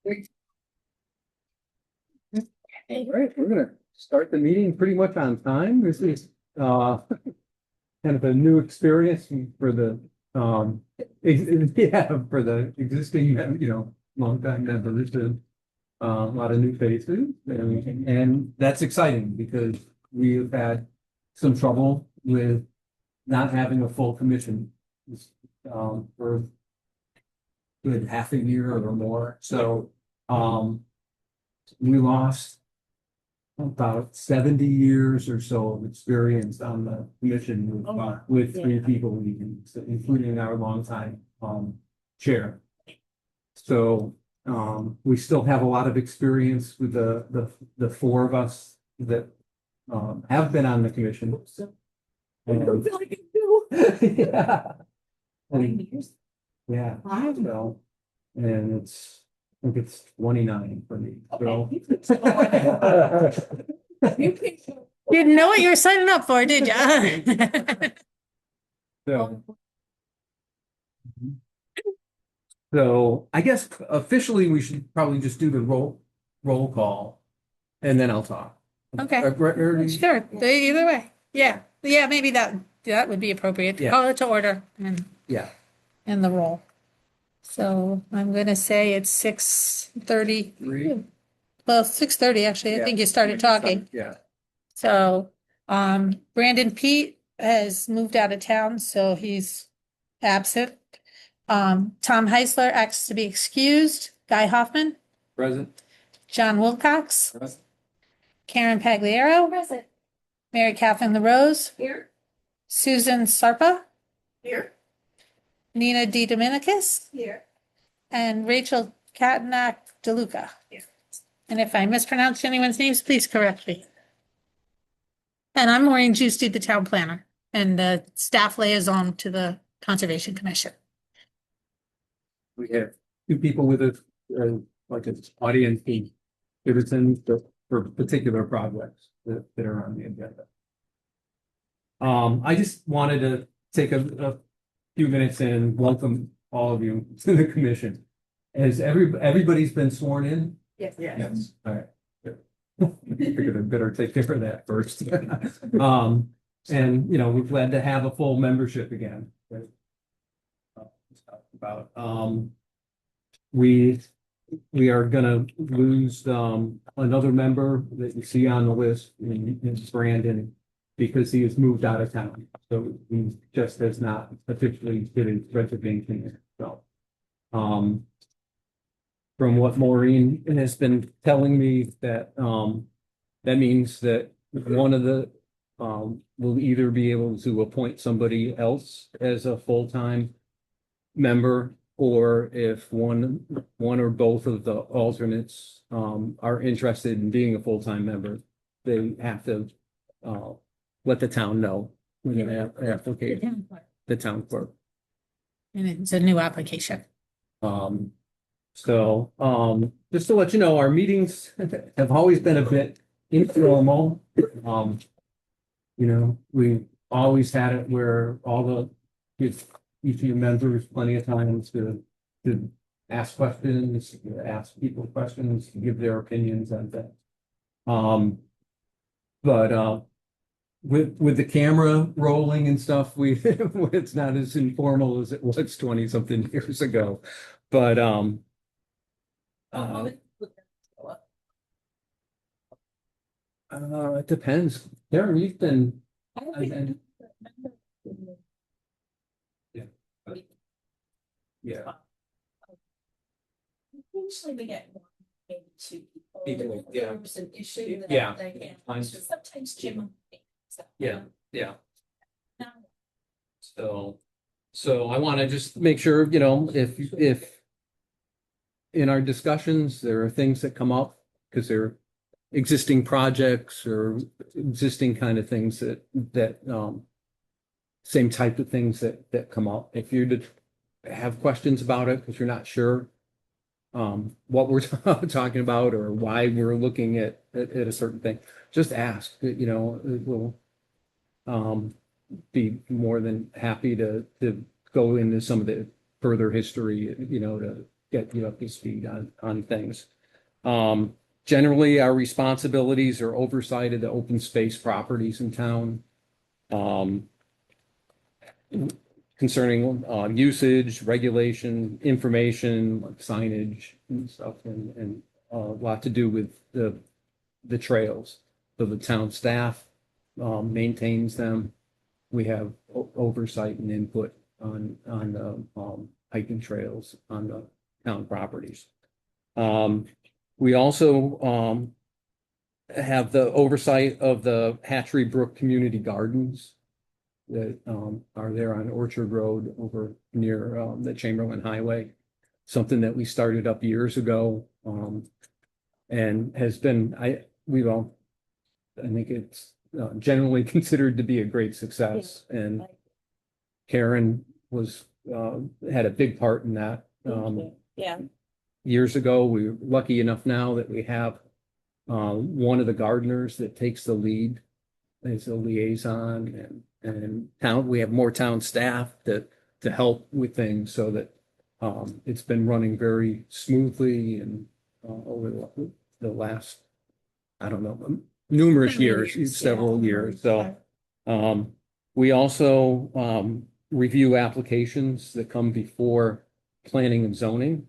All right, we're gonna start the meeting pretty much on time. This is kind of a new experience for the for the existing, longtime members and a lot of new faces. And that's exciting because we have had some trouble with not having a full commission for a good half a year or more. So we lost about 70 years or so of experience on the commission with three people leaving, including our longtime chair. So we still have a lot of experience with the four of us that have been on the commission. I don't feel like I do. Yeah. 9 years. Yeah. Wow. So, and I think it's 29 for me. So. You picked- You didn't know what you were signing up for, did you? So. So I guess officially we should probably just do the roll call and then I'll talk. Okay. Or- Sure, either way. Yeah, maybe that would be appropriate. Yeah. Call it to order and Yeah, the roll. So I'm gonna say it's 6:30. Three. Well, 6:30, actually. I Yeah. think you started talking. Yeah, So, Brandon Pete has moved out of town, so he's absent. Tom Heisler asks to be excused. Guy Hoffman, present. John Wilcox, Present. Karen Pagliaro, Present. Mary Catherine LaRose, Here. Susan Sarpa, Here. Nina D. Dominicus, Here. and Rachel Katanak DeLuca. Here. And if I mispronounce anyone's names, please correct me. And I'm Maureen Juicy, the town planner and the staff liaison to the Conservation Commission. We have two people with us, like an audience, citizens for particular projects that are on the agenda. I just wanted to take a few minutes and welcome all of you to the commission. Has everybody's been sworn in? Yes. Yes. All right. Good. Figured I better take care of that first. And we're glad to have a full membership again. About we are gonna lose another member that you see on the list, is Brandon, because he has moved out of town. So he just has not officially did his resignation here. So from what Maureen has been telling me, that that means that one of the will either be able to appoint somebody else as a full-time member, or if one or both of the alternates are interested in being a full-time member, they have to let the town know when an application, the town clerk. And it's a new application. So just to let you know, our meetings have always been a bit informal. We always had it where each of your members plenty of time to ask questions, ask people questions, give their opinions on things. But with the camera rolling and stuff, it's not as informal as it was 20 something years ago. But it depends. Karen, you've been. Yeah. Usually we get one, maybe two people. People, yeah. If there's an issue that Yeah. they can, Fine. sometimes Jim. Yeah. No. So I want to just make sure, if in our discussions, there are things that come up because there are existing projects or existing kind of things that same type of things that come up. If you did have questions about it because you're not sure what we're talking about or why we're looking at a certain thing, just ask. We'll be more than happy to go into some of the further history, to get you up to speed on things. Generally, our responsibilities are oversight of the open space properties in town. Concerning usage, regulation, information, like signage and stuff, and a lot to do with the trails. So the town staff maintains them. We have oversight and input on the hiking trails on the town properties. We also have the oversight of the Hatchery Brook Community Gardens that are there on Orchard Road over near the Chamberlain Highway. Something that we started up years ago and has been, I think it's generally considered to be a great success. And Karen was had a big part in that. Yeah. Years ago, we were lucky enough now that we have one of the gardeners that takes the lead as a liaison, and town, we have more town staff to help with things, so that it's been running very smoothly and over the last, I don't know, numerous years, several years. So we also review applications that come before planning and zoning.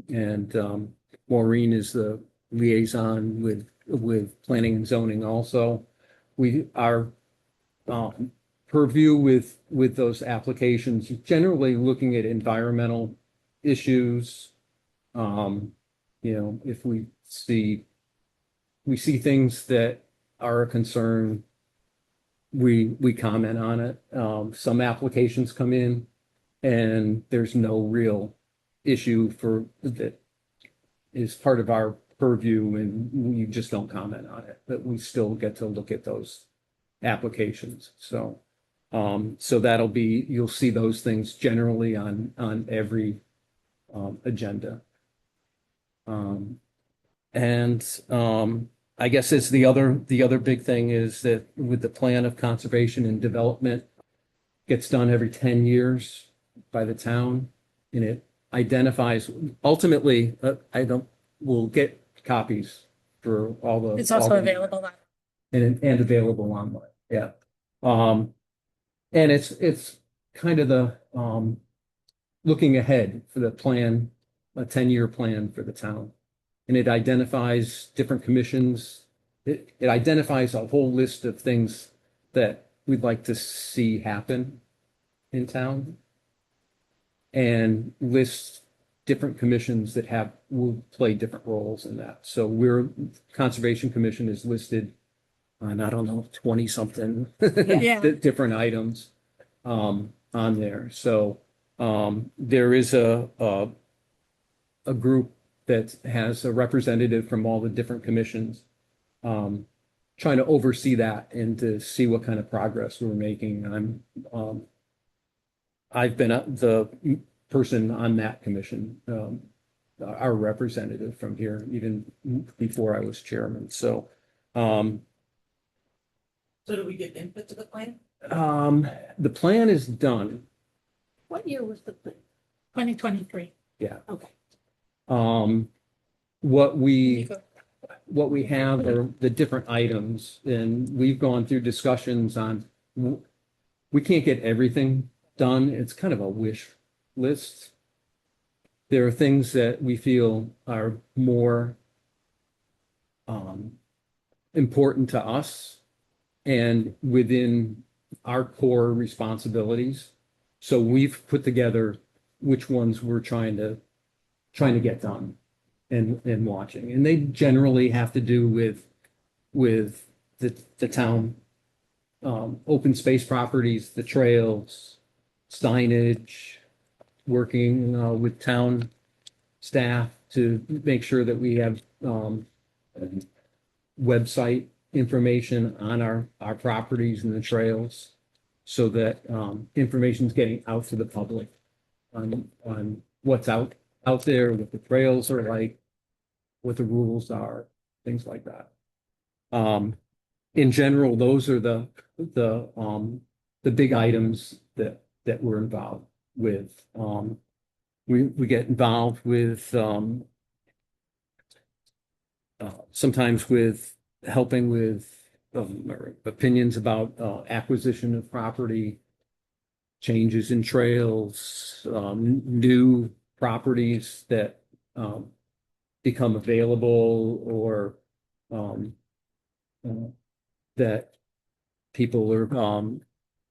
And Maureen is the liaison with planning and zoning also. We are purview with those applications, generally looking at environmental issues. If we see things that are a concern, we comment on it. Some applications come in and there's no real issue for that is part of our purview, and we just don't comment on it, but we still get to look at those applications. So that'll be, you'll see those things generally on every agenda. I guess it's the other big thing is that with the plan of conservation and development gets done every 10 years by the town, and it identifies ultimately, we'll get copies for all the. It's also available. And available online. Yeah. And it's kind of the looking ahead for the plan, a 10-year plan for the town. And it identifies different commissions. It identifies a whole list of things that we'd like to see happen in town, and lists different commissions that will play different roles in that. So Conservation Commission is listed on, I don't know, 20 something different items on there. So there is a group that has a representative from all the different commissions trying to oversee that and to see what kind of progress we're making. I've been the person on that commission, our representative from here, even before I was chairman. So do we get input to the plan? the plan is done. What year was the plan? 2023. Yeah. Okay. What we have are the different items, and we've gone through discussions on, we can't get everything done. It's kind of a wish list. There are things that we feel are more important to us and within our core responsibilities. So we've put together which ones we're trying to get done and watching. And they generally have to do with the town open space properties, the trails, signage, working with town staff to make sure that we have website information on our properties and the trails, so that information is getting out to the public on what's out there, what the trails are like, what the rules are, things like that. In general, those are the big items that we're involved with. we get involved with, sometimes with helping with, or opinions about, acquisition of property, changes in trails, new properties that, become available or, that people are,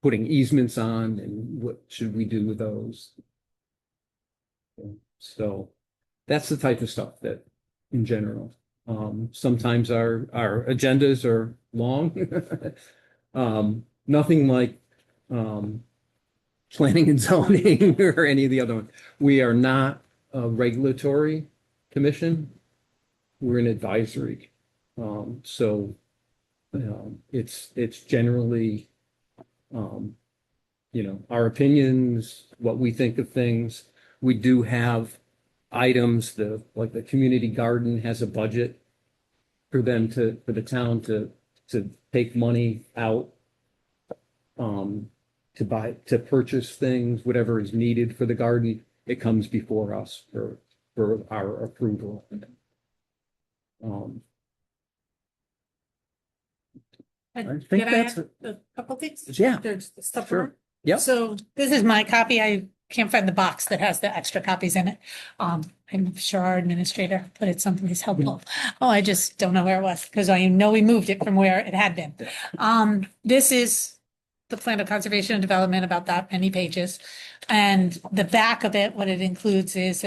putting easements on, and what should we do with those? So that's the type of stuff that, in general, sometimes our agendas are long. Nothing like, planning and zoning or any of the other ones. We are not a regulatory commission. We're an advisory. So, it's generally, our opinions, what we think of things. We do have items, like the community garden has a budget for the town to take money out, to purchase things, whatever is needed for the garden. It comes before us for our approval. I think Can I that's add a couple things? Yeah, There's the stuff. sure. Yep. So this is my copy. I can't find the box that has the extra copies in it. I'm sure our administrator put it someplace helpful. Oh, I just don't know where it was because I know we moved it from where it had been. This is the plan of conservation and development, about that many pages. And the back of it, what it includes is,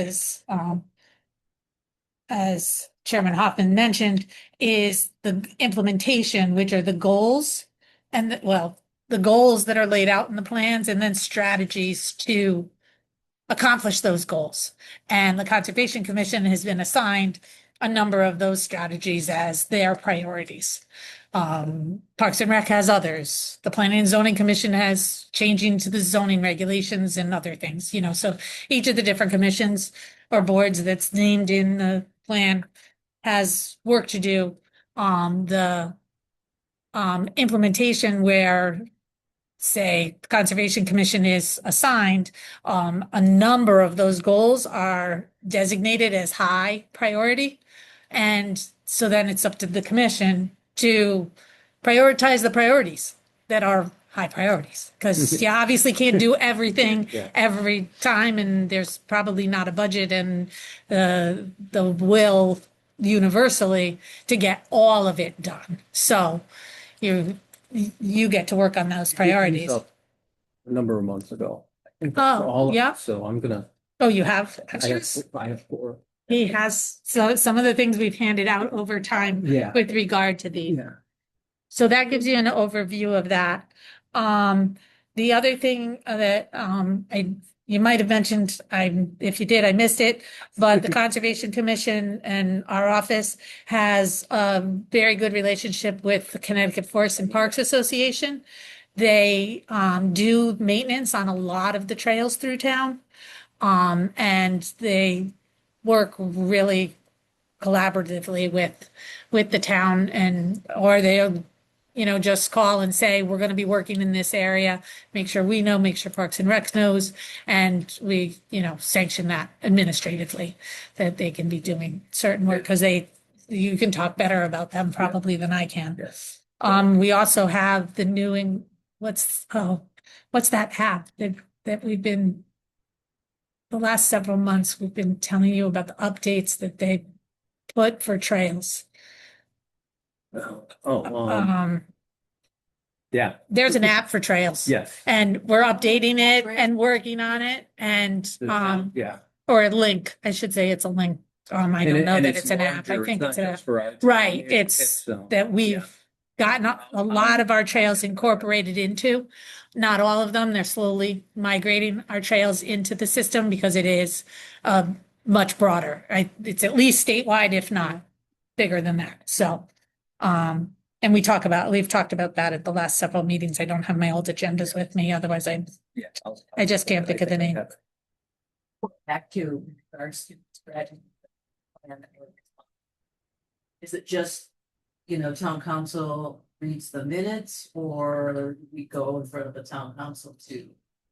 as Chairman Hoffman mentioned, is the implementation, which are the goals and the goals that are laid out in the plans, and then strategies to accomplish those goals. And the Conservation Commission has been assigned a number of those strategies as their priorities. Parks and Rec has others. The Planning and Zoning Commission has changing to the zoning regulations and other things, so each of the different commissions or boards that's named in the plan has work to do. The implementation where, say, the Conservation Commission is assigned, a number of those goals are designated as high priority. And so then it's up to the commission to prioritize the priorities that are high priorities. Because you obviously can't do everything Yeah. every time, and there's probably not a budget and the will universally to get all of it done. So you get to work on those priorities. A number of months ago. I think Oh, for all of yeah. us, so I'm gonna, Oh, you have I extras? have 4. He has, so some of the things we've handed out over time Yeah. with regard to these. Yeah. So that gives you an overview of that. The other thing that, you might have mentioned, if you did, I missed it, but the Conservation Commission and our office has a very good relationship with the Connecticut Forest and Parks Association. They, do maintenance on a lot of the trails through town. And they work really collaboratively with the town, or they'll, just call and say, we're going to be working in this area, make sure we know, make sure Parks and Rec knows, and we, sanction that administratively, that they can be doing certain work, because you can talk better about them probably than I can. Yes. We also have the new, what's that app that we've been, the last several months, we've been telling you about the updates that they put for trails. Yeah, There's an app for trails. yes. And we're updating it and working on it, and, Yeah. or a link, I should say it's a link. I don't know And that it's an app. I larger, think not it's an app. just for us. Right, it's that that we've gotten a lot of our trails incorporated into. Not all of them, they're slowly migrating our trails into the system because it is much broader. It's at least statewide, if not bigger than that. So, and we've talked about that at the last several meetings. I don't have my old agendas with me, otherwise I just can't think of the name. Back to our student strategy plan. Is it just, town council reads the minutes, or we go in front of the town council to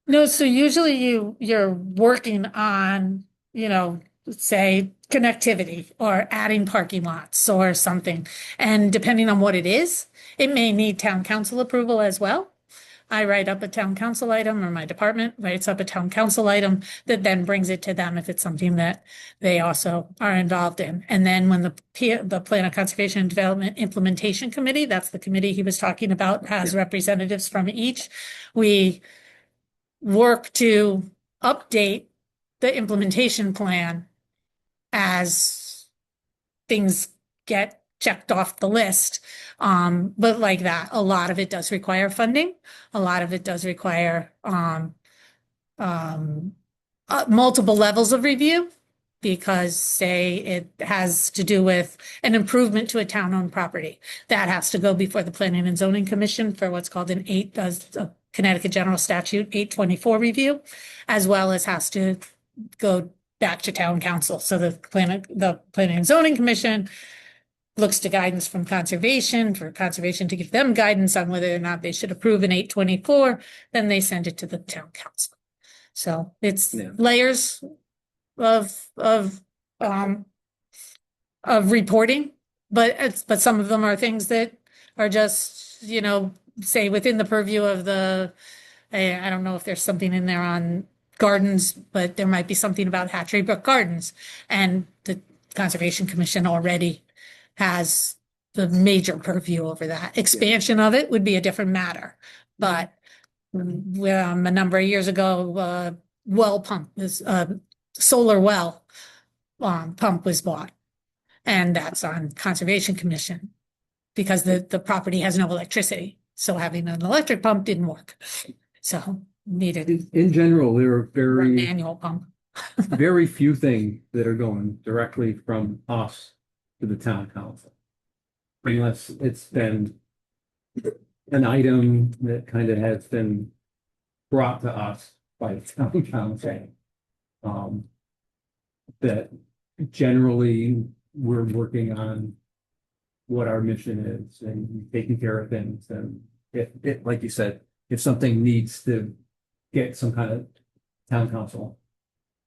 No, so usually you're working on, say connectivity or adding parking lots or something. And depending on what it is, it may need town council approval as well. I write up a town council item, or my department writes up a town council item that then brings it to them if it's something that they also are involved in. And then when the Plan of Conservation and Development Implementation Committee, that's the committee he was talking about, has representatives from each, we work to update the implementation plan as things get checked off the list. But like that, a lot of it does require funding. A lot of it does require multiple levels of review, because say it has to do with an improvement to a town-owned property. That has to go before the Planning and Zoning Commission for what's called a Connecticut General Statute 824 review, as well as has to go back to town council. So the Planning and Zoning Commission looks to guidance from conservation, for conservation to give them guidance on whether or not they should approve an 824, then they send it to the town council. So it's layers of reporting, but some of them are things that are just, say within the purview of I don't know if there's something in there on gardens, but there might be something about Hatchery Brook Gardens, and the Conservation Commission already has the major purview over that. Expansion of it would be a different matter, but a number of years ago, well pump was solar well pump was bought, and that's on Conservation Commission because the property has no electricity. So having an electric pump didn't work. So needed In general, there are a manual pump. very few things that are going directly from us to the town council. Unless it's been an item that kind of has been brought to us by the town council. That generally we're working on what our mission is and taking care of things. And if like you said, if something needs to get some kind of town council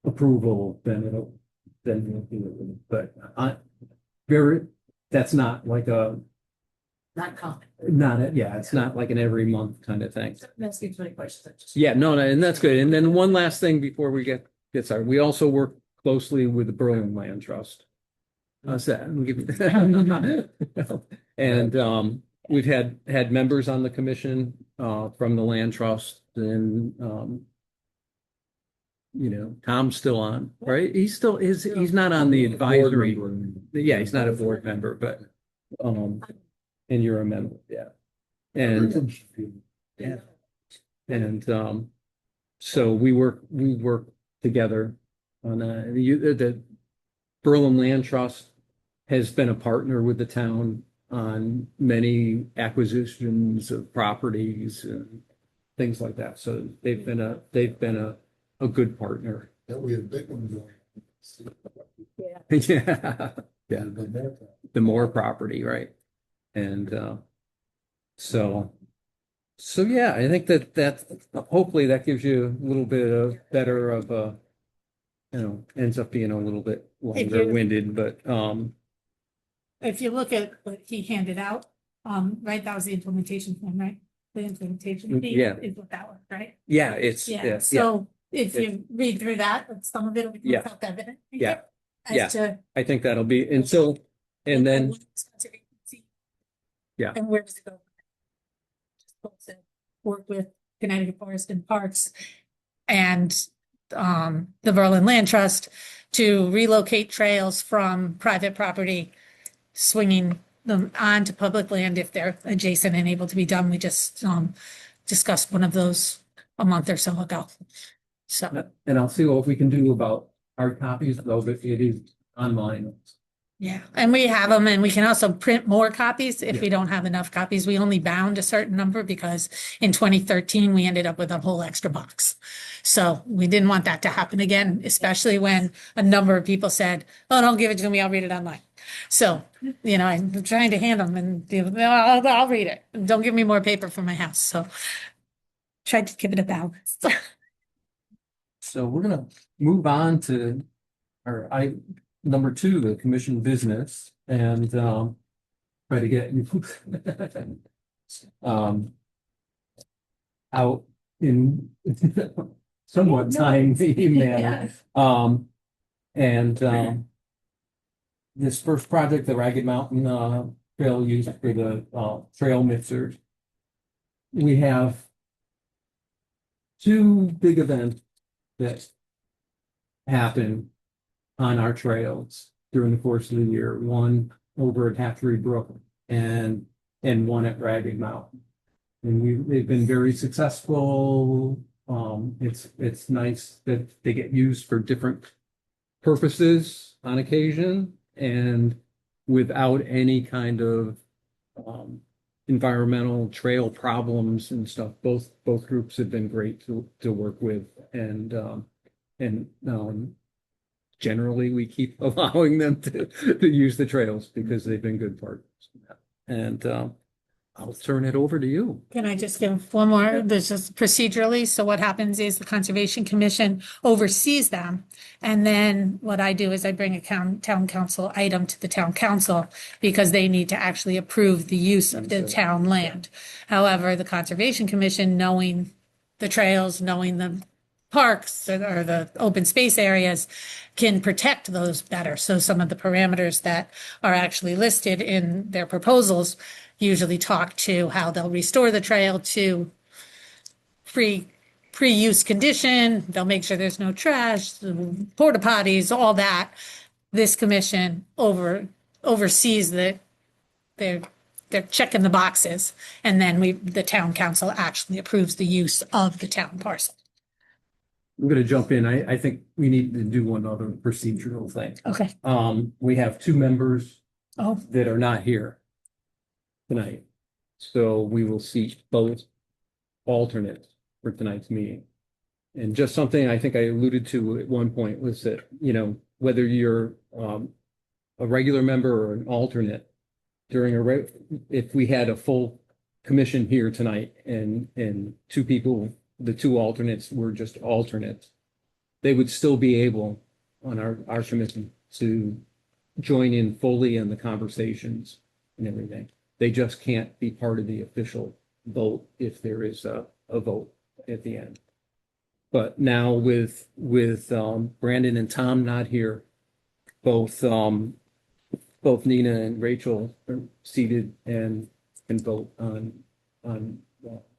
approval, then we'll do it. But that's not like Not common. it's not like an every month kind of thing. That's the only questions. Yeah, no, and that's good. And then one last thing before we get started, we also work closely with the Berlin Land Trust. How's that? I'll give you- And we've had members on the commission from the Land Trust, and Tom's still on, right? He's not on the advisory. Yeah, he's not a board member, but and you're a member, yeah. And so we work together on the Berlin Land Trust has been a partner with the town on many acquisitions of properties and things like that. So they've been a good partner. Yeah, we had a big one going. Yeah, the more property, right? And so yeah, I think that hopefully that gives you a little bit of better of a, ends up being a little bit longer winded, but If you look at what he handed out, right, that was the implementation form, right? The implementation fee Yeah. is what that was, right? yeah, it's Yeah, so if you read through that, some of it will be Yeah. self-evident. I Yeah. think, as to- I think that'll be, and then what is conservation? Yeah. And where does it go? Just supposed to work with Connecticut Forest and Parks and the Berlin Land Trust to relocate trails from private property, swinging them onto public land if they're adjacent and able to be done. We just discussed one of those a month or so ago. So, and I'll see what we can do about hard copies, though, but it is online. yeah, and we have them, and we can also print more copies if we don't have enough copies. We only bound a certain number because in 2013, we ended up with a whole extra box. So we didn't want that to happen again, especially when a number of people said, oh, don't give it to me, I'll read it online. So, I'm trying to hand them and I'll read it. Don't give me more paper for my house. So tried to give it a balance. so we're gonna move on to number two, the commission business, and try to get you out in somewhat timely manner. This first project, the Ragged Mountain trail used for the trail mixers. We have two big events that happen on our trails during the course of the year. One over at Hatchery Brook and one at Ragged Mountain. And they've been very successful. It's nice that they get used for different purposes on occasion and without any kind of environmental trail problems and stuff. Both groups have been great to work with, and generally we keep allowing them to use the trails because they've been good partners. And I'll turn it over to you. Can I just give one more? This is procedurally. So what happens is the Conservation Commission oversees them. And then what I do is I bring a town council item to the town council because they need to actually approve the use of the town land. However, the Conservation Commission, knowing the trails, knowing the parks or the open space areas, can protect those better. So some of the parameters that are actually listed in their proposals usually talk to how they'll restore the trail to pre-use condition. They'll make sure there's no trash, porta potties, all that. This commission oversees that they're checking the boxes, and then the town council actually approves the use of the town parcel. I'm going to jump in. I think we need to do one other procedural thing. Okay. We have two members Oh, that are not here tonight. So we will seat both alternates for tonight's meeting. And just something I think I alluded to at one point was that, whether you're a regular member or an alternate during if we had a full commission here tonight and two people, the two alternates were just alternates, they would still be able on our commission to join in fully in the conversations and everything. They just can't be part of the official vote if there is a vote at the end. But now with Brandon and Tom not here, both Nina and Rachel are seated and can vote on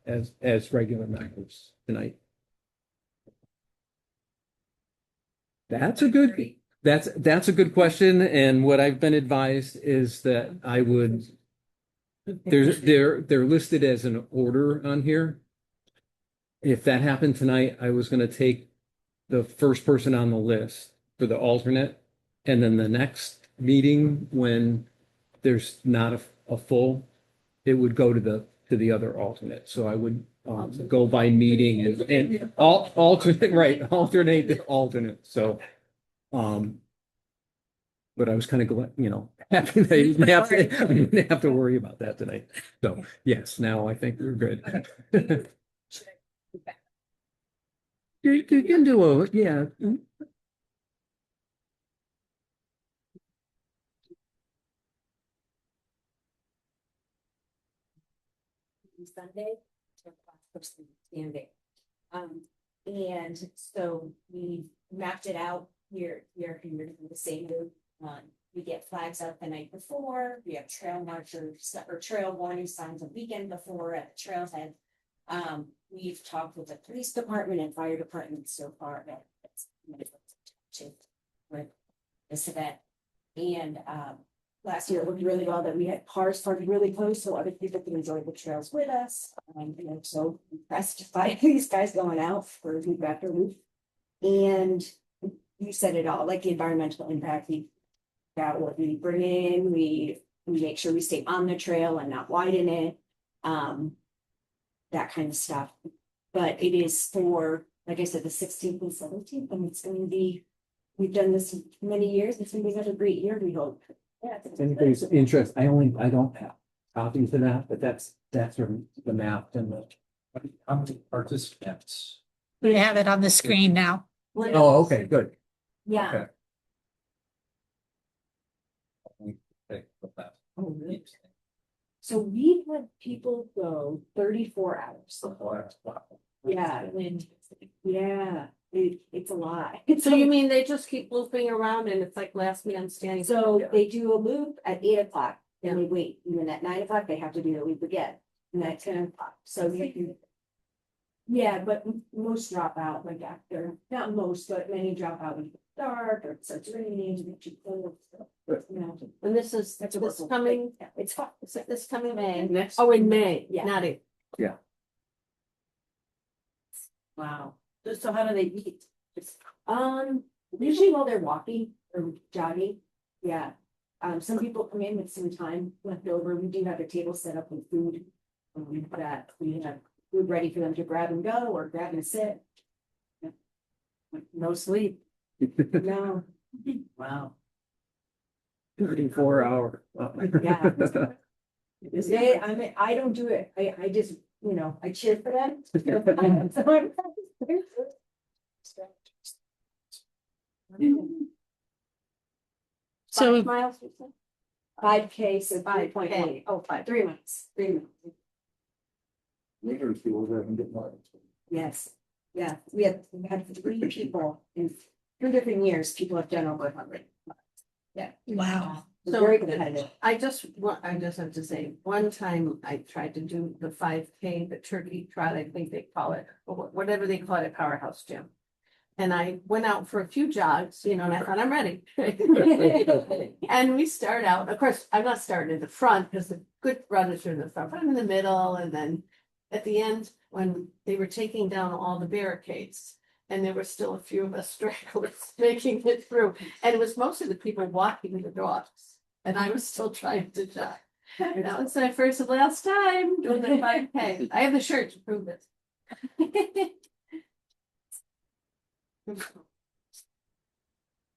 as regular members tonight. That's a good question. And what I've been advised is that I would. They're listed as an order on here. If that happened tonight, I was going to take the first person on the list for the alternate, and then the next meeting when there's not a full, it would go to the other alternate. So I would go by meeting and alternate the alternate. So, but I was kind of, happy that I didn't have to worry about that tonight. So yes, now I think we're good. You can do yeah. Sunday, standing. And so we mapped it out here in the same group. We get flags out the night before, we have trail marchers or trail warning signs a weekend before at the trailhead. We've talked with the police department and fire department so far that with this event. And last year it worked really well that we had cars parked really close so other people could enjoy the trails with us. So impressed by these guys going out for week after week. And you said it all, like the environmental impact. We got what we bring in, we make sure we stay on the trail and not widen it. That kind of stuff. But it is for, like I said, the 16th and 17th, and it's going to be, we've done this many years. It's going to be another great year, we hope. Yeah. If anybody's interested, I don't have copies of that, but that's from the map and how many participants. we have it on the screen now. Oh, okay, good. Yeah. Okay. Oh, really? So we've had people go 34 hours. Yeah, yeah, it's a lot. So you mean they just keep looping around and it's like last man standing? So they do a loop at 8 o'clock and they wait, and then at 9 o'clock, they have to do the loop again, and at 10 o'clock, so you can. Yeah, but most drop out like after, not most, but many drop out when it's dark or it starts raining, and too cold. You know, And this is that's a this work. coming, It's fun. is it this coming May? Next. Oh, in May, Yeah. not it. Wow. So how do they eat? Usually while they're walking or jogging, yeah. Some people come in with some time left over. We do have a table set up with food. That we have food ready for them to grab and go or grab and sit. Yeah. No sleep. No. Wow. 34 hour. Yeah. I mean, I don't do it. I just, I cheer for them. So 5 miles, you said? 5K, so 5.8. 5K. Oh, 5. 3 months, 3 months. Leaders go over and get mine. Yes, yeah, we had 3 people in 2 different years, people have done over 100. Yeah. wow. It's very competitive. I just have to say, one time I tried to do the 5K, the turkey trot, I think they call it, or whatever they call it at Powerhouse Gym. And I went out for a few jogs, and I thought, I'm ready. And we start out, of course, I'm not starting in the front because the good runners are in the front, but I'm in the middle. And then at the end, when they were taking down all the barricades, and there were still a few of us stragglers making it through. And it was mostly the people walking the dogs. And I was still trying to jog. That was my first and last time doing the 5K. I have the shirt to prove it.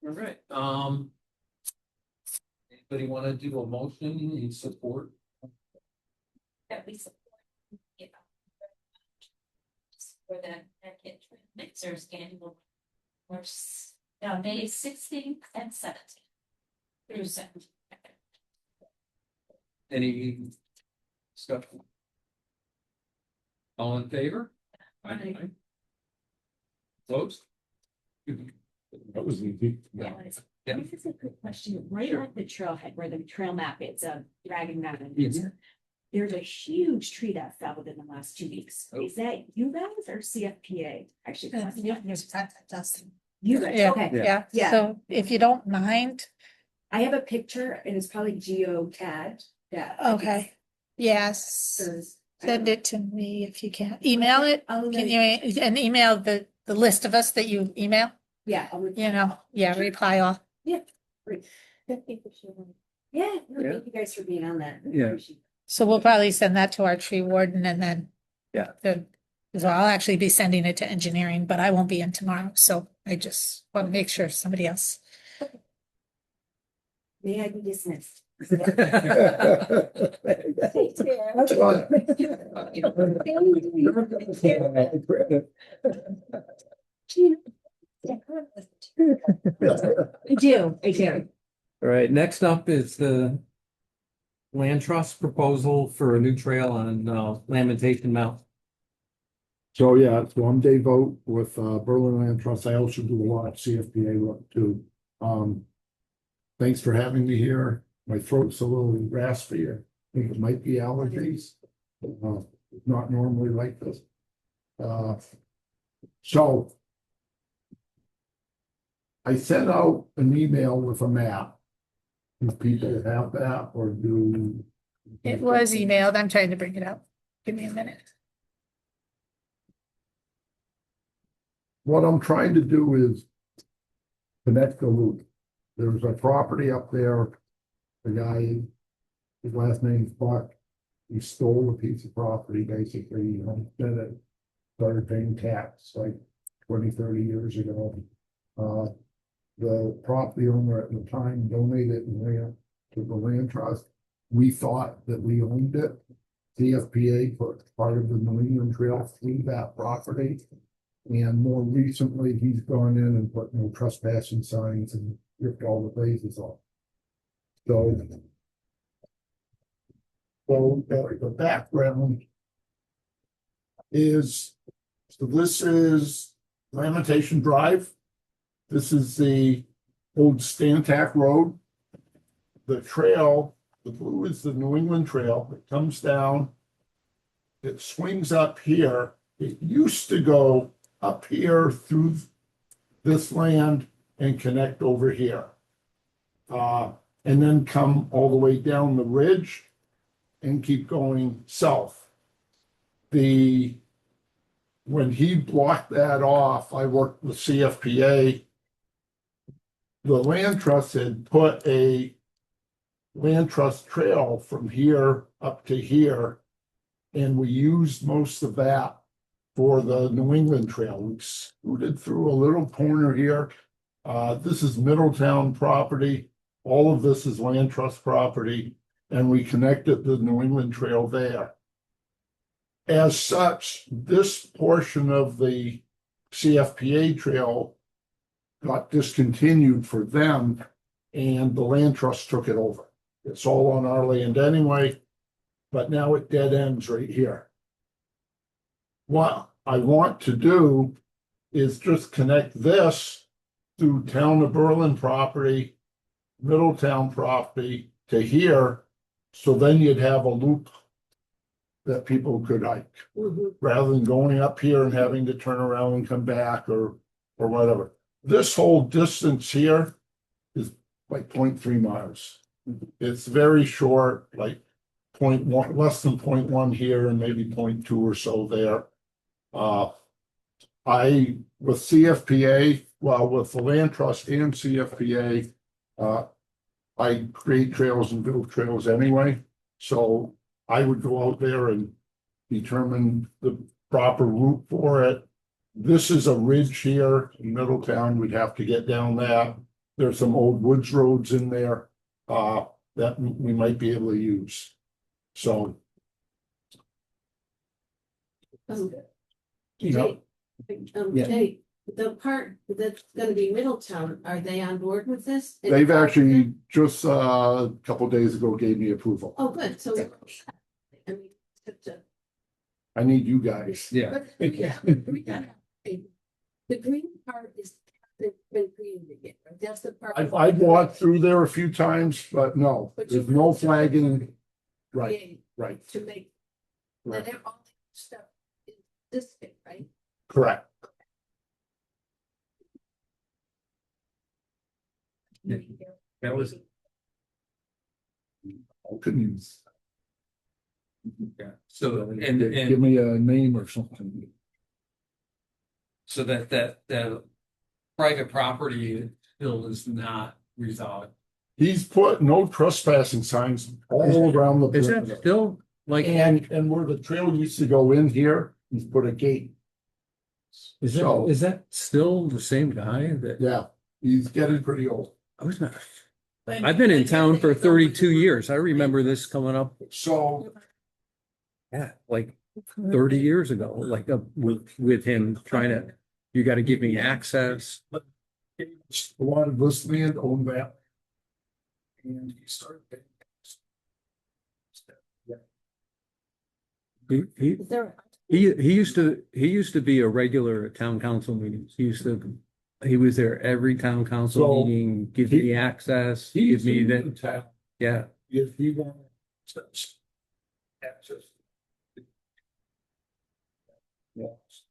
All right, anybody want to do a motion in support? That we support. you know, For the Connecticut Mixers annual. Course, now May 16th and 17th. Through 17th. Any discussion? All in favor? Aye. Closed? That was easy. Yeah. Yeah. This is a good question. Right Sure. at the trailhead where the trail map is, Dragon Mountain. Mhm. There's a huge tree that fell within the last 2 weeks. Oh. Is that you guys or CFPA? Actually, Dustin. you guys, Yeah. okay. Yeah, Yeah. so if you don't mind, I have a picture and it's probably geotagged. Yeah. okay, yes, send it to me if you can. Email it, can you, and email the list of us that you email, Yeah. yeah, reply all. Yeah, no, thank you guys for being on that. Yeah. Appreciate it. So we'll probably send that to our tree warden and then. Yeah. So I'll actually be sending it to engineering, but I won't be in tomorrow, so I just want to make sure somebody else. May I be dismissed? I do. All right, next up is the land trust proposal for a new trail on Lamentation Mountain. So, yeah, it's 1 day vote with Berlin Land Trust. I also do a lot of CFPA work too. Thanks for having me here. My throat's a little raspy. I think it might be allergies. It's not normally like this. So I sent out an email with a map. Do people have that or do? It was emailed, I'm trying to bring it up, give me a minute. What I'm trying to do is connect the loop. There's a property up there. The guy, his last name's Buck. He stole a piece of property, basically, then it started paying tax like 20, 30 years ago. The property owner at the time donated land to the land trust. We thought that we owned it. CFPA put part of the New England Trail through that property. And more recently, he's gone in and put no trespassing signs and ripped all the blazes off. So. So the background is, so this is Lamentation Drive. This is the old Stantac Road. The trail, the blue is the New England Trail. It comes down. It swings up here. It used to go up here through this land and connect over here. And then come all the way down the ridge and keep going south. When he blocked that off, I worked with CFPA. The land trust had put a land trust trail from here up to here. And we used most of that for the New England Trail. We scooted through a little corner here. This is Middletown property. All of this is land trust property. And we connected the New England Trail there. As such, this portion of the CFPA trail got discontinued for them, and the land trust took it over. It's all on our land anyway, but now it dead ends right here. What I want to do is just connect this through Town of Berlin property, Middletown property to here, so then you'd have a loop that people could hike, rather than going up here and having to turn around and come back or whatever. This whole distance here is like 0.3 miles. It's very short, like 0.1, less than 0.1 here and maybe 0.2 or so there. With CFPA, well, with the land trust and CFPA, I create trails and build trails anyway. So I would go out there and determine the proper route for it. This is a ridge here in Middletown. We'd have to get down that. There's some old woods roads in there that we might be able to use. So. Yeah. Yeah. Jay, the part that's gonna be Middletown, are they on board with this? They've actually just a couple days ago gave me approval. Oh, good, so. I mean, I need you guys. Yeah. The green part is been created again, right? That's the part. I've walked through there a few times, but no, But there's you- no flagging. Right, created right, To make, right, that all the stuff is this thing, right? correct. That was. How can you Yeah, so, give me a name or something? so that private property still is not resolved. He's put no trespassing signs all around the. Is that perimeter. still like, And where the trail used to go in here, he's put a gate. So- is that still the same guy that, Yeah, he's getting pretty old. I was not. I've been in town for 32 years. I remember this coming up, So yeah, like 30 years ago, like with him trying to, you gotta give me access. a lot of this land owned that. And he started. He Is there, he used to be a regular at town council meetings. He was there every town council So, meeting, give me access, give He's me in the that, town. yeah. If he wants access. Yes.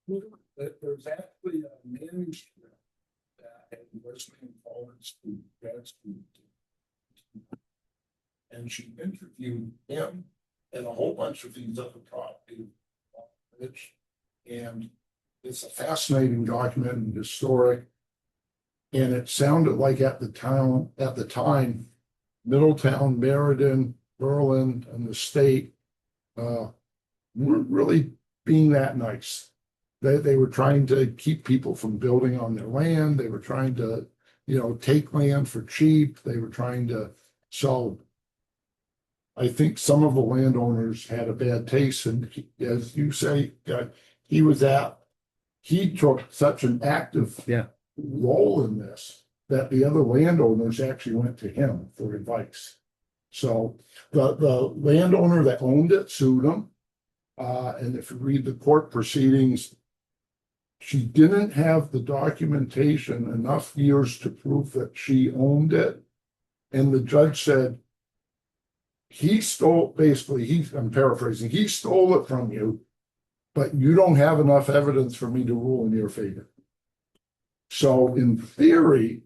There's actually a manuscript that had Wesleyan College to grad school. And she interviewed him and a whole bunch of these other property. And it's a fascinating document and historic. And it sounded like at the time, Middletown, Meriden, Berlin, and the state weren't really being that nice. They were trying to keep people from building on their land. They were trying to, take land for cheap. They were trying to, so I think some of the landowners had a bad taste, and as you say, he was at he took such an active Yeah. role in this that the other landowners actually went to him for advice. So the landowner that owned it sued him. And if you read the court proceedings, she didn't have the documentation enough years to prove that she owned it. And the judge said, he stole, basically, I'm paraphrasing, he stole it from you, but you don't have enough evidence for me to rule in your favor. So in theory,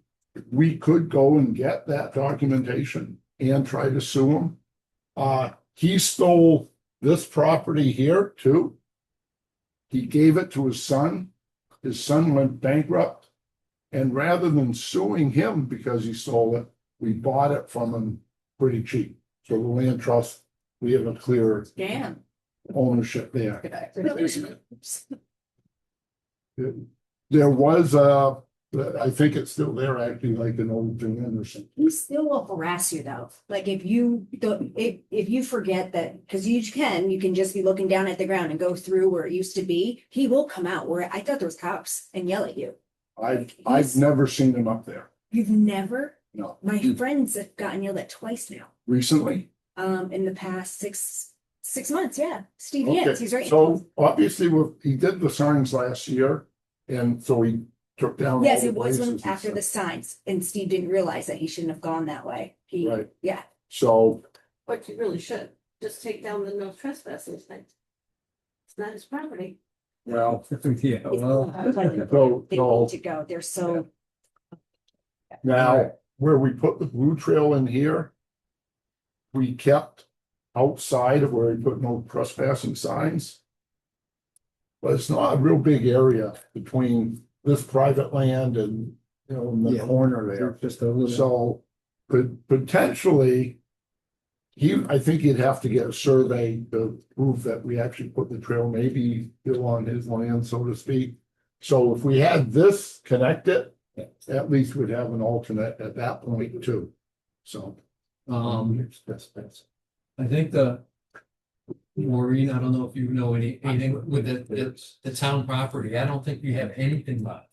we could go and get that documentation and try to sue him. He stole this property here too. He gave it to his son. His son went bankrupt. And rather than suing him because he stole it, we bought it from him pretty cheap. So the land trust, we have a clear Damn. ownership there. There was I think it's still there acting like an old Van or something. He still will harass you though. Like if you don't, if you forget that, because you can just be looking down at the ground and go through where it used to be. He will come out where I thought there was cops and yell at you. I've never seen him up there. You've never? No. My friends have gotten yelled at twice now. Recently? In the past six months, yeah. Steve Okay, Yance, he's right. so obviously he did the signs last year, and so he took down. Yes, all it the was places when and after the stuff. signs, and Steve didn't realize that he shouldn't have gone that way. He, Right. yeah. So, But you really should, just take down the no trespassing thing. It's not his property. Well, yeah, well, so, They so need to go. They're so, now where we put the blue trail in here, we kept outside of where we put no trespassing signs. But it's not a real big area between this private land and, in the Yeah. corner there. just a little. So could potentially, I think he'd have to get a survey to prove that we actually put the trail maybe still on his land, so to speak. So if we had this connected, at least we'd have an alternate at that point too. So. I think Maureen, I don't know if you know anything with the town property, I don't think you have anything left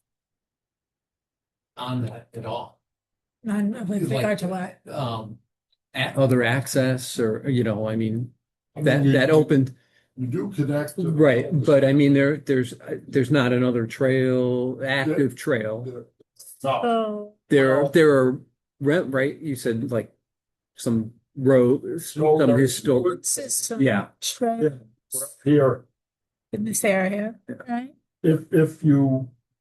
on that at all. With regard to what? Other access or, I mean, I mean, that opened, You do connect. to- right, but I mean, there's not another trail, active trail. No, Oh, There are, right, you said like some road, some historic, system. yeah. Trail here, in this area, right? if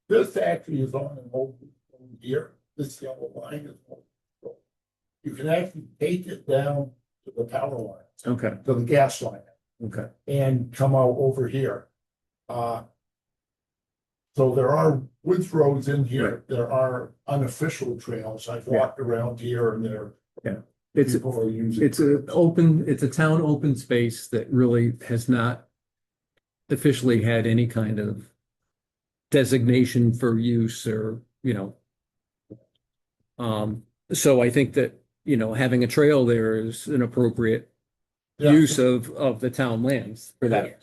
this actually is on an old here, this yellow line is. You can actually take it down to the power line, Okay, to the gas line, okay. and come out over here. So there are woods roads in here, there are unofficial trails, I've walked around here and there. It's, people are using. it's a town open space that really has not officially had any kind of designation for use or, so I think that, having a trail there is an appropriate Yeah. use of the town lands for that.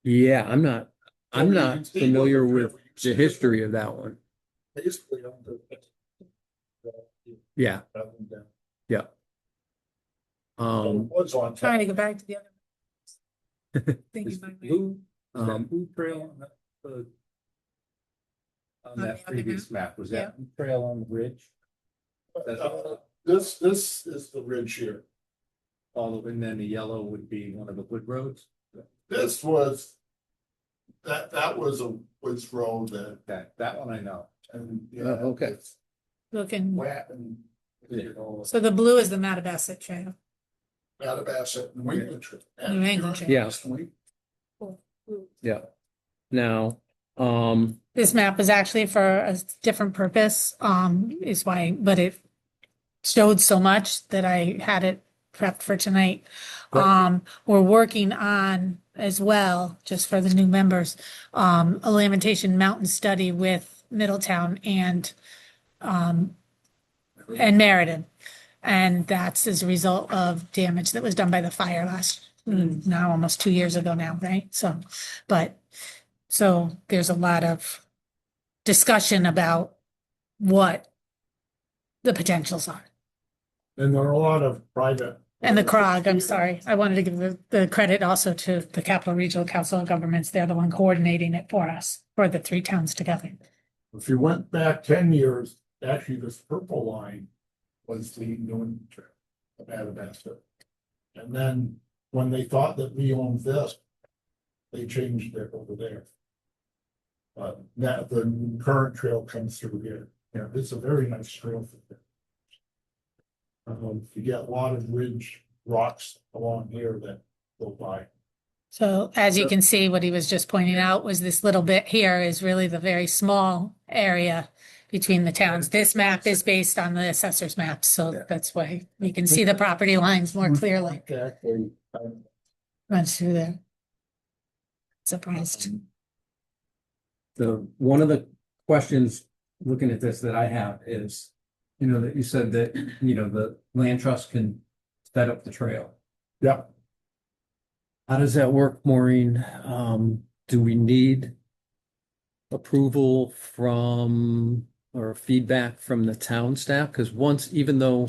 Yeah, I'm not Well, you can see familiar what the with trail- the history of that one. Basically on the. Yeah, Up and down. yeah. So Um, it was on. Trying to go back to the other. Thinking Is about blue, is Um, that blue trail on that, on the that other previous map, was that blue trail on the bridge? This is the ridge here. And then the yellow would be one of the wood roads? This was. That was a woods road That one I know. and. okay. it's looking, Wet and. so the blue is the Mattabesset Trail. Mattabesset, New England. Trail. New England Trail. Yeah. Yeah. Now, This map is actually for a different purpose, is why, but it showed so much that I had it prepped for tonight. We're working on as well, just for the new members, a Lamentation Mountain study with Middletown and Meriden. And that's as a result of damage that was done by the fire now almost 2 years ago now, right? So, so there's a lot of discussion about what the potentials are. And there are a lot of private. And the CROG, I'm sorry, I wanted to give the credit also to the Capital Regional Council of Governments. They're the one coordinating it for us, for the three towns together. If you went back 10 years, actually this purple line was the New England Trail of Athabasca. And then when they thought that we owned this, they changed it over there. But that the current trail comes through here. Yeah, it's a very nice trail. You get a lot of ridge rocks along here that go by. So as you can see, what he was just pointing out was this little bit here is really the very small area between the towns. This map is based on the assessor's map, so that's why you can see the property lines more clearly. Exactly. Runs through there. Surprised. One of the questions looking at this that I have is, that you said that, the land trust can set up the trail. Yep. How does that work, Maureen? Do we need approval from or feedback from the town staff? Because even though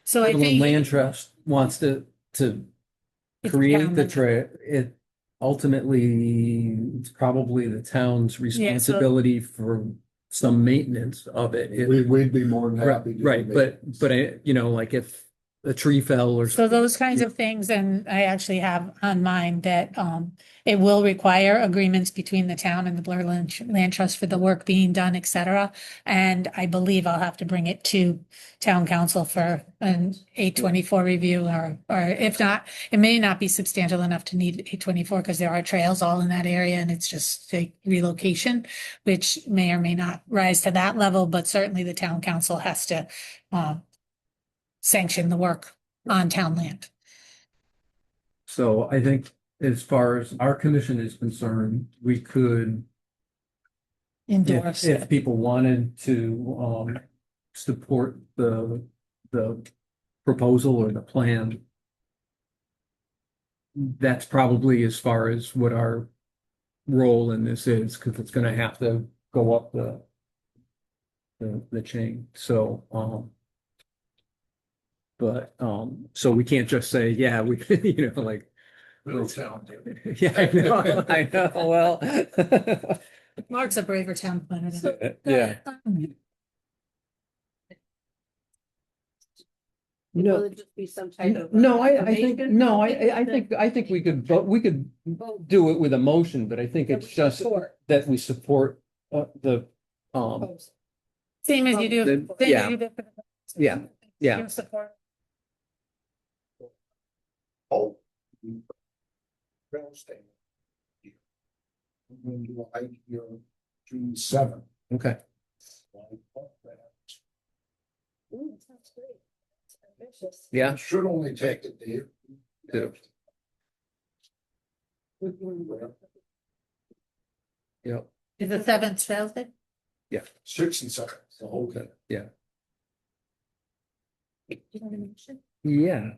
So I the think. land trust wants to It's create town the that- trail, it ultimately it's probably the town's responsibility for some maintenance of it. We'd be more than happy. to Right, do but maintenance. like if a tree fell or. So those kinds of things, and I actually have on mine that it will require agreements between the town and the Blair Land Trust for the work being done, et cetera. And I believe I'll have to bring it to town council for an 824 review, or if not, it may not be substantial enough to need 824 because there are trails all in that area and it's just a relocation, which may or may not rise to that level, but certainly the town council has to sanction the work on town land. So I think as far as our commission is concerned, we could, Endorse if it. people wanted to support the proposal or the plan, that's probably as far as what our role in this is, because it's gonna have to go up the chain. So so we can't just say, yeah, we like. Little town. Yeah, I know, well. Mark's a braver town planner than Yeah. Will it just be some type of? No, I think, motion? no, I think we could, but we could do it with a motion, but I think it's just that we support the, Same as you do. The- same as yeah. you do for the- Yeah, yeah. Your support. Oh. Trail stay. I'm going to do a hike here June 7th. Okay. Ooh, sounds great. That's ambitious. Yeah. It should only take a day. Yeah. Yep. Is the 7th Trails Day? 6 and 7, the whole thing. Yeah. Do you want to mention? Yeah.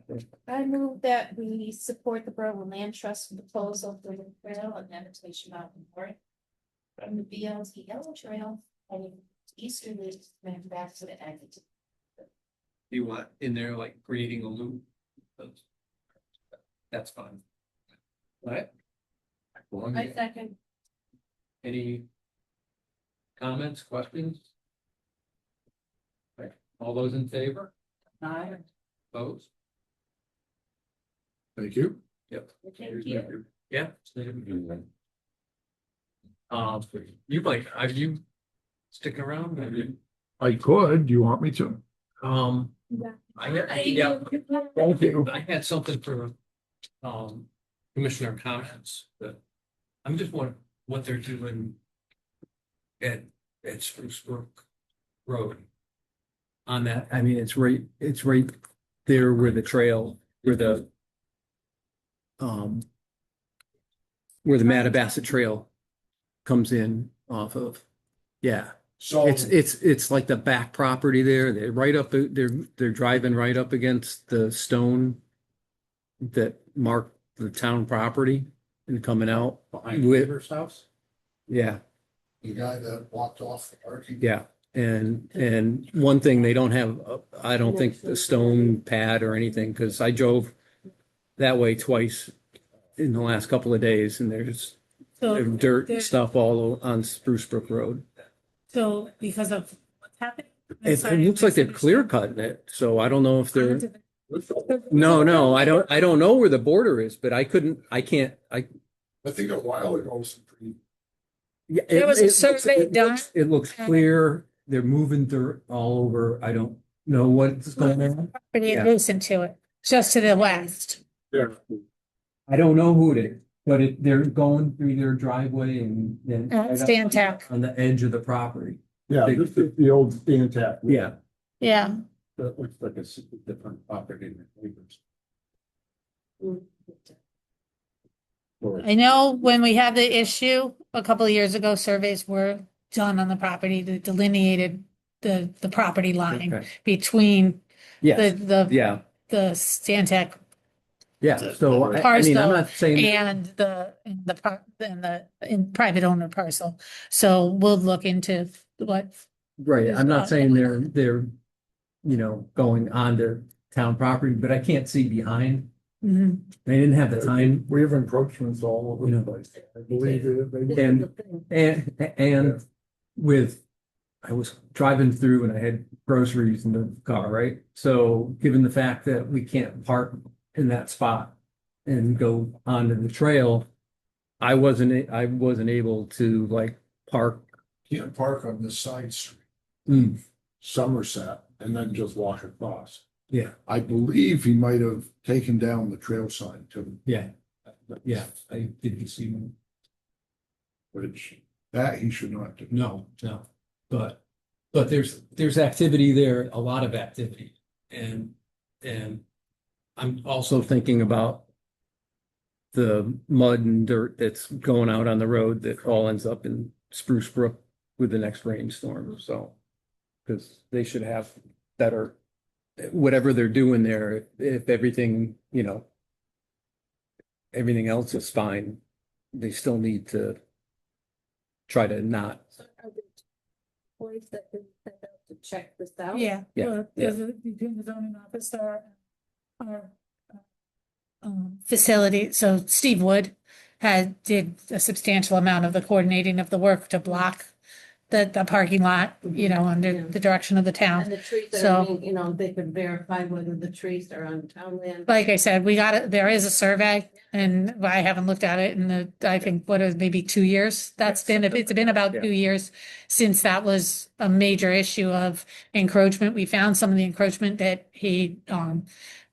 I move that we support the Berlin Land Trust proposal for the trail and Navigation Mountain Park from the BLT Yellow Trail and easterly and back to the exit. You want in there like creating a loop? That's fine. Right? I second. Any comments, questions? Right. All those in favor? Aye. Opposed? Thank you. Yep. Thank you. Yeah. You might, are you sticking around? Maybe? I could, do you want me to? I yeah. Thank you. I had something for Commissioner comments, but I'm just wondering what they're doing at Spruce Brook Road. On that, I mean, it's right there where the trail, where the Mattabesset Trail comes in off of. Yeah. So. It's like the back property there. They're right up, they're driving right up against the stone that mark the town property and coming out. Behind With- Peter's house, Yeah, the guy that walked off the parking. yeah. And one thing, they don't have, I don't think the stone pad or anything, because I drove that way twice in the last couple of days, and there's So, dirt there- and stuff all on Spruce Brook Road. so because of what's happening? It looks like they're clear cutting it, so I don't know if they're, no, I don't know where the border is, but I can't, I think a while ago, some pretty. yeah. There was a looks- survey done. It looks clear. They're moving dirt all over. I don't know what's going on. Pretty Yeah. adjacent to it, just to the west. I don't know who it is, but they're going through their driveway and then. Stan Tech. On the edge of the property. Yeah, this is the old Stantec. Yeah. Yeah, That looks like a different property than neighbors. I know when we had the issue a couple of years ago, surveys were done on the property that delineated the property line Okay. between Yes, the yeah, Stantec yeah. So I mean, I'm Parcel not saying, and in private owner parcel. So we'll look into what, right, I'm not saying they're, going on their town property, but I can't see behind. mhm. They didn't have the time. We have encroachments all over the place. I believe they. And with, I was driving through and I had groceries in the car, right? So given the fact that we can't park in that spot and go onto the trail, I wasn't able to like park. Can't park on this side street, Mm, Somerset, and then just walk across. yeah, I believe he might have taken down the trail sign too, yeah, yeah, I didn't see one. which that he should not do. No, but there's activity there, a lot of activity. And I'm also thinking about the mud and dirt that's going out on the road that all ends up in Spruce Brook with the next rainstorm, so. Because they should have better, whatever they're doing there, if everything, everything else is fine, they still need to try to not. Boys that can send out to check this out. Yeah. Yeah, well, there's between the zoning officer, our facility, so Steve Wood did a substantial amount of the coordinating of the work to block the parking lot, under the direction of the town. And the trees, So- they could verify whether the trees are on town land. Like I said, there is a survey and I haven't looked at it in I think, maybe 2 years. It's been about Yeah. 2 years since that was a major issue of encroachment. We found some of the encroachment that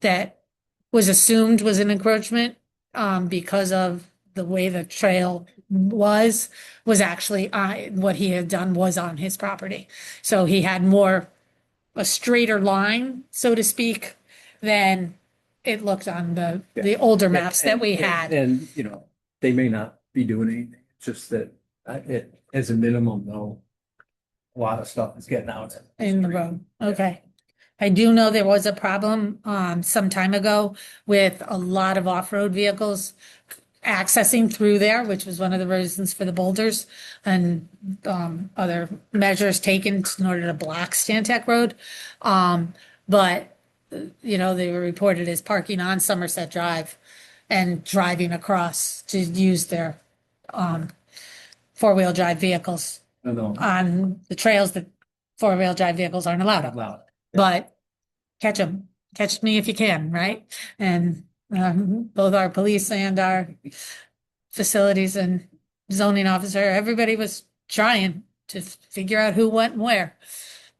that was assumed was an encroachment, because of the way the trail was actually, what he had done was on his property. So he had a straighter line, so to speak, than it looked on the older maps that we had. And, they may not be doing anything, it's just that, as a minimum, though, a lot of stuff is getting out. In the road, okay. I do know there was a problem, some time ago with a lot of off-road vehicles accessing through there, which was one of the reasons for the boulders and, other measures taken in order to block Stantec Road. But, they were reported as parking on Somerset Drive and driving across to use their, four-wheel drive vehicles I know. on the trails that four-wheel drive vehicles aren't allowed on. Loud. But catch me if you can, right? And both our police and our facilities and zoning officer, everybody was trying to figure out who went and where,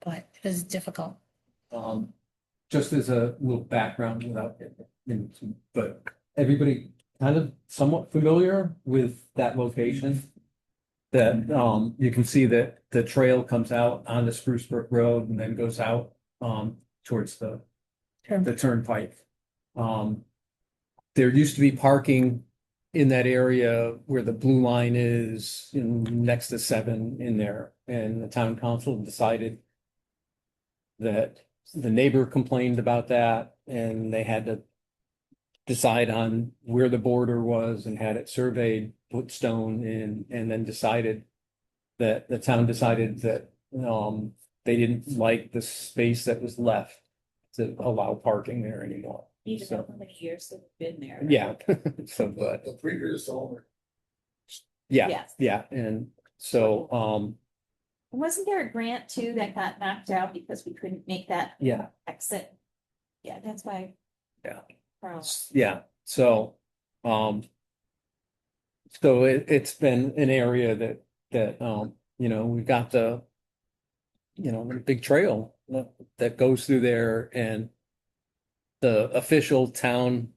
but it was difficult. Just as a little background without, but everybody kind of somewhat familiar with that location. That, you can see that the trail comes out on the Spruce Brook Road and then goes out, towards the turnpike. There used to be parking in that area where the blue line is next to 7 in there, and the town council decided that the neighbor complained about that and they had to decide on where the border was and had it surveyed, put stone in, and then decided that the town decided that, they didn't like the space that was left to allow parking there anymore. Even So- though how many years they've been there. Yeah, so, but, The previous owner. yeah, Yes. yeah, and so, Wasn't there a grant too that got knocked out because we couldn't make that yeah, exit? Yeah, that's why. Yeah. Carl. yeah, so, so it's been an area that, we've got the, the big trail that goes through there, and the official town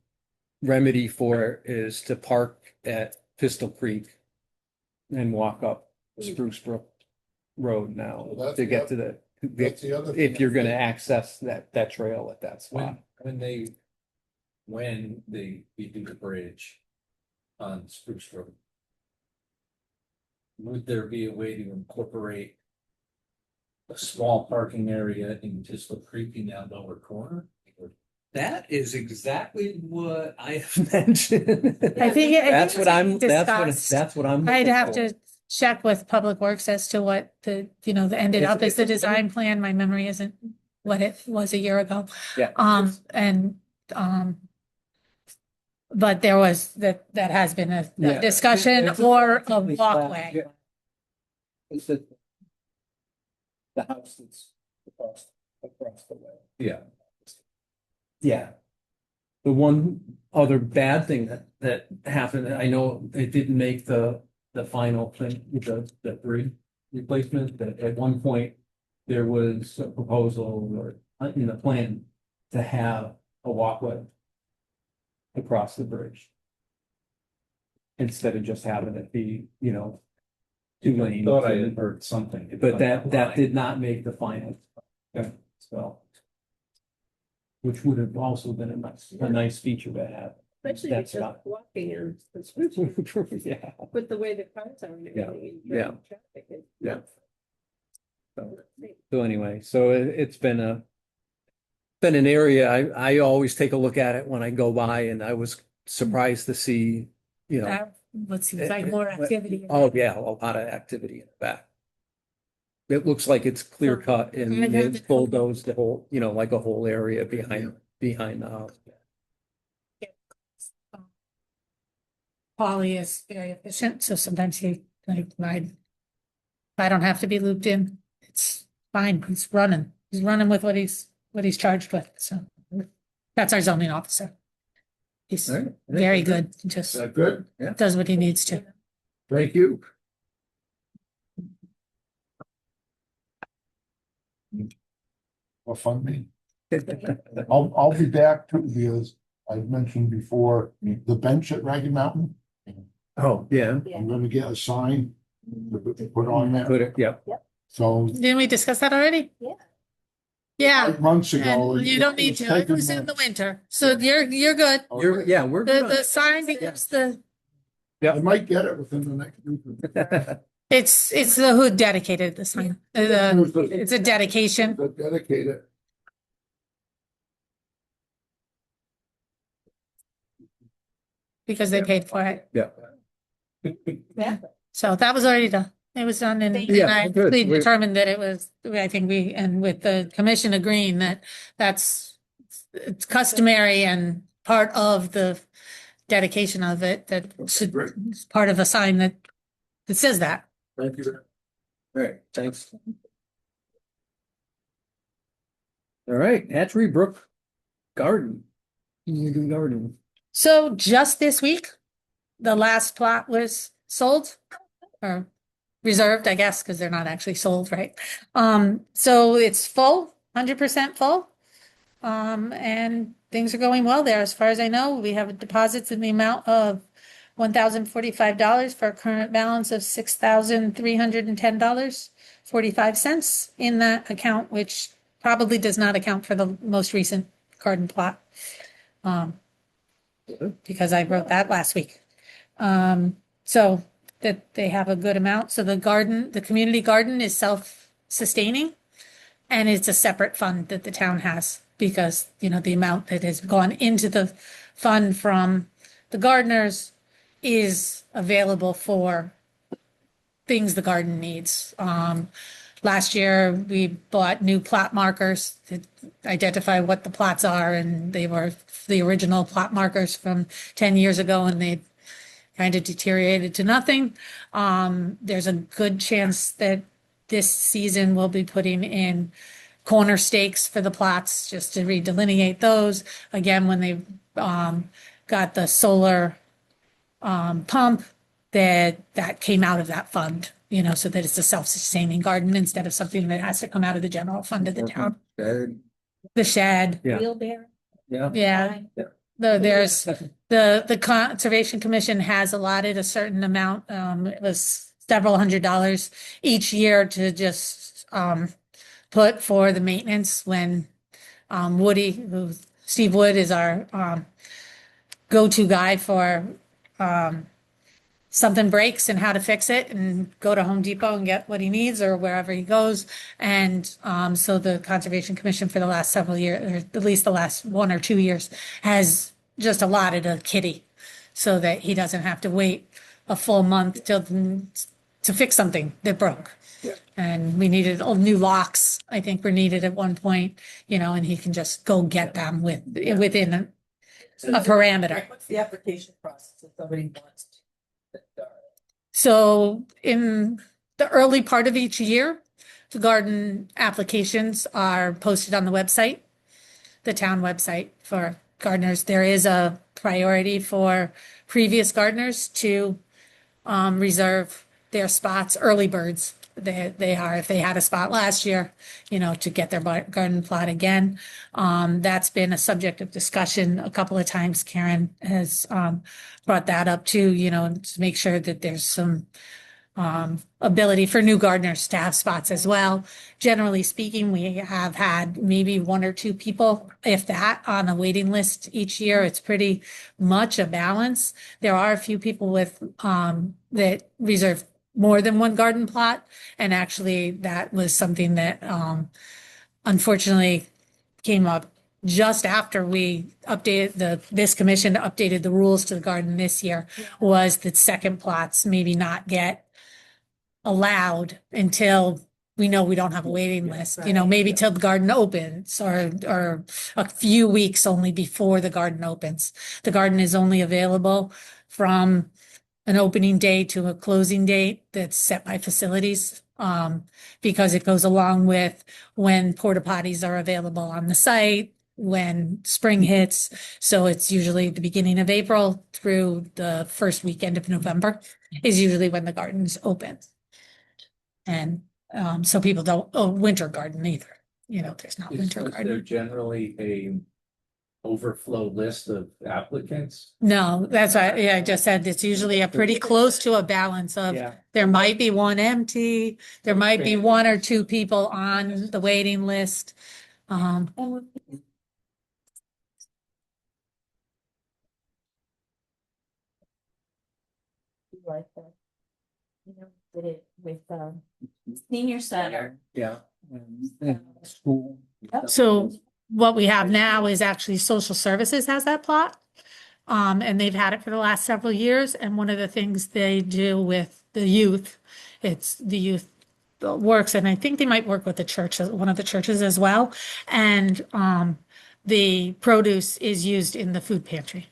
remedy for it is to park at Pistol Creek and walk up Spruce Brook Road now Well, that's to the get oth- to the, That's the other. if thing you're I gonna think. access that trail at that spot. When they do the bridge on Spruce Road. Would there be a way to incorporate a small parking area in Pistol Creek in that lower corner? That is exactly what I have mentioned. I think That's what I'm, discussed. that's what I'm. I'd looking have for. to check with Public Works as to what the ended up as the design plan. My memory isn't what it was a year ago. Yeah. But there was, that has been a Yeah. discussion It's or a relatively flat, walkway. yeah. It's the house that's across the way. Yeah. Yeah. The one other bad thing that happened, I know it didn't make the final thing, the bridge replacement, that at one point there was a proposal or in the plan to have a walkway across the bridge. Instead of just having it be, 2 lanes. Thought I had heard something. But that did not make the final. Okay. So. Which would have also been a nice feature to have. Especially That's because not- walking in the spruce, Yeah, with the way the cars are and Yeah, everything. and yeah. traffic is- Yeah. so anyway, so it's been an area, I always take a look at it when I go by, and I was surprised to see, That would seem like more activity. oh yeah, a lot of activity in the back. It looks like it's clear cut and Mhm. it's bulldozed the whole, like a whole area behind the house. Polly is very efficient, so sometimes he, I don't have to be looped in. It's fine. He's running with what he's charged with. So that's our zoning officer. He's All right. very good. Just Is that good? does what he needs to. Thank you. Well, fun me. I'll be back too, because I mentioned before, the bench at Ragged Mountain, Oh, yeah. I'm gonna get a sign to put on there, Put it, yeah. so. Didn't we discuss that already? Yeah. Yeah, 5 months ago. and you don't need to. It taken was in the months. winter, so you're good. We're The good. sign becomes I might get it within the next week. it's the who dedicated the sign. It's a dedication. But dedicated. Because they paid for it. Yeah. Yeah. So that was already done. It was done and Yeah, I good. we We- determined that it was, I think we, and with the commission agreeing that that's it's customary and part of the dedication of it, that should, Great. it's part of a sign that says that. Thank you. All right, thanks. All right, Hatchery Brook Garden. Garden. So just this week, the last plot was sold or reserved, I guess, because they're not actually sold, right? So it's full, 100% full. And things are going well there. As far as I know, we have deposits in the amount of $1,045 for a current balance of $6,310.45 in that account, which probably does not account for the most recent garden plot. Because I wrote that last week. So that they have a good amount. So the garden, the community garden is self-sustaining. And it's a separate fund that the town has because, the amount that has gone into the fund from the gardeners is available for things the garden needs. Last year, we bought new plot markers to identify what the plots are, and they were the original plot markers from 10 years ago, and they kind of deteriorated to nothing. There's a good chance that this season we'll be putting in corner stakes for the plots just to redelineate those. Again, when they got the solar pump, that came out of that fund, you know, so that it's a self-sustaining garden instead of something that has to come out of the general fund of the town. The shed, Yeah. Wheelbarrow. Yeah. yeah. There's, the Conservation Commission has allotted a certain amount, it was several $100s each year to just, put for the maintenance when, Steve Wood is our, go-to guy for, something breaks and how to fix it, and go to Home Depot and get what he needs or wherever he goes. And so the Conservation Commission for the last several years, or at least the last 1 or 2 years, has just allotted a kitty so that he doesn't have to wait a full month to fix something that broke. And we needed new locks, I think were needed at one point, you know, and he can just go get them within a parameter. What's the application process if somebody wants to? So in the early part of each year, the garden applications are posted on the website, the town website for gardeners. There is a priority for previous gardeners to reserve their spots, early birds. They are, if they had a spot last year, you know, to get their garden plot again. That's been a subject of discussion a couple of times. Karen has brought that up too, you know, to make sure that there's some ability for new gardeners to have spots as well. Generally speaking, we have had maybe 1 or 2 people, if that, on a waiting list each year. It's pretty much a balance. There are a few people with that reserve more than one garden plot, and actually that was something that unfortunately came up just after we updated this commission updated the rules to the garden this year, was that second plots maybe not get allowed until we know we don't have a waiting list, you know, maybe till the garden opens, or a few weeks only before the garden opens. The garden is only available from an opening date to a closing date that's set by facilities, because it goes along with when porta potties are available on the site, when spring hits. So it's usually the beginning of April through the first weekend of November is usually when the gardens open. And so people don't, winter garden either, you know, there's not winter Is there garden. generally a overflow list of applicants? No, that's why, yeah, I just said it's usually a pretty close to a balance of, Yeah. there might be one empty, there might be 1 or 2 people on the waiting list. Like that. You know, did it with senior center. Yeah. School. So what we have now is actually social services has that plot. And they've had it for the last several years. And one of the things they do with the youth, it's the youth that works, and I think they might work with the church, one of the churches as well. And the produce is used in the food pantry.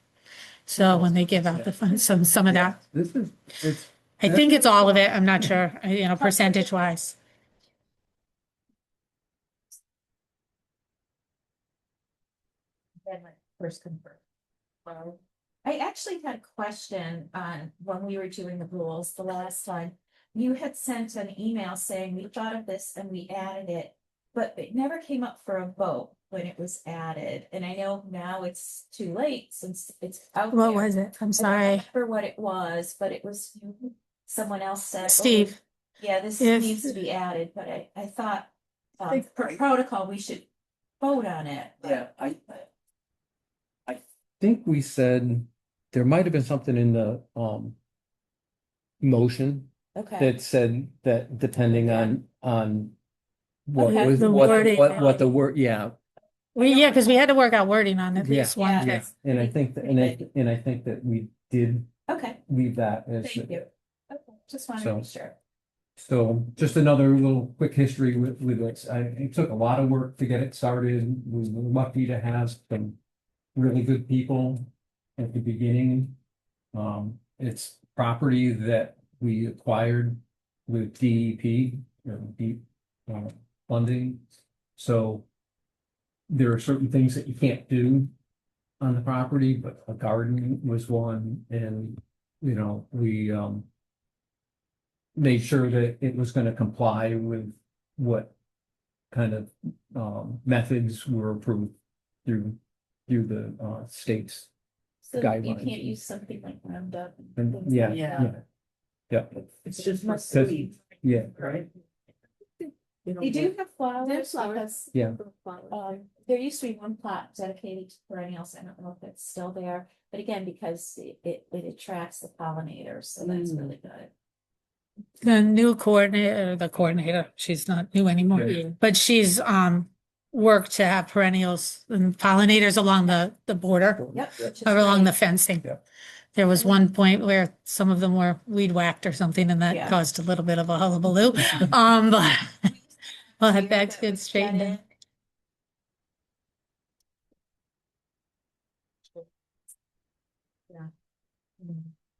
So when they give out the funds, some of that, This is, it's. I think it's all of it. I'm not sure, you know, percentage wise. Then my first confirm. Well, I actually had a question on when we were doing the rules the last time. You had sent an email saying we thought of this and we added it, but it never came up for a vote when it was added. And I know now it's too late since it's out there. What was it? I'm I don't sorry. remember what it was, but it was someone else said. "Oh, Steve. yeah, this Yes. needs to be added, but I thought think- for protocol, we should vote on it. Yeah, I think we said there might have been something in the motion Okay, that said that depending on what Okay. was The what wording. the word, yeah. Yeah, because we had to work out wording on at Yeah. least one Yeah. thing. And I think, and I think that we did Okay, leave that as. thank you. Okay, just wanted So- to be sure. So just another little quick history with it. It took a lot of work to get it started. We were lucky to have some really good people at the beginning. It's property that we acquired with DEP, deep funding. So there are certain things that you can't do on the property, but a garden was one, and we made sure that it was gonna comply with what kind of methods were approved through the states. So you Guidelines. can't use something like Roundup. and And things yeah, like Yeah. that. yeah, yeah, It's just for Must seeds, yeah. right? They do have flowers There's flowers. because Yeah. there used to be one plot dedicated to perennials. I don't know if it's still there, but again, because it attracts the pollinators, so that's really good. The new coordinator, she's not new anymore, Yeah. but she's worked to have perennials and pollinators along the border Yep. which is or along the great. fencing. Yeah. There was one point where some of them were weed whacked or something, and that Yeah. caused a little bit of a hullabaloo. But we'll have that's That good was straightened done out.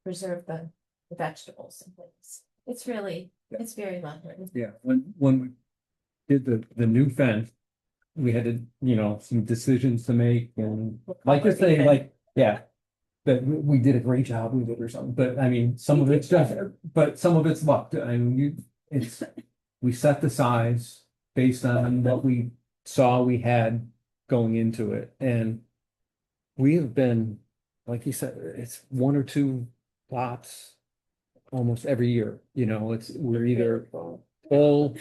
Preserve the vegetables and things. It's really, it's very lovely. Yeah, when we did the new fence, we had to, some decisions to make, and like I say, like, yeah. That we did a great job with it or something, but I mean, some of it's just, but some of it's luck. I mean, we set the size based on what we saw we had going into it, and we have been, like you said, it's one or two lots almost every year, we're either full,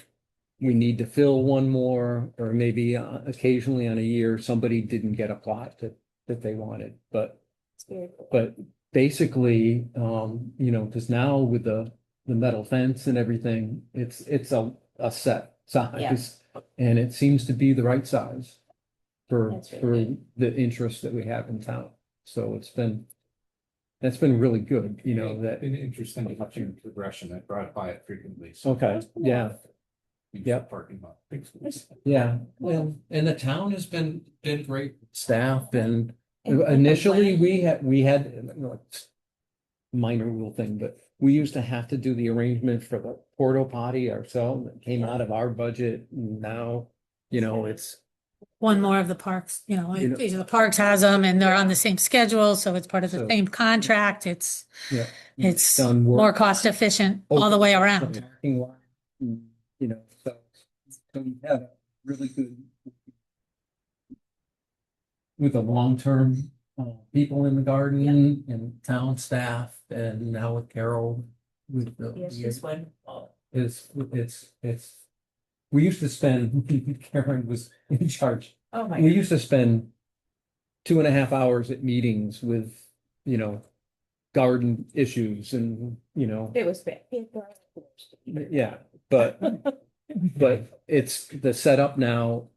we need to fill one more, or maybe occasionally on a year, somebody didn't get a plot that they wanted, but It's very cool. but basically, because now with the metal fence and everything, it's a set size. And it seems to be the right size for That's really good. the interest that we have in town. So that's been really good, that. Been interesting watching the progression. I drive by it frequently. so- Okay, yeah, Yep. Parking lot. yeah. Well, and the town has been great staff, and initially we had minor little thing, but we used to have to do the arrangement for the porta potty ourselves. It came out of our budget. Now, it's, One more of the parks, You know- each of the parks has them and they're on the same schedule, so it's part of the So- same contract. It's yeah. It's done work. more cost efficient all the way around. Parking lot, so we had a really good. With the long-term, people in the garden and town staff, and now with Carol. With Yes, she's wonderful. it's, we used to spend, Karen was in charge. Oh, my We God. used to spend 2.5 hours at meetings with, garden issues and, It was bad. yeah, but it's the setup now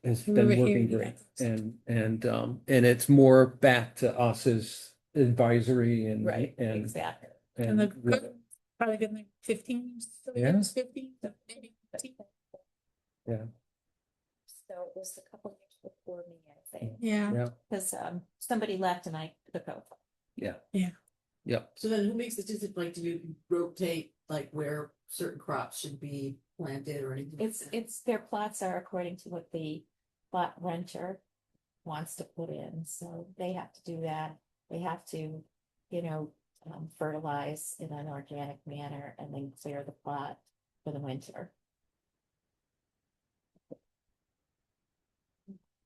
has been We were working here, great. yeah. And it's more back to us as advisory and. Right, And, exactly. And the, really- probably been like 15 years, Yeah. 15, so maybe 15. Yeah. So it was a couple years before me, I think, Yeah. because somebody left and I took over. Yep. So then who makes the decision, like, do you rotate, like, where certain crops should be planted or anything? like that? It's their plots are according to what the plot renter wants to put in, so they have to do that. They have to, fertilize in an organic manner and then clear the plot for the winter.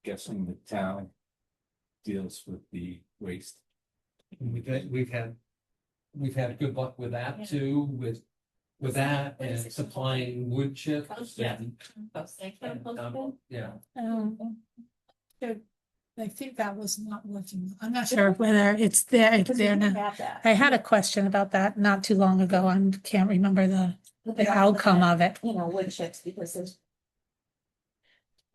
Guessing the town deals with the waste. We've had good luck with Yeah. that too, with that What is and it? supplying wood chips. Yeah. and- Yeah. Yeah, So I think that was not working. I'm not sure whether it's there now. Have that. I had a question about that not too long ago and can't remember the outcome of it. Wood chips, because there's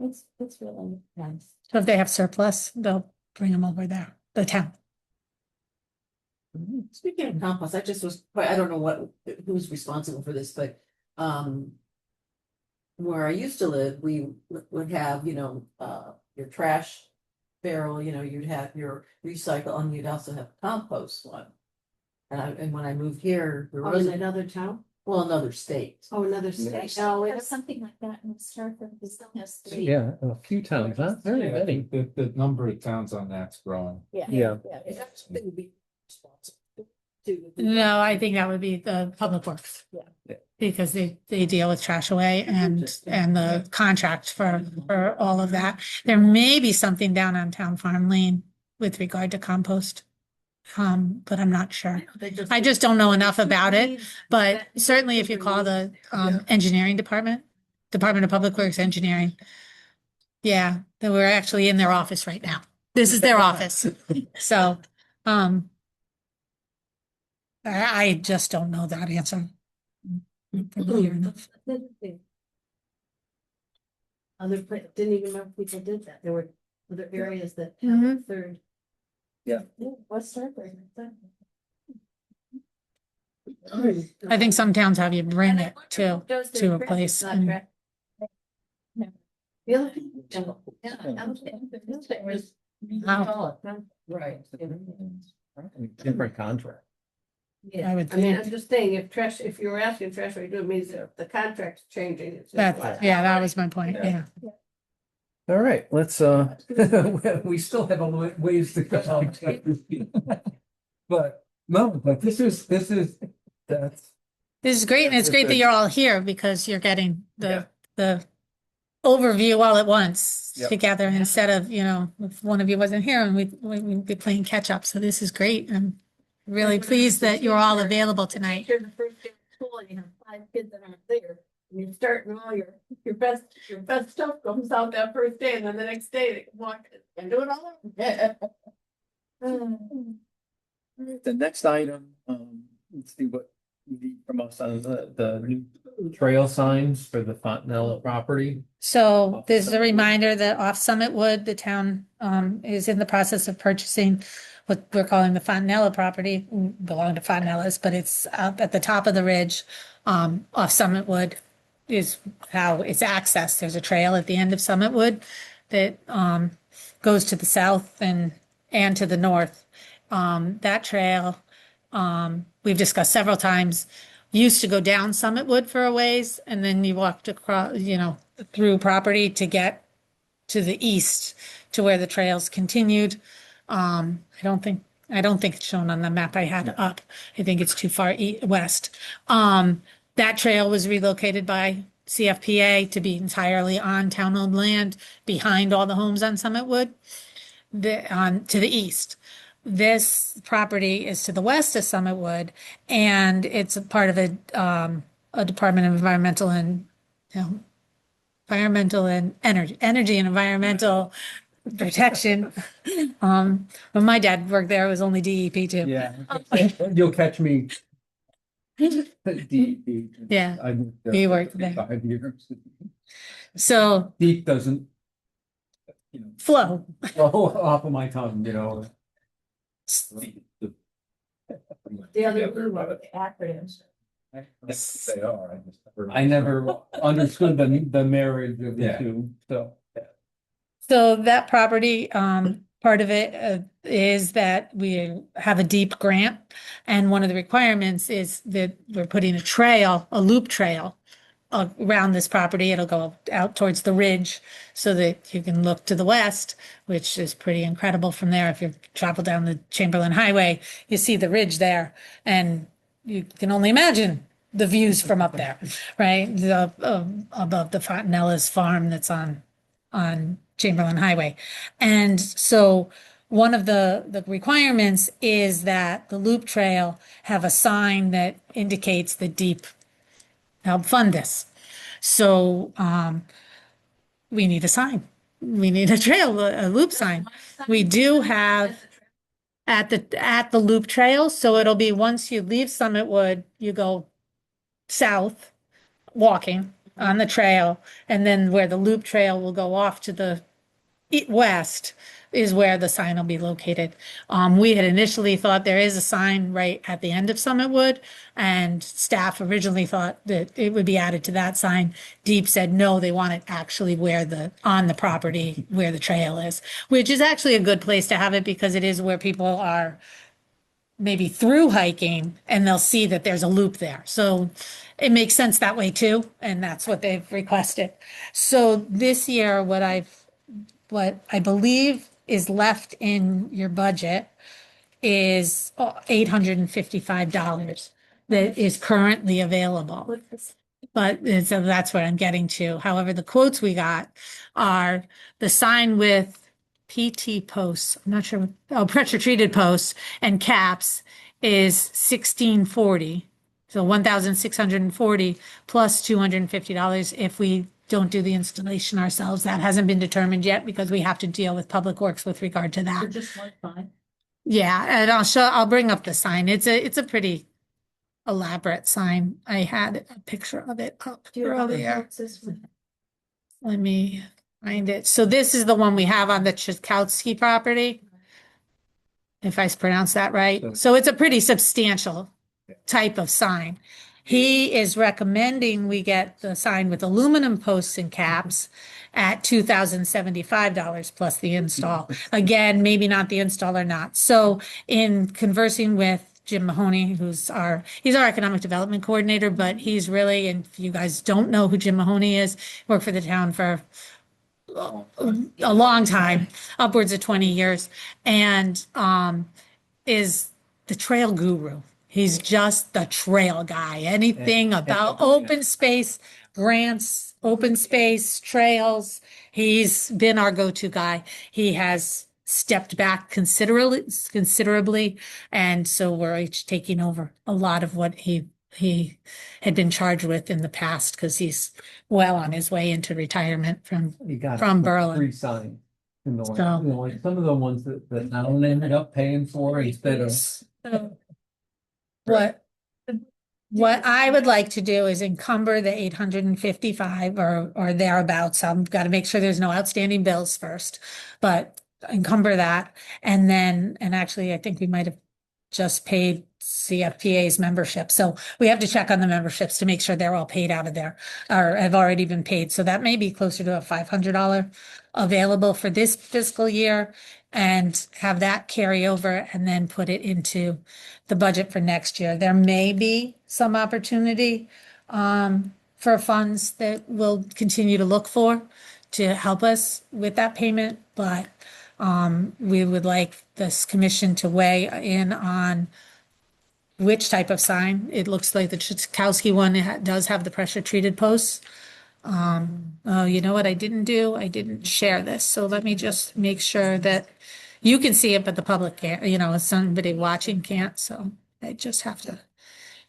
It's really nice. So if they have surplus, they'll bring them over there, the town. Speaking of compost, I don't know who's responsible for this, but, where I used to live, we would have, your trash barrel, you'd have your recycle, and you'd also have a compost one. And when I moved here, there Oh, in wasn't, another town? well, another state. Oh, another state. Oh, there's something like that in Starkville, we still has three. Yeah, a few towns, not very Yeah, I many. think the number of towns on that's growing. Yeah. Is that something would be responsible to? No, I think that would be the Public Works. Yeah. Because they deal with trash away and the contract for all of that. There may be something down on Town Farm Lane with regard to compost. But I'm not sure. I just don't know enough about it, but certainly if you call the engineering department, Department of Public Works Engineering. Yeah, then we're actually in their office right now. This is their office. So, I just don't know that answer. Not familiar enough. Didn't even know people did that. There were other areas that have a Mhm. third. Yeah, West Starkville. I think some towns have you bring it to a place. and- The other people don't. Wow. Right. Different contract. Yeah, I would I mean, think. I'm just saying, if you're asking trash, what you do, it means that the contract's changing. It's just That, like- yeah, that was my point, yeah. All right, let's, we still have a ways to go. But, no, but this is, that's. This is great, and it's great that Perfect. you're all here because you're getting the overview all at once Yep. together instead of, if one of you wasn't here and we'd be playing catch up. So this is great. I'm really pleased that you're all available tonight. You're the first day of school and you have 5 kids that aren't there. And you're starting all your best stuff comes out that first day, and then the next day they can walk and do it all over. The next item, let's see what you need from us on the new trail signs for the Fontanella property. So this is a reminder that off Summit Wood, the town is in the process of purchasing what we're calling the Fontanella property, belong to Fontanella's, but it's up at the top of the ridge off Summit Wood is how it's accessed. There's a trail at the end of Summit Wood that goes to the south and to the north. That trail, we've discussed several times, used to go down Summit Wood for a ways, and then you walked across, through property to get to the east to where the trails continued. I don't think it's shown on the map I had up. I think it's too far west. That trail was relocated by CFPA to be entirely on town-owned land behind all the homes on Summit Wood, to the east. This property is to the west of Summit Wood, and it's a part of a Department of Environmental and Energy and Environmental Protection. When my dad worked there, it was only DEP too. Yeah. You'll catch me. Deep. Yeah, I he worked there. 5 years. So Deep doesn't. flow. Flow off of my tongue, The other Acronyms. They are. I never understood the marriage of the Yeah. two, so. So that property, part of it is that we have a deep grant. And one of the requirements is that we're putting a loop trail around this property. It'll go out towards the ridge so that you can look to the west, which is pretty incredible from there. If you travel down the Chamberlain Highway, you see the ridge there, and you can only imagine the views from up there, right? Above the Fontanella's farm that's on Chamberlain Highway. And so one of the requirements is that the loop trail have a sign that indicates the deep help fund this. So we need a sign. We need a loop sign. We do have at the loop trail. So it'll be once you leave Summit Wood, you go south walking, on the trail, and then where the loop trail will go off to the west is where the sign will be located. We had initially thought there is a sign right at the end of Summitwood, and staff originally thought that it would be added to that sign. Deep said, no, they want it actually on the property where the trail is, which is actually a good place to have it because it is where people are maybe through hiking and they'll see that there's a loop there. So it makes sense that way too, and that's what they've requested. So this year, what I believe is left in your budget is $855 that is currently available. But so that's what I'm getting to. However, the quotes we got are the sign with PT posts, I'm not sure, pressure treated posts and caps is 1640. So 1,640 plus $250 if we don't do the installation ourselves. That hasn't been determined yet because we have to deal with Public Works with regard to that. Just one sign. Yeah, and I'll bring up the sign. It's a pretty elaborate sign. I had a picture of it up earlier. Let me find it. So this is the one we have on the Chakowski property. If I pronounce that right. So it's a pretty substantial type of sign. He is recommending we get the sign with aluminum posts and caps at $2,075 plus the install. Again, maybe not the install or not. So in conversing with Jim Mahoney, he's our economic development coordinator, but he's really, and if you guys don't know who Jim Mahoney is, worked for the town for a long time, upwards of 20 years, and is the trail guru. He's just the trail guy. Anything about open space, grants, open space, trails, he's been our go-to guy. He has stepped back considerably, and so we're each taking over a lot of what he had been charged with in the past because he's well on his way into retirement from Berlin. Free sign. In the, So- like some of the ones that Alan ended up paying for instead of. So, what I would like to do is encumber the 855 or thereabouts. I've got to make sure there's no outstanding bills first, but encumber that. And then, and actually, I think we might have just paid CFPA's membership. So we have to check on the memberships to make sure they're all paid out of there or have already been paid. So that may be closer to a $500 available for this fiscal year and have that carry over and then put it into the budget for next year. There may be some opportunity for funds that we'll continue to look for to help us with that payment, but we would like this commission to weigh in on which type of sign. It looks like the Chakowski one does have the pressure treated posts. Oh, you know what I didn't do? I didn't share this. So let me just make sure that you can see it, but the public can't, somebody watching can't. So I just have to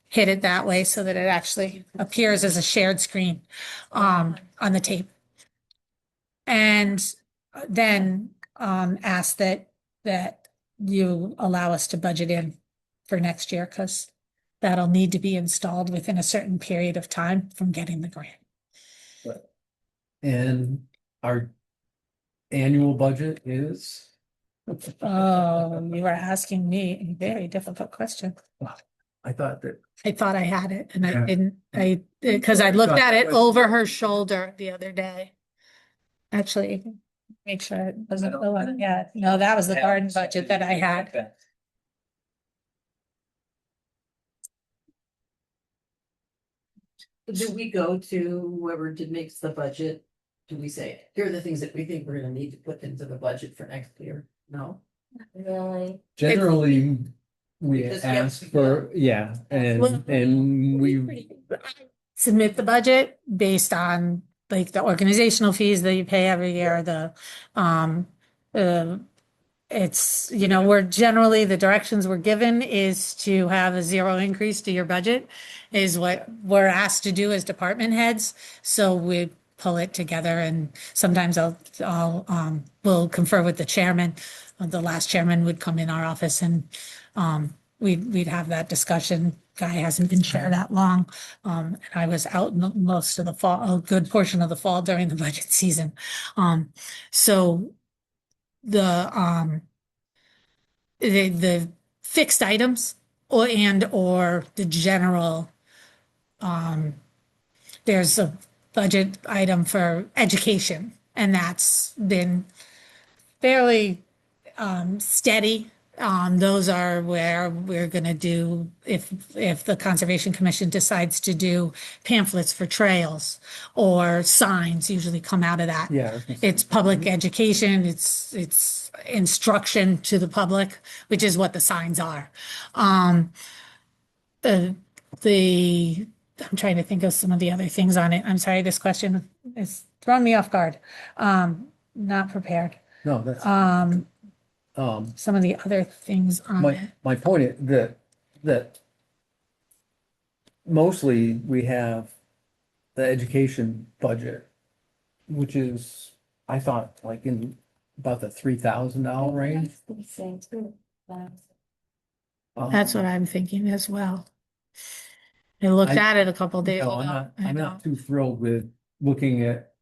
hit it that way so that it actually appears as a shared screen on the tape. And then ask that you allow us to budget in for next year because that'll need to be installed within a certain period of time from getting the grant. And our annual budget is? Oh, you were asking me a very difficult question. I thought that. I thought I had it and I Yeah. didn't, because I looked thought at that it was- over her shoulder the other day. Actually, make sure it wasn't the one, yeah, no, that was the garden budget that I had. Do we go to whoever makes the budget? Do we say, here are the things that we think we're gonna need to put into the budget for next year? No? Really? Generally, we Because we have ask to for, yeah, Well, and we, submit the budget based on like the organizational fees that you pay every year, it's, we're generally, the directions we're given is to have a zero increase to your budget is what we're asked to do as department heads. So we pull it together and sometimes we'll confer with the chairman. The last chairman would come in our office and we'd have that discussion. Guy hasn't been chair that long. And I was out most of the fall, a good portion of the fall during the budget season. So the the fixed items or the general, there's a budget item for education, and that's been fairly steady. Those are where we're gonna do, if the Conservation Commission decides to do pamphlets for trails or signs, usually come out of that. Yeah. It's public education, it's instruction to the public, which is what the signs are. I'm trying to think of some of the other things on it. I'm sorry, this question is throwing me off guard. Not prepared. No, that's, Some of the other things on it. my point is that mostly we have the education budget, which is, I thought, like in about the $3,000 range. That's what I'm thinking as well. I looked at it a couple days No, ago. I'm not too thrilled with looking at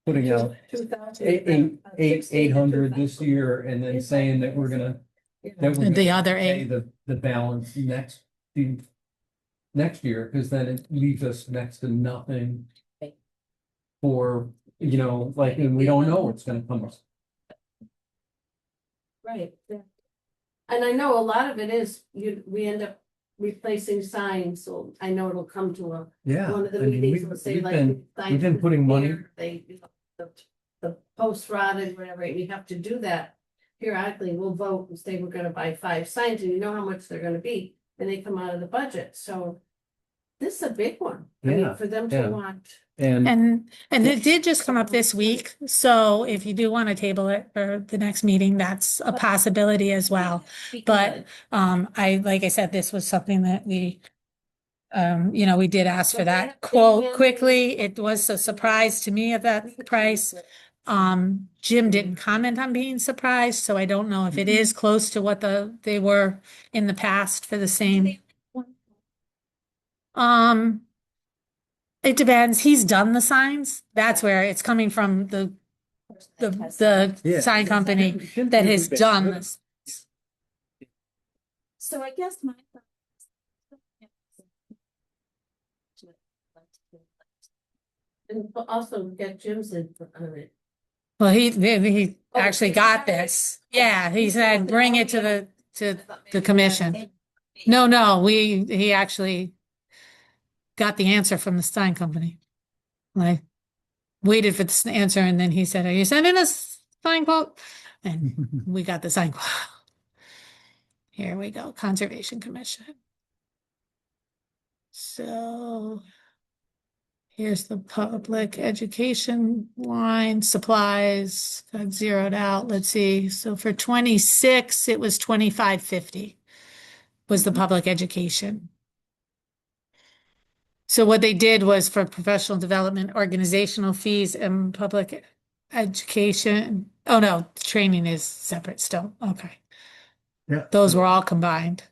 putting out 2,000. 800 this year and then saying that we're gonna. that we're The gonna other pay eight. the balance next year, because then it leaves us next to nothing. For, like, and we don't know what's gonna come up. Right. Yeah. And I know a lot of it is, we end up replacing signs, so I know it'll come to Yeah. one of the I mean, meetings will say we've like. been- signs we've been putting money- here, They, the post rotted, whatever, we have to do that periodically. We'll vote and say we're gonna buy 5 signs, and you know how much they're gonna be, and they come out of the budget, so. This is a big one. I mean, Yeah, for them yeah. to want. And And it did just come up this week, so if you do want to table it for the next meeting, that's a possibility as well. But like I said, this was something that we we did ask for that quote quickly. It was a surprise to me at that price. Jim didn't comment on being surprised, so I don't know if it is close to what they were in the past for the same. It depends. He's done the signs. That's where it's coming from, the Yeah. sign company that has done this. So I guess my. And also get Jim's input on it. Well, he actually got this. Yeah, he said, bring it to the commission. No, he actually got the answer from the sign company. I waited for this answer, and then he said, are you sending us sign quote? And we got the sign quote. Here we go, Conservation Commission. So here's the public education line, supplies, got zeroed out. Let's see. So for 26, it was 2550 was the public education. So what they did was for professional development, organizational fees and public education. Oh, no, training is separate still. Okay. Yeah. Those were all combined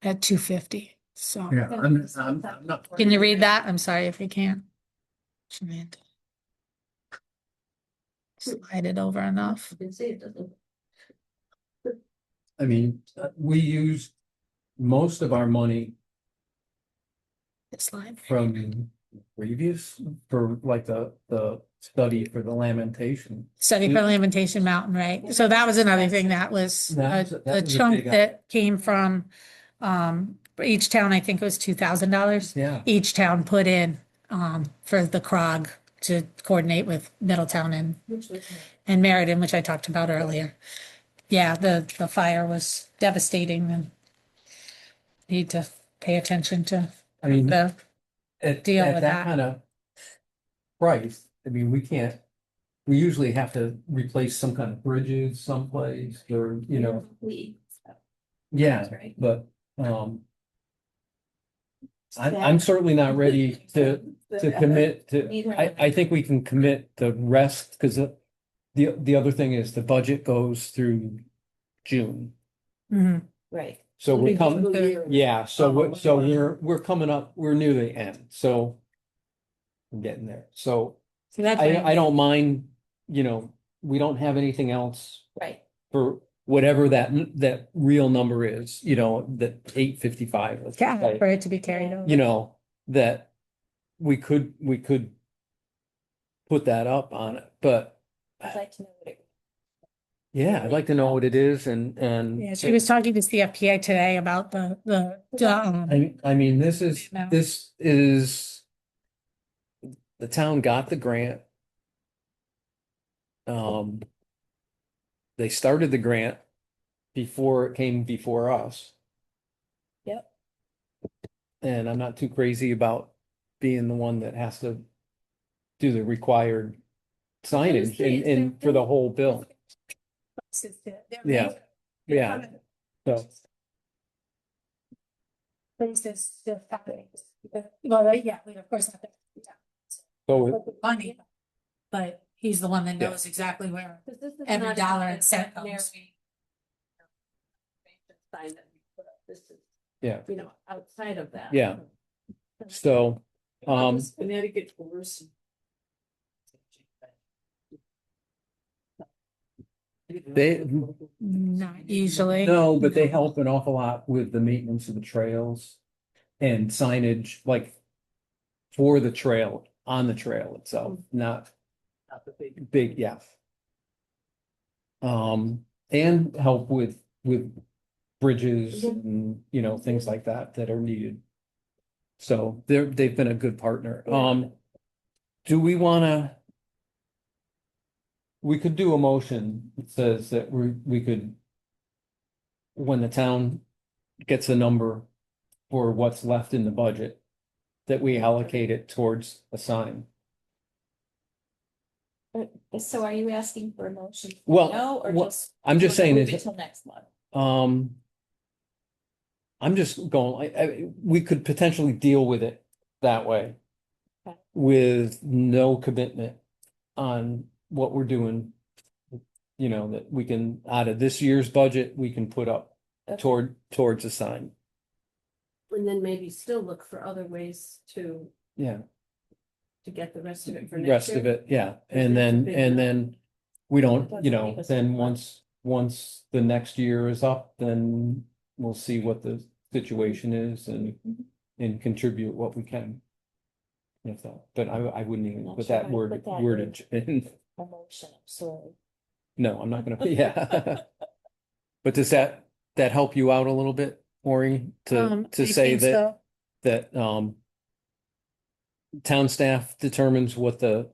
at 250. So Yeah, I'm not. can you read that? I'm sorry if you can't. Samantha. Slide it over enough. You can see it doesn't. I mean, we used most of our money This line. from previous, for like the study for the lamentation. Study for Lamentation Mountain, right? So that was another thing that was That a was a chunk big item. that came from, for each town, I think it was $2,000. Yeah. Each town put in, for the CROG to coordinate with Middletown and Meriden, which I talked about earlier. Yeah, the fire was devastating and need to pay attention to I mean, the, at deal at with that that. kind of price, I mean, we usually have to replace some kind of bridges someplace, or, yeah, Right. but, I'm certainly not ready to commit to, Neither am I think we can commit the rest, because the other thing is the budget goes through June. Mhm. Right. So we're coming, Fiscal year. yeah, so Oh, we're coming up, we're near the end, so I'm getting there. So So that's. I don't mind, we don't have anything else Right. for whatever that real number is, that 855. let's Yeah, say, for it to be carried over. that we could put that up on it, but I'd like to know what it. yeah, I'd like to know what it is and. Yeah, she was talking to CFPA today about I mean, this No. is the town got the grant. They started the grant before it came before us. Yep. And I'm not too crazy about being the one that has to do the required signage and for the whole bill. Yeah. Yeah. So, Places, the factories. Well, yeah, we of course have to. Yeah. so Money. But he's the one that Yeah. knows exactly where. Because this is Every not dollar a and cent ordinary goes. Sign that we put up. This is, yeah, outside of that. Yeah. so, Connecticut worse. They- Not usually. no, but they help an awful lot with the maintenance of the trails and signage, like for the trail, on the trail itself, not Not the big. big, yeah. And help with bridges and, things like that that are needed. So they've been a good partner. Do we wanna? We could do a motion that says that we could. When the town gets a number for what's left in the budget, that we allocate it towards a sign. So are you asking for a motion? Well, No, or what- just? I'm just saying move is- it Till next month. I'm just going, we could potentially deal with it that way. Okay. With no commitment on what we're doing. That we can, out of this year's budget, we can put up Okay. towards a sign. And then maybe still look for other ways to Yeah, get the rest of it for the next rest year. of it, yeah, Because and it's a then, big and number. then we don't, Doesn't make us then much. once the next year is up, then we'll see what the situation is and contribute what we can. If that, but I wouldn't even Not put sure that how to put that wordage in. A motion, sorry. No, I'm not gonna, yeah. But does that help you out a little bit, Maureen, to I say think so. that town staff determines what the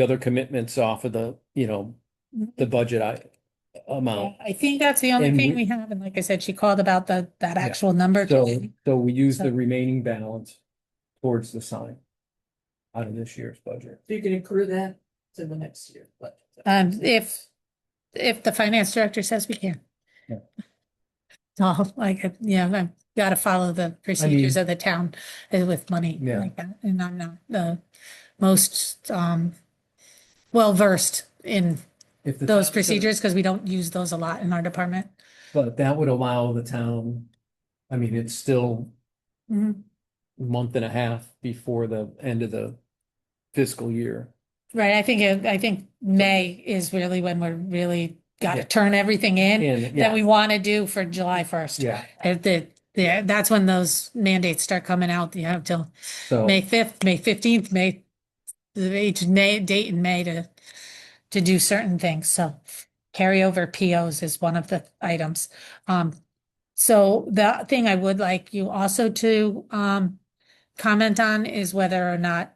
other commitments off of the, the budget amount. I think that's the only And thing we- we have, and like I said, she called about that actual number. So, today. so we use So- the remaining balance towards the sign out of this year's budget. So you can accrue that to the next year, but. If the finance director says we can. Yeah. So I've got to follow the procedures of the town with money Yeah. like that, and I'm not the most well versed in If the those town's gonna- procedures because we don't use those a lot in our department. But that would allow the town, it's still Mhm. a month and a half before the end of the fiscal year. Right, I think May is really when we're really got to Yeah. turn everything in And, that yeah, we want to do for July 1st. yeah, That's when those mandates start coming out. You have till so, May 5th, May 15th, each date in May to do certain things. So carryover POs is one of the items. So the thing I would like you also to comment on is whether or not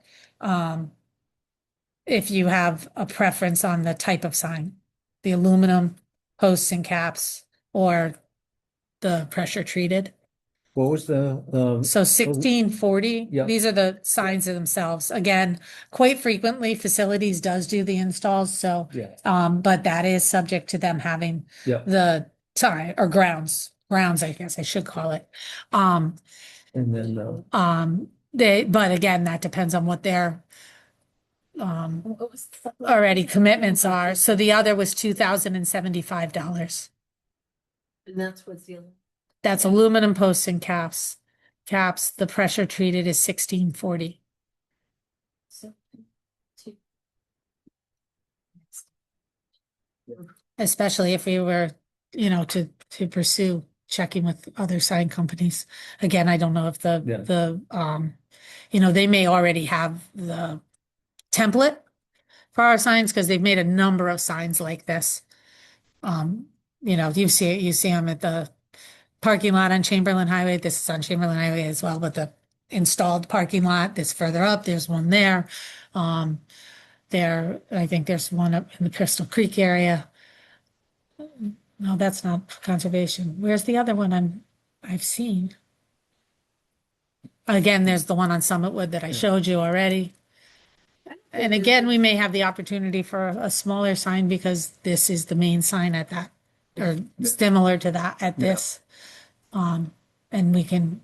if you have a preference on the type of sign, the aluminum posts and caps or the pressure treated. what was the, So 1640, Yeah. these are the signs themselves. Again, quite frequently facilities does do the installs, so yeah, but that is subject to them having yeah, the tie or grounds, I guess I should call it. and then, But again, that depends on what their What was the- already commitments are. So the other was $2,075. And that's what's the other. That's aluminum posts and caps. Caps, the pressure treated is 1640. So, two. Especially if we were, to pursue checking with other sign companies. Again, I don't know if Yeah. they may already have the template for our signs because they've made a number of signs like this. You see them at the parking lot on Chamberlain Highway. This is on Chamberlain Highway as well, but the installed parking lot that's further up, there's one there. I think there's one up in the Crystal Creek area. No, that's not conservation. Where's the other one I've seen? Again, there's the one on Summit Wood that I showed you already. And again, we may have the opportunity for a smaller sign because this is the main sign at that, or similar to that at this. And we can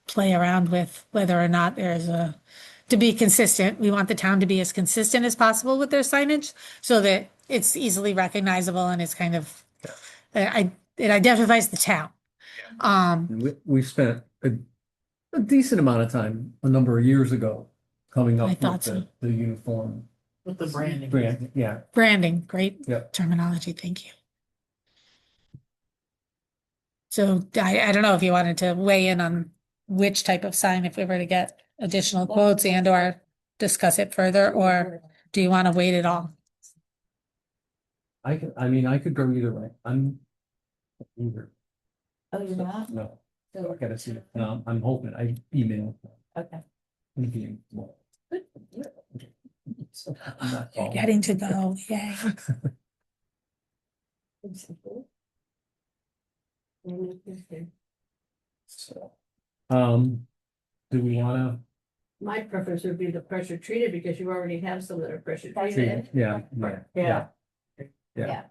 play around with whether or not to be consistent. We want the town to be as consistent as possible with their signage so that it's easily recognizable and it's kind of, it identifies the town. We spent a decent amount of time, a number of years ago, coming I up with thought so. the uniform With the branding. brand, yeah. Branding, great Yep. terminology, thank you. So I don't know if you wanted to weigh in on which type of sign, if we were to get additional quotes and or discuss it further, or do you want to wait it all? I could go either way. I'm either. Oh, you're not? No, So- I gotta see it. I'm hoping I email. Okay. Maybe, well, Good. I'm not You're following. getting to go, yay. So, do we wanna? My preference would be the pressure treated because you already have some that are pressure That's treated. it. Yeah, yeah. Yeah.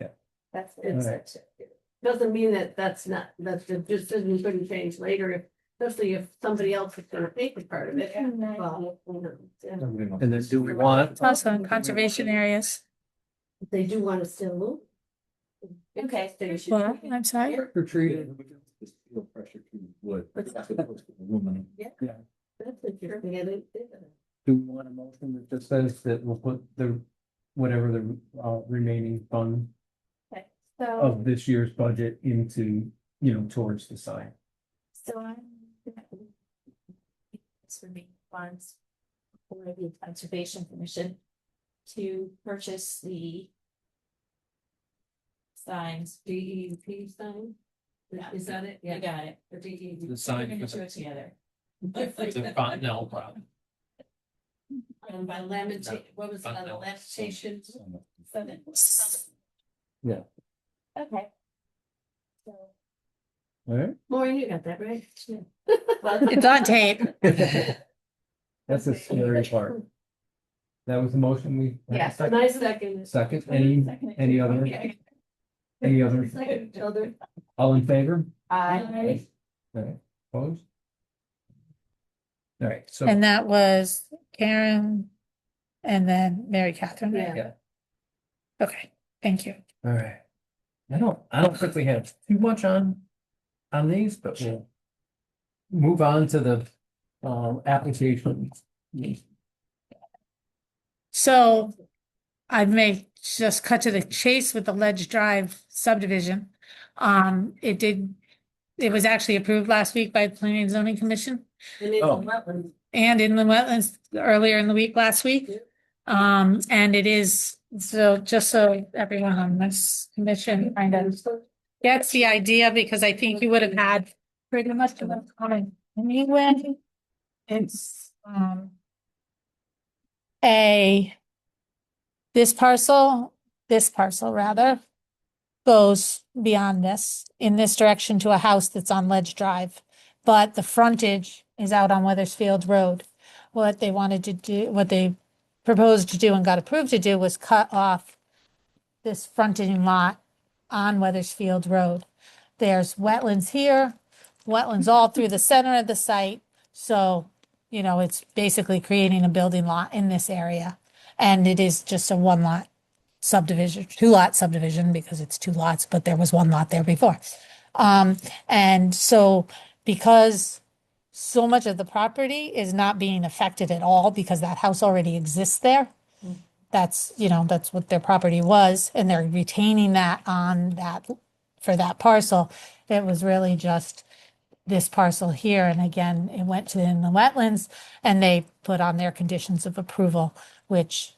Yeah. That's It's- it. Doesn't mean that's not, that's the decision couldn't change later, especially if somebody else is gonna take the part of it. Well, And then do we want, It's also in conservation areas. if they do want to still move. Okay. Well, I'm sorry. retreat? Pressure treated wood. Aluminum. That's interesting. I didn't think of that. Do we want a motion that just says that we'll put whatever the remaining fund So, of this year's budget into, towards the sign? so I'm. This would be funds for the Conservation Commission to purchase the signs. DEP sign? Is that it? You got it. The DEP. The sign We're gonna for do it together. the Continental problem. By lamentation, what was it, on the lamentation? Yeah. Okay. So, All right. Maureen, you got that right? It's on tape. That's the scary part. That was the motion we. Yes. Nice second. Second, any other, Second, children. all in favor? I. All right, opposed? All right, so, And that was Karen and then Mary Catherine. right? Yeah. Okay, thank you. all right. I don't think we have too much on these, but we'll move on to the, application. So I may just cut to the chase with the Ledge Drive subdivision. It was actually approved last week by the Planning and Zoning Commission And it's Oh. wetlands. and in the wetlands earlier in the week last week. And it is, so just so everyone on this commission kind of gets the idea, because I think you would have had pretty much of a comment anyway. It's, this parcel rather, goes beyond this, in this direction to a house that's on Ledge Drive. But the frontage is out on Weathersfield Road. What they wanted to do, what they proposed to do and got approved to do was cut off this fronting lot on Weathersfield Road. There's wetlands here, wetlands all through the center of the site. So, it's basically creating a building lot in this area. And it is just a 1-lot subdivision, 2-lot subdivision, because it's 2 lots, but there was 1 lot there before. And so because so much of the property is not being affected at all because that house already exists there. That's, you know, that's what their property was, and they're retaining that on that, for that parcel. It was really just this parcel here, and again, it went to in the wetlands, and they put on their conditions of approval, which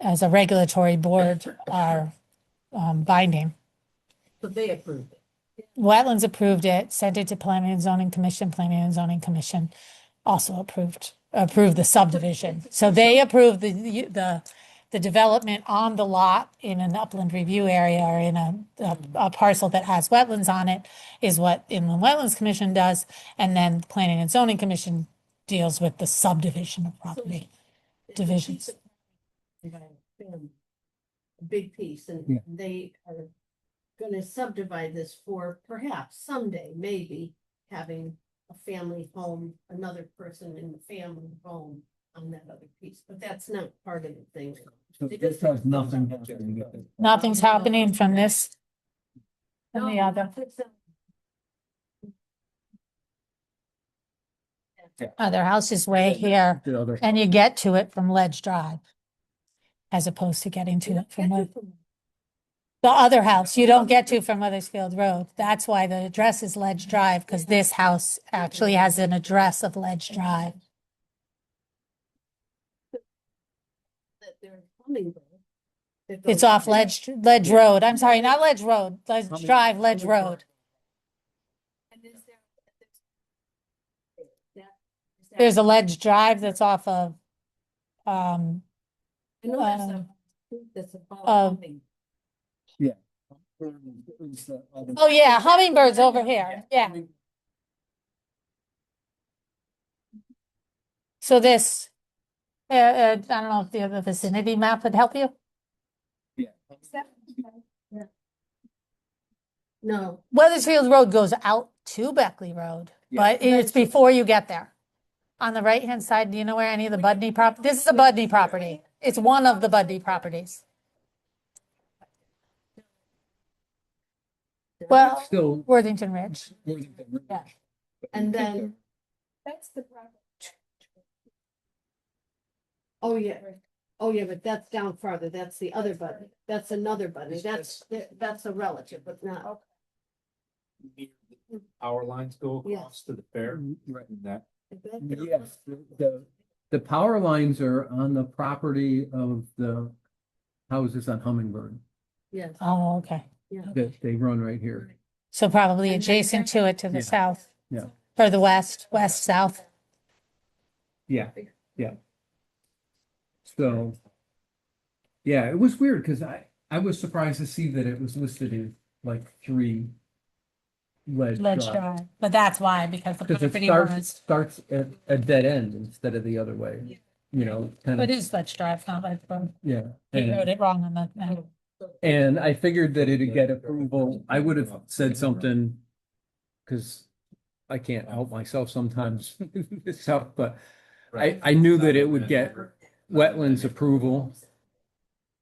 as a regulatory board are binding. But they approved it. Wetlands approved it, sent it to Planning and Zoning Commission, Planning and Zoning Commission also approved the subdivision. So they approved the development on the lot in an upland review area or in a parcel that has wetlands on it is what Inland Wetlands Commission does. And then Planning and Zoning Commission deals with the subdivision of property. It's a Divisions. piece of property, a big piece, and Yeah. they are gonna subdivide this for perhaps someday, maybe having a family home, another person in the family home on that other piece, but that's not part of the thing. So this has nothing to do with it. Nothing's happening from this and the other. Their house is way here, The other. and you get to it from Ledge Drive. As opposed to getting to it from the other house, you don't get to from Weathersfield Road. That's why the address is Ledge Drive, because this house actually has an address of Ledge Drive. That they're Hummingbird. that It's goes off there. Ledge Road. I'm sorry, not Ledge Road, Ledge Drive, Ledge Road. And is there- There's a Ledge Drive that's off of, I know there's uh, that's about uh, Humming. oh yeah, Hummingbird's over here, yeah. So this, I don't know if the vicinity map would help you. No, Weathersfield Road goes out to Beckley Road, but it's before you get there. On the right-hand side, do you know where any of the Budney this is a Budney property. It's one of the Budney properties. Well, Still. Worthington Ridge. Yeah. and then, That's the problem. oh yeah, but that's down farther, that's the other Buddy, that's another Buddy, that's a relative, but not. Power lines go Yeah. across to the fair. Right. And that, Yes, the power lines are on the property of the houses on Hummingbird. Yes, Oh, okay. yeah. They run right here. So probably And then adjacent to it to the Yeah. south. Yeah. Or the west, south. Yeah, yeah. So. Yeah, it was weird because I was surprised to see that it was listed in like 3 Ledge Ledge Drive. Drive, but that's why, because the Because it property starts was, at a dead end instead of the other way, you know, kind it of, is Ledge Drive, not Ledge Road. yeah. He wrote And, it wrong on the map. and I figured that it'd get approval. I would have said something. Cause I can't help myself sometimes, so, but I knew that it would get wetlands approval.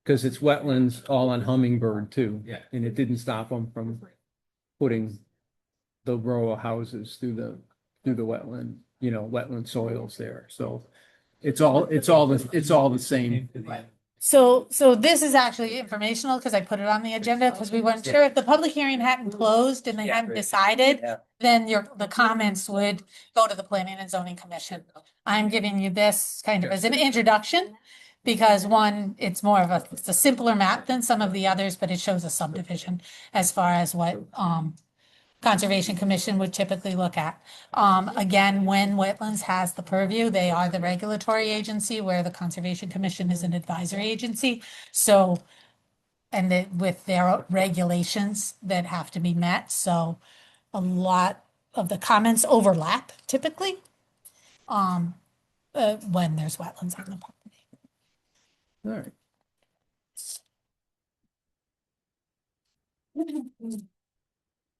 Cause it's wetlands all on Hummingbird too. Yeah. And it didn't stop them from putting the row of houses through the wetland, you know, wetland soils there. So it's all the same. So this is actually informational because I put it on the agenda because we weren't sure if the public hearing hadn't closed and they hadn't decided, Yeah. then the comments would go to the Planning and Zoning Commission. I'm giving you this kind of as an introduction because one, it's a simpler map than some of the others, but it shows a subdivision as far as what Conservation Commission would typically look at. Again, when wetlands has the purview, they are the regulatory agency where the Conservation Commission is an advisory agency. So, and with their regulations that have to be met, so a lot of the comments overlap typically. When there's wetlands on the property. All right.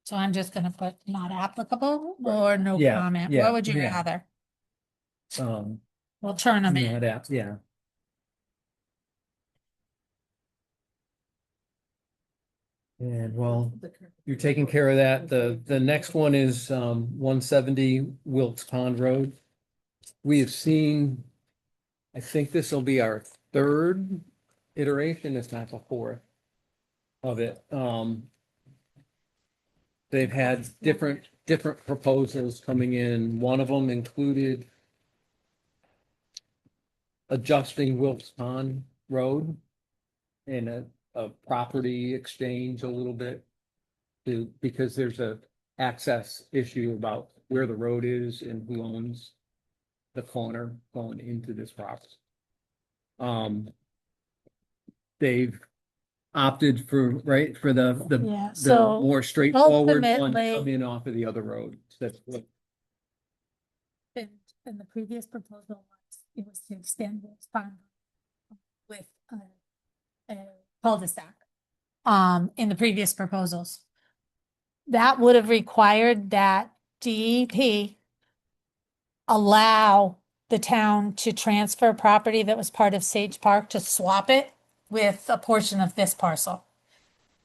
So I'm just gonna put not applicable or no Yeah, comment. yeah, What would you yeah. rather? Um, We'll turn them in. yeah. And well, you're taking care of that. The next one is 170 Wilkes Pond Road. We have seen, I think this will be our third iteration, if not the fourth of it. They've had different proposals coming in. One of them included adjusting Wilkes Pond Road in a property exchange a little bit because there's a access issue about where the road is and who owns the corner going into this property. They've opted for the Yeah, the so more straightforward one ultimately- coming in off of the other road. That's what in the previous proposal was, it was to extend Wilkes Pond with a cul-de-sac, in the previous proposals. That would have required that DEP allow the town to transfer property that was part of Sage Park to swap it with a portion of this parcel.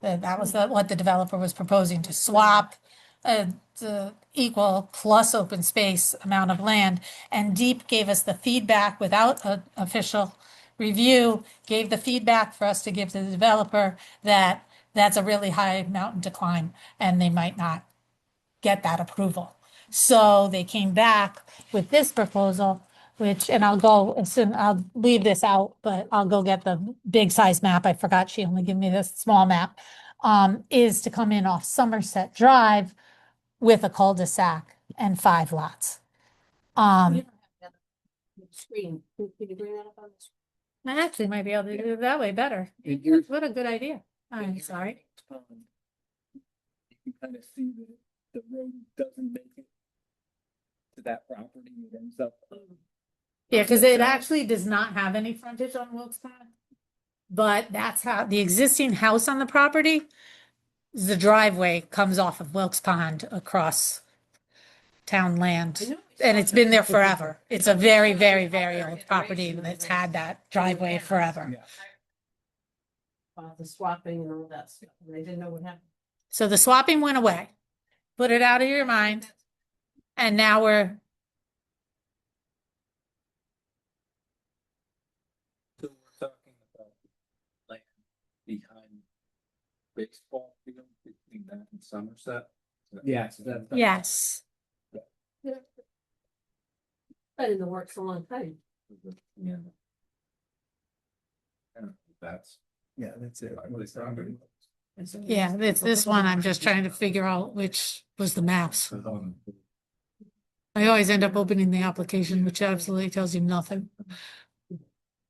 That was what the developer was proposing, to swap the equal plus open space amount of land. And Deep gave us the feedback without an official review, gave the feedback for us to give to the developer that that's a really high mountain to climb and they might not get that approval. So they came back with this proposal, which, and I'll go, as soon, I'll leave this out, but I'll go get the big size map. I forgot she only gave me this small map. Is to come in off Somerset Drive with a cul-de-sac and 5 lots. Screen, can you bring that up on the screen? I actually might be able to do it that way better. You're- What a good idea. I'm sorry. You can kind of see the road doesn't make it to that property. It ends up. Yeah, because it actually does not have any frontage on Wilkes Pond. But that's how the existing house on the property, the driveway comes off of Wilkes Pond across town land. And it's been there forever. It's a very, very, very old property that's had that driveway forever. The swapping and all that stuff, and I didn't know what happened. So the swapping went away. Put it out of your mind. And now we're, So we're talking about land behind baseball field between that and Somerset. Yes, yes. Been in the works a long time. Yeah. That's. Yeah, that's it. Yeah, it's this one. I'm just trying to figure out which was the maps. I always end up opening the application, which absolutely tells you nothing.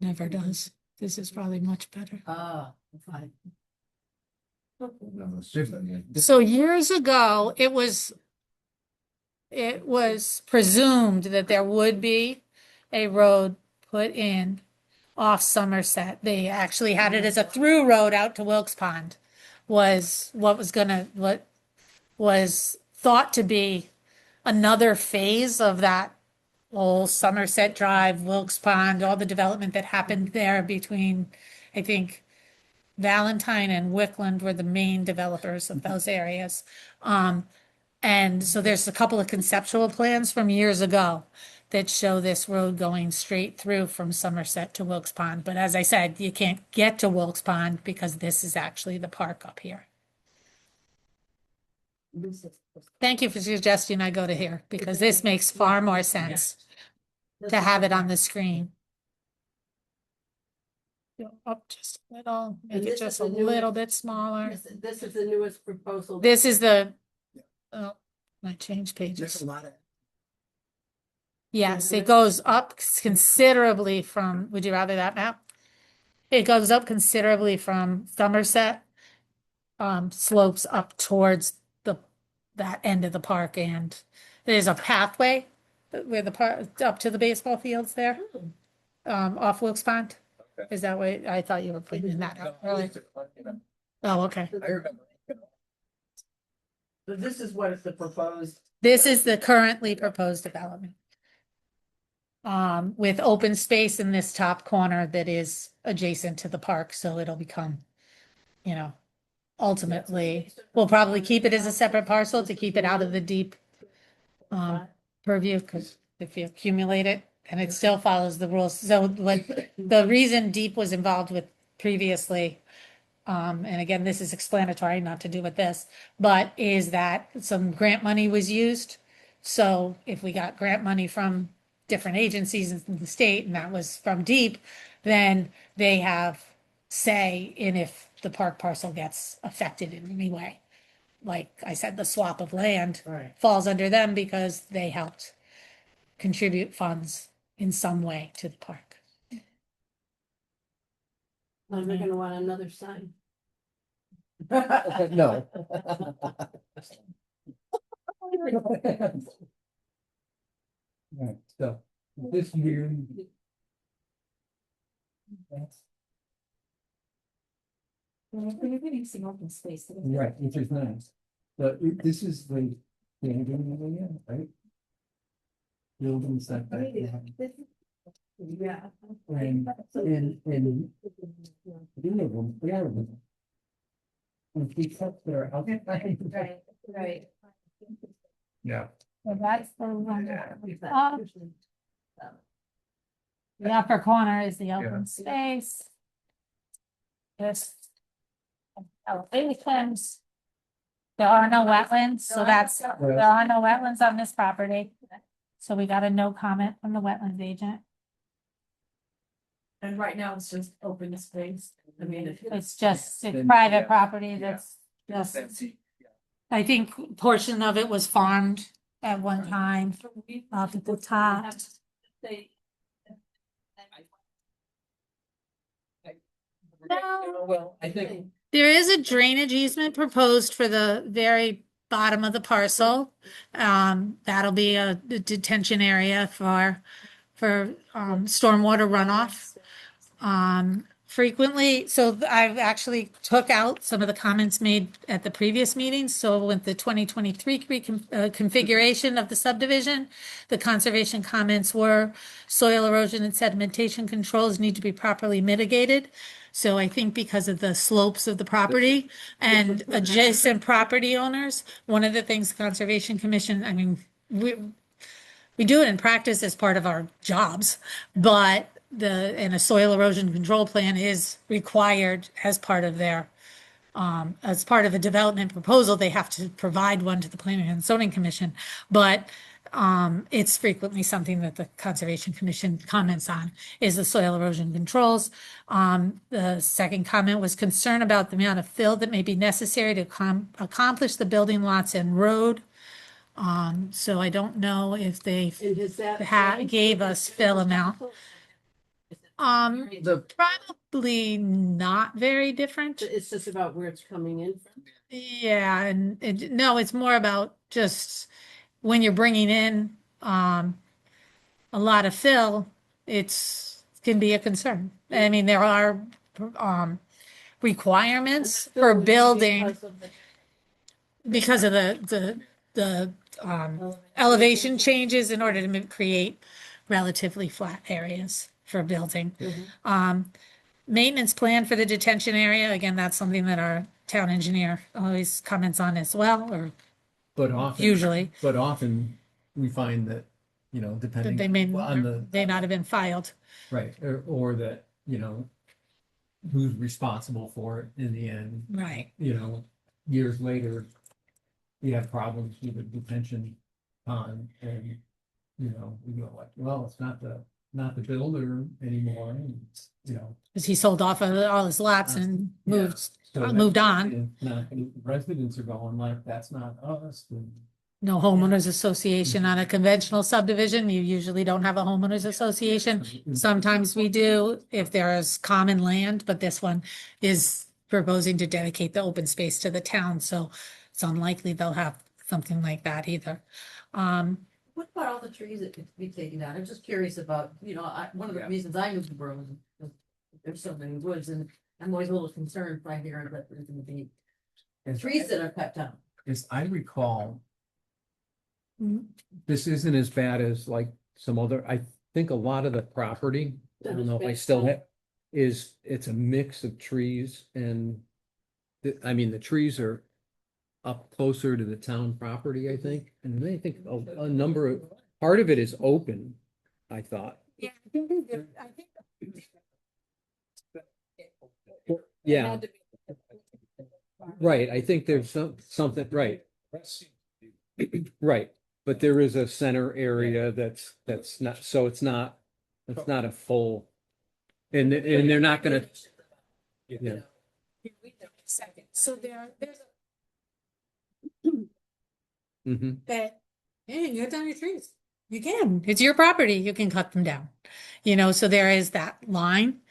Never does. This is probably much better. Fine. So years ago, it was presumed that there would be a road put in off Somerset. They actually had it as a through road out to Wilkes Pond, was what was thought to be another phase of that whole Somerset Drive, Wilkes Pond, all the development that happened there between, I think, Valentine and Wickland were the main developers of those areas. And so there's a couple of conceptual plans from years ago that show this road going straight through from Somerset to Wilkes Pond. But as I said, you can't get to Wilkes Pond because this is actually the park up here. Thank you for suggesting I go to here because this makes far more sense to have it on the screen. Go up just a little, make And it this just is a the newest- little bit smaller. This is the newest proposal. This is the, oh, I changed pages. lot of. Yes, it goes up considerably from, would you rather that map? It goes up considerably from Somerset. Slopes up towards that end of the park, and there's a pathway where the park, up to the baseball fields there. Off Wilkes Pond. Okay. Is that way? I thought you were pointing that out earlier. Oh, okay. I remember. So this is what is the proposed. This is the currently proposed development. With open space in this top corner that is adjacent to the park, so it'll become, you know, ultimately, we'll probably keep it as a separate parcel to keep it out of the deep purview, because if you accumulate it, and it still follows the rules. So what the reason deep was involved with previously, and again, this is explanatory, not to do with this, but is that some grant money was used. So if we got grant money from different agencies in the state, and that was from deep, then they have say in if the park parcel gets affected in any way. Like I said, the swap of land Right. falls under them because they helped contribute funds in some way to the park. Now they're gonna want another sign. No. Right, so this year. We're getting some open space. Right, which is nice, but this is the building area, right? Buildings that. Yeah. And three of them. And she kept their outside. Right, right. Yeah. So that's the one. Uh, The upper corner is the Yeah. open space. This. Elevations. There are no wetlands, so that's, there are no wetlands on this property. So we got a no comment from the wetlands agent. And right now it's just open space. I mean, It's just, it's Then, private yeah, property that's just, I think portion of it was farmed at one time up at the top. No. Well, I think. There is a drainage easement proposed for the very bottom of the parcel. That'll be a detention area for stormwater runoff. Frequently, so I've actually took out some of the comments made at the previous meeting. So with the 2023 configuration of the subdivision, the conservation comments were soil erosion and sedimentation controls need to be properly mitigated. So I think because of the slopes of the property and adjacent property owners, one of the things the Conservation Commission, I mean, we do it in practice as part of our jobs, but and a soil erosion control plan is required as part of their, as part of a development proposal, they have to provide one to the Planning and Zoning Commission. But it's frequently something that the Conservation Commission comments on is the soil erosion controls. The second comment was concern about the amount of fill that may be necessary to accomplish the building lots and road. So I don't know if they gave us fill amount. Probably not very different. It's just about where it's coming in from. Yeah, and no, it's more about just when you're bringing in a lot of fill, can be a concern. I mean, there are requirements for building because of the elevation changes in order to create relatively flat areas for building. Maintenance plan for the detention area, again, that's something that our town engineer always comments on as well, or But often. usually, But often we find that, you know, that depending they may, on the, they not have been filed. right, or that, you know, who's responsible for it in the end, Right. you know, years later, we have problems with the detention pond and, you know, we go like, well, it's not the builder anymore, and, you know. Because he sold off of all his lots and Yeah. moved, So moved that- on. and not- residents are going like, that's not us, and No homeowners association on a conventional subdivision. You usually don't have a homeowners association. Sometimes we do if there is common land, but this one is proposing to dedicate the open space to the town, so it's unlikely they'll have something like that either. what about all the trees that could be taken down? I'm just curious about, you know, one of the Yeah. reasons I moved to Berlin is there's so many woods and I'm always a little concerned if I hear that there's gonna be trees that are cut down. as I recall, This isn't as bad as like some other, I think a lot of the property, I don't know if I still have, it's a mix of trees and I mean, the trees are up closer to the town property, I think, and I think a number of, part of it is open, I thought. Yeah, I think, I think. Yeah, right, I think there's something, right, right, but there is a center area that's not, so it's not a full, and they're not gonna, yeah. Second, so there's Mhm. that, hey, you're down your trees. You can, it's your property, you can cut them down. You know, so there is that line.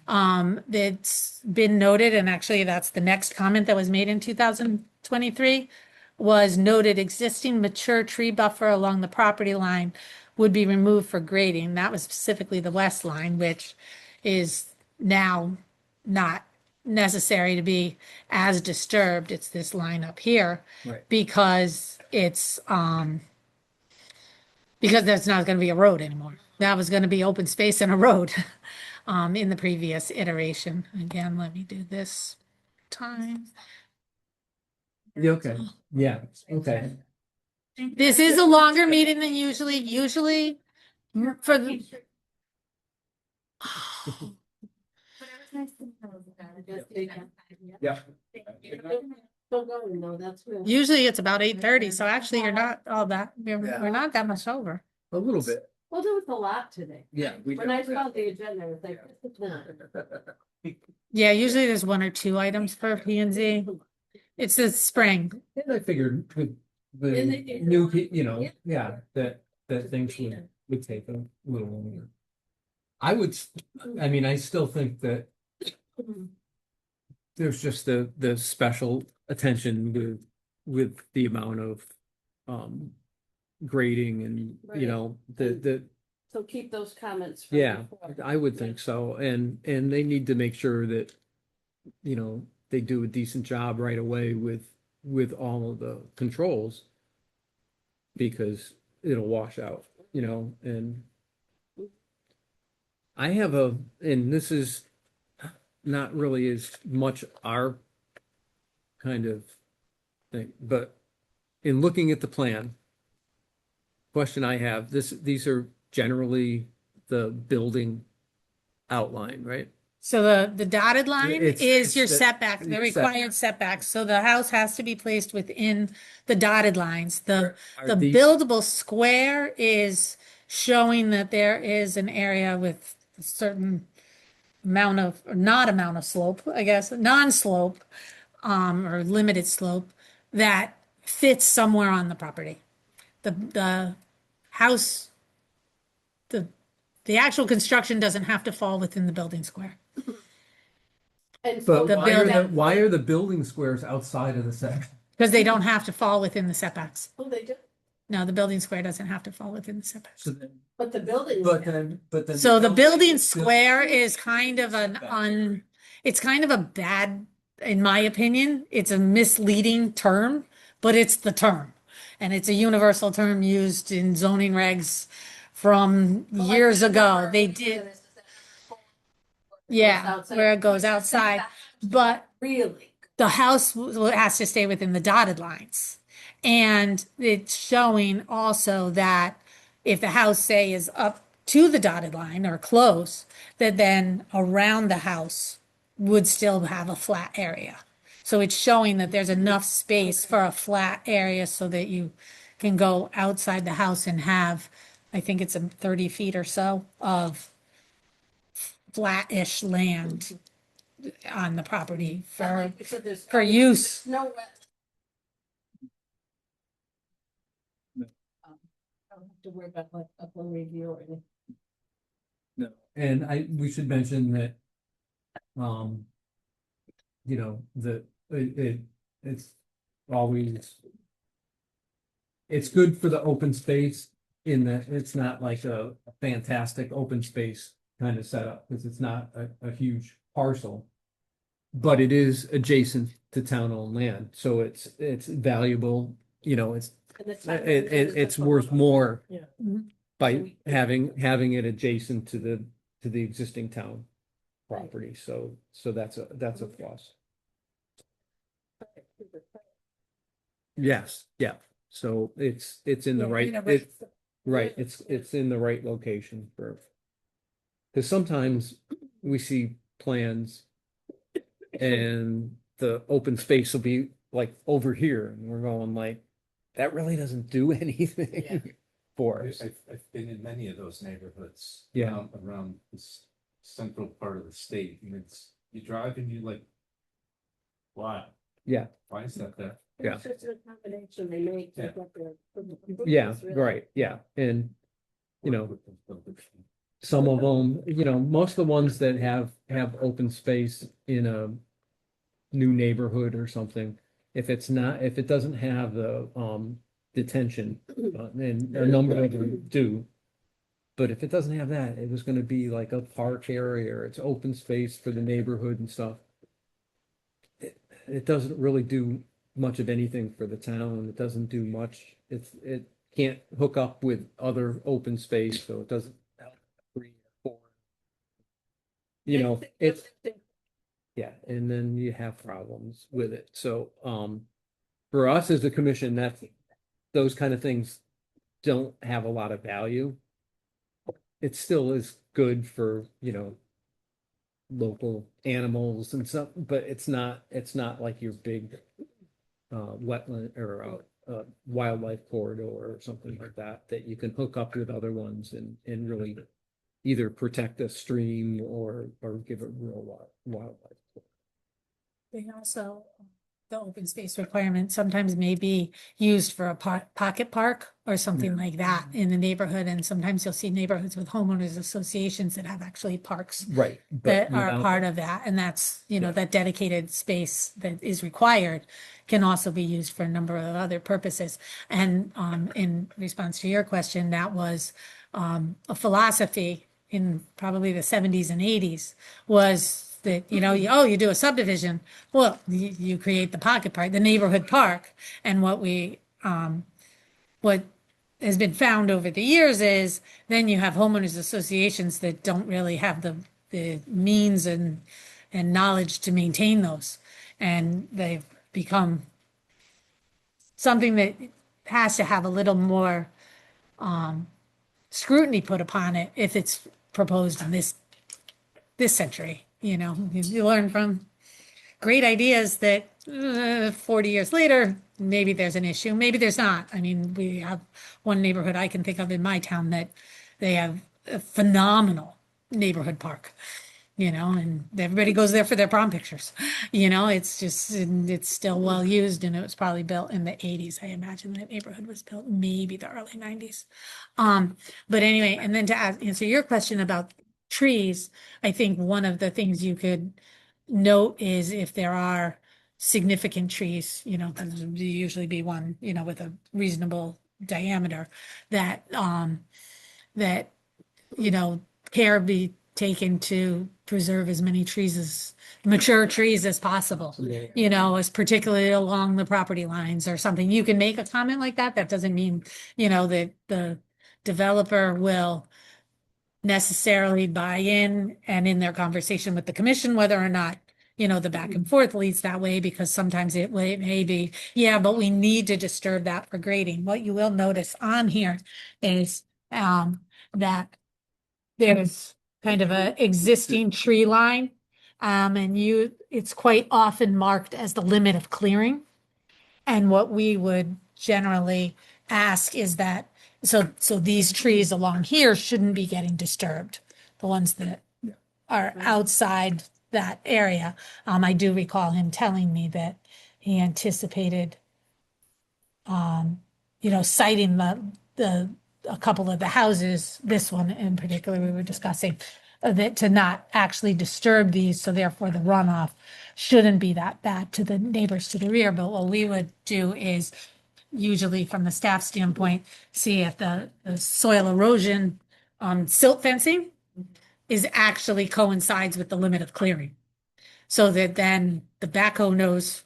That's been noted, and actually that's the next comment that was made in 2023 was noted existing mature tree buffer along the property line would be removed for grading. That was specifically the west line, which is now not necessary to be as disturbed. It's this line up here. Right. Because it's because that's not going to be a road anymore. That was going to be open space and a road in the previous iteration. Again, let me do this time. Yeah, okay, yeah, okay. This is a longer meeting than usually for the. Yeah. Don't go, no, that's real. Usually it's about 8:30, so actually you're not all that, we're not that much over. A little bit, Well, there was a lot today. yeah. When I saw the agenda, I was like. Yeah, usually there's one or two items for P and Z. It's the spring. And I figured with the And they did. new, you know, yeah, that things would take a little longer. I would, I mean, I still think that there's just the special attention with the amount of grading and, you Right. know, the So keep those comments. from yeah, before. I would think so. And they need to make sure that, you know, they do a decent job right away with all of the controls. Because it'll wash out, you know, and I have and this is not really as much our kind of thing, but in looking at the plan, question I have, these are generally the building outline, right? So the dotted line It's- is your it's the- setback, the it's required setbacks. So the house has to be placed within the dotted lines. The Are these- buildable square is showing that there is an area with a certain amount of, or not amount of slope, I guess, non-slope, or limited slope that fits somewhere on the property. The house, the actual construction doesn't have to fall within the building square. And so The building- why are the building squares outside of the set? Because they don't have to fall within the setbacks. Oh, they do, No, the building square doesn't have to fall within the setbacks. So then, but the building. but then. So the building square is kind of it's kind of a bad, in my opinion, it's a misleading term, but it's the term. And it's a universal term used in zoning regs from years ago. They did, yeah, where it goes outside. But Really? the house has to stay within the dotted lines. And it's showing also that if the house, say, is up to the dotted line or close, that then around the house would still have a flat area. So it's showing that there's enough space for a flat area so that you can go outside the house and have, I think it's 30 feet or so of flat-ish land on the property So there's for use. no wet. No. Don't have to worry about like upland review or anything. No, And we should mention that, you know, it's always, it's good for the open space in that it's not like a fantastic open space kind of setup, because it's not a huge parcel. But it is adjacent to town-owned land, so it's valuable, you know, it's And the time- it's worth more Yeah. by having it adjacent to the existing town property, so that's a plus. Yes, yeah. So it's in the Yeah, right, in a right- right, it's in the right location for. Because sometimes we see plans and the open space will be like over here and we're going like, that really doesn't do anything for us. I've been in many of those neighborhoods. Yeah. Around this central part of the state, and you drive and you're like, why? Yeah. Why is that there? Yeah. It's just a combination they make. to Yeah. get their- Yeah, really- right, yeah. And, you know, With those buildings. some of them, most of the ones that have open space in a new neighborhood or something, if it doesn't have the detention, and a number of them do. But if it doesn't have that, it was gonna be like a park area, or it's open space for the neighborhood and stuff. It doesn't really do much of anything for the town. It doesn't do much. It can't hook up with other open space, so it doesn't. Help three or four. It's, yeah, and then you have problems with it. So, for us as a commission, those kind of things don't have a lot of value. It still is good for, local animals and stuff, but it's not like your big wetland or wildlife corridor or something like that you can hook up with other ones and really either protect a stream or give it real wildlife. They also, the open space requirement sometimes may be used for a pocket park or something like that in the neighborhood. And sometimes you'll see neighborhoods with homeowners associations that have actually parks Right. that are part of that. And that's, that dedicated space that is required can also be used for a number of other purposes. And in response to your question, that was a philosophy in probably the 70s and 80s was that, you do a subdivision, well, you create the pocket park, the neighborhood park. And what has been found over the years is then you have homeowners associations that don't really have the means and knowledge to maintain those. And they've become something that has to have a little more scrutiny put upon it if it's proposed in this century. You learn from great ideas that 40 years later, maybe there's an issue, maybe there's not. I mean, we have one neighborhood I can think of in my town that they have a phenomenal neighborhood park, and everybody goes there for their prom pictures. It's still well used, and it was probably built in the 80s. I imagine that neighborhood was built maybe the early 90s. But anyway, and then to answer your question about trees, I think one of the things you could note is if there are significant trees, there usually be one, with a reasonable diameter that, care be taken to preserve as many mature trees as possible, as particularly along the property lines or something. You can make a comment like that. That doesn't mean, that the developer will necessarily buy in and in their conversation with the commission, whether or not, the back and forth leads that way, because sometimes it may be, yeah, but we need to disturb that for grading. What you will notice on here is that there's kind of a existing tree line, and it's quite often marked as the limit of clearing. And what we would generally ask is that so these trees along here shouldn't be getting disturbed, the ones that are outside that area. I do recall him telling me that he anticipated, citing a couple of the houses, this one in particular we were discussing, that to not actually disturb these, so therefore the runoff shouldn't be that bad to the neighbors to the rear. But what we would do is, usually from the staff standpoint, see if the soil erosion silt fencing is actually coincides with the limit of clearing. So that then the backhoe knows,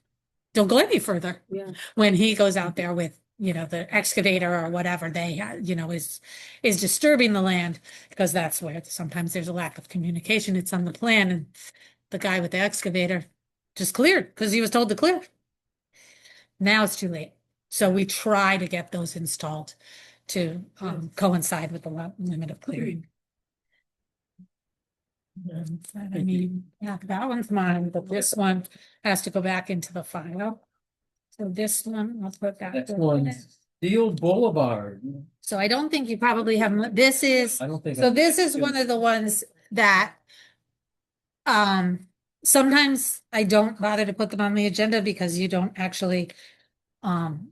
don't go any further. Yeah. When he goes out there with, the excavator or whatever they, is disturbing the land, because that's where sometimes there's a lack of communication. It's on the plan, and the guy with the excavator just cleared because he was told to clear. Now it's too late. So we try to get those installed to coincide with the limit of clearing. I mean, yeah, that one's mine, but this one has to go back into the file. So this one, I'll put that. Next one's Steel Boulevard. So I don't think you probably have, this is, I don't think. so this is one of the ones that sometimes I don't bother to put them on the agenda because you don't actually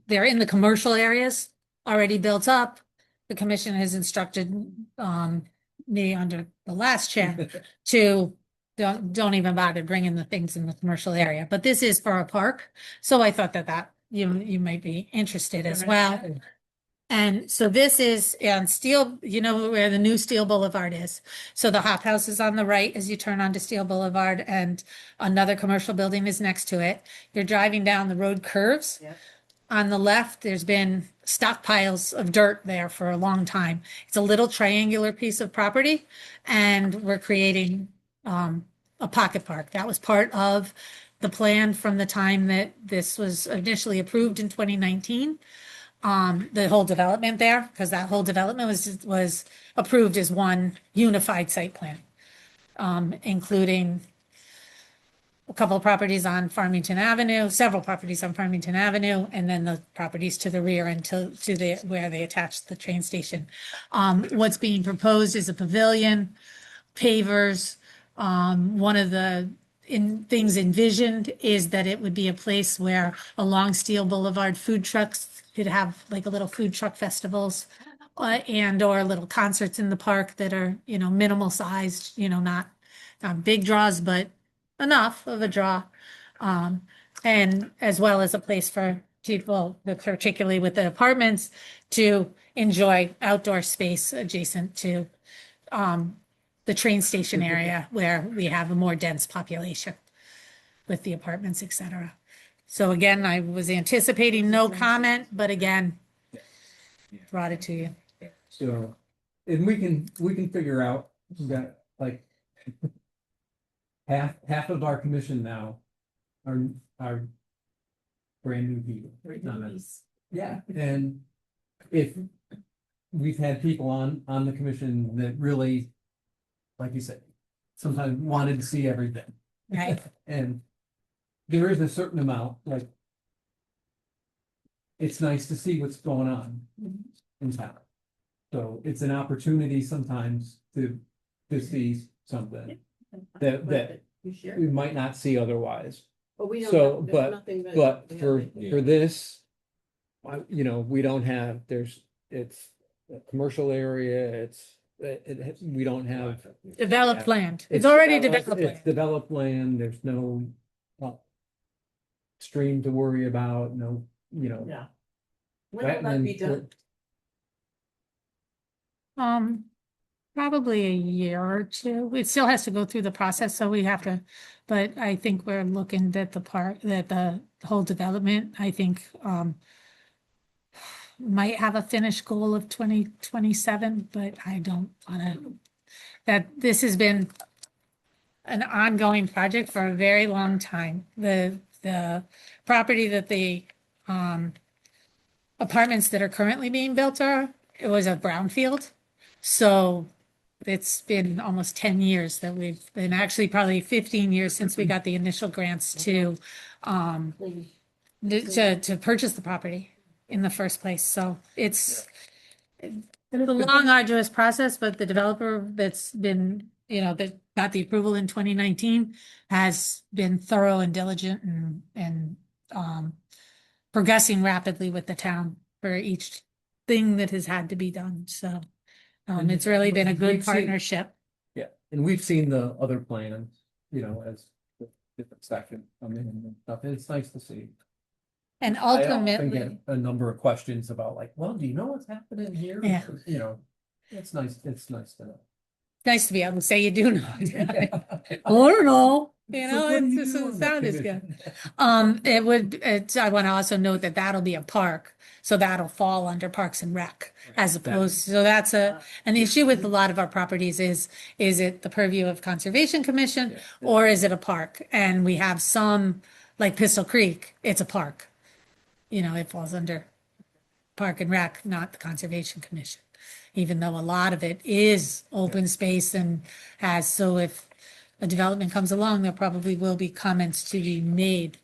they're in the commercial areas already built up. The commission has instructed me under the last chair to don't even bother bringing the things in the commercial area, but this is for a park. So I thought that you might be interested as well. And so this is on Steel, you know where the new Steel Boulevard is. So the Hop House is on the right as you turn onto Steel Boulevard, and another commercial building is next to it. You're driving down, the road curves. Yep. On the left, there's been stockpiles of dirt there for a long time. It's a little triangular piece of property, and we're creating a pocket park. That was part of the plan from the time that this was initially approved in 2019. The whole development there, because that whole development was approved as one unified site plan, including a couple of properties on Farmington Avenue, several properties on Farmington Avenue, and then the properties to the rear and to the where they attached the train station. What's being proposed is a pavilion, pavers. One of the things envisioned is that it would be a place where along Steel Boulevard, food trucks could have like a little food truck festivals and or little concerts in the park that are, you know, minimal sized, you know, not big draws, but enough of a draw. And as well as a place for people, particularly with the apartments, to enjoy outdoor space adjacent to the train station area where we have a more dense population with the apartments, et cetera. So again, I was anticipating no comment, but again, brought it to you. So, and we can figure out, we got like half of our commission now are brand new people. Yeah, and if we've had people on the commission that really, like you said, sometimes wanted to see everything. Right. And there is a certain amount, like, it's nice to see what's going on in town. So it's an opportunity sometimes to see something that You share. we might not see otherwise. But we don't So, have- there's but, nothing that- but we for, have- for this, you know, we don't have, it's a commercial area, we don't have. Developed land. It's already developed It's land. developed land, there's no stream to worry about, no, you know. Yeah. When will that be wetland- done? Probably a year or two. It still has to go through the process, so we have to, but I think we're looking at the whole development, I think, might have a finished goal of 2027, but I don't wanna, that this has been an ongoing project for a very long time. The property that the, apartments that are currently being built it was a brownfield. So it's been almost 10 years that we've been, actually probably 15 years since we got the initial grants to purchase the property in the first place. So it's a long, arduous process, but the developer that's been, you know, that got the approval in 2019 has been thorough and diligent and progressing rapidly with the town for each thing that has had to be done. So it's really been a good We've seen- partnership. Yeah, and we've seen the other plans, you know, as the different sections come in and stuff, and it's nice to see. And I often ultimately, get a number of questions about like, well, do you know what's happening here? Yeah. You know, it's nice to know. nice to be able to say you do know. I don't know, you So know, what do it's you just do doesn't on the sound as good. commission? I want to also note that that'll be a park, so that'll fall under Parks and Rec as opposed, so that's an issue with a lot of our properties is it the purview of Conservation Commission or is it a park? And we have some, like Pistol Creek, it's a park. You know, it falls under Park and Rec, not the Conservation Commission. Even though a lot of it is open space and has, so if a development comes along, there probably will be comments to be made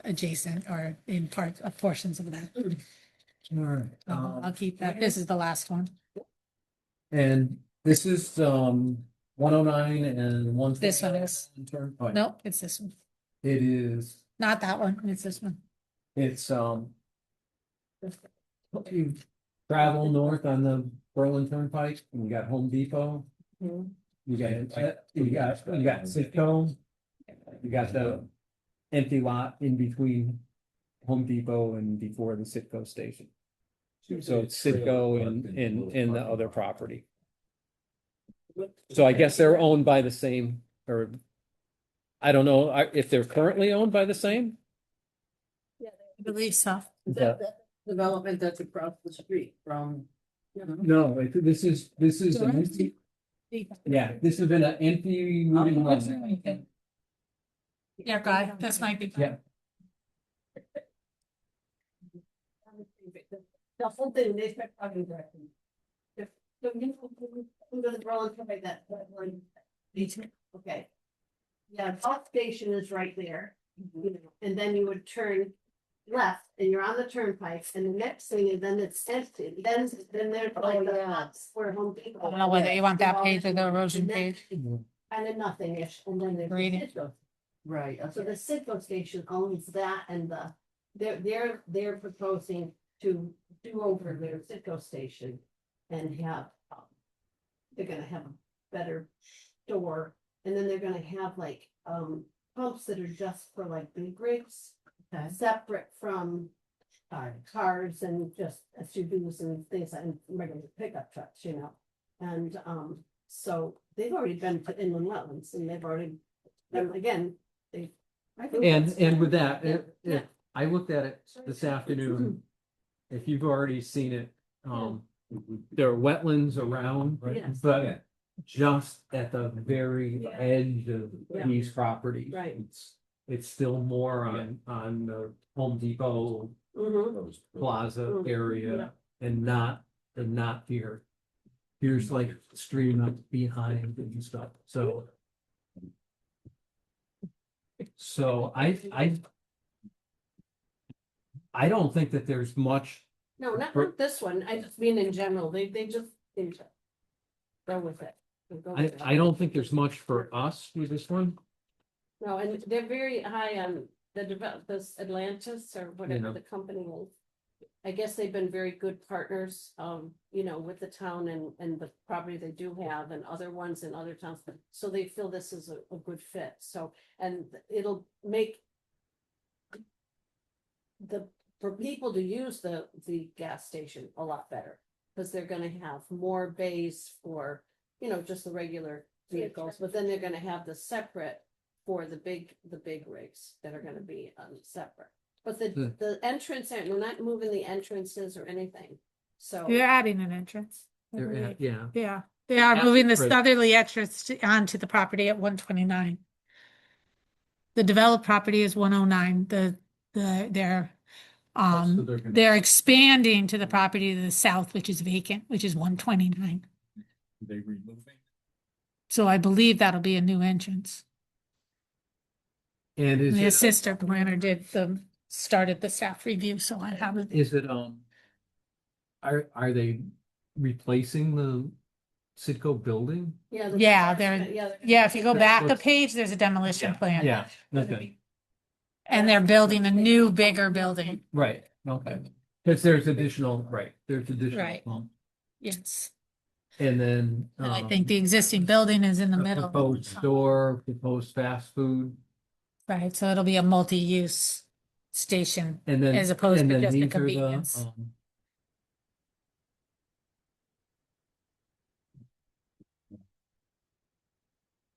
adjacent or in parts of portions of that. All right. I'll keep that. This is the last one. And this is 109 and one. This one is. Oh, Nope, it's this one. It is, Not that one. It's this one. it's you travel north on the Berlin Turnpike, and you got Home Depot. Mhm. You got Citgo. You got the empty lot in between Home Depot and before the Citgo station. So it's Citgo and the other property. So I guess they're owned by the same, or I don't know if they're currently owned by the same. I believe so. Is that the development that's across the street from, you know? No, this is an empty, yeah, this has been an empty. moving lot. Yeah, guy, this might be. Yeah. The whole thing, they start talking directly. If, so you know, go to the Berlin Turnpike, that one, okay. Yeah, bus station is right there, you know, and then you would turn left and you're on the turnpike and the next thing is then it's empty. Then there's like the huts where Home Depot. I don't know whether you want that page or the erosion page. Kind of nothing-ish, and then there's. the Reading. Citgo. Right, So okay. the Citgo station owns that and they're proposing to do over their Citgo station and have, they're gonna have a better store, and then they're gonna have like, pumps that are just for like big rigs, Okay. separate from cars and just SUVs and things and regular pickup trucks, you know? And, so they've already been put in wetlands and they've already, and again, they. I think And that's- and with that, Yeah. I looked at it this afternoon. If you've already seen it, there are wetlands around, Yes. but just at the very Yeah. edge of Yeah. these properties. Right. It's still more on the Home Depot Mhm. Plaza Mhm. area and not here. Here's like stream up behind and stuff, so. So I don't think that there's much, No, not For- with this one, I just mean in general, they just, they just go with it. They go with it. I don't think there's much for us with this one. No, and they're very high on the this Atlantis or whatever Yeah. the company is. I guess they've been very good partners, you know, with the town and the property they do have and other ones in other towns. So they feel this is a good fit, so, and it'll make for people to use the gas station a lot better. Cause they're gonna have more bays for, you know, just the regular vehicles, but then they're gonna have the separate for the big rigs that are gonna be separate. But the entrance, they're not moving the entrances or anything, so. You're adding an entrance. I They're believe. yeah. Yeah, they are Yeah, moving the right. southerly entrance onto the property at 129. The developed property is 109. They're So they're gonna- they're expanding to the property to the south, which is vacant, which is 129. They removing? So I believe that'll be a new entrance. And The is it, assistant planner started the staff review, so I have it. is it, are they replacing the Citgo building? Yeah. Yeah, they're- Yeah, if you go back a page, there's a demolition plan. Yeah, okay, And they're building a new, bigger building. right, okay. Cause there's additional, right, there's additional. Right. Yes. And then. And I think the existing building is in the a middle. Proposed store, proposed fast food, Right, so it'll be a multi-use station and then. as opposed and to then just a these are the, convenience.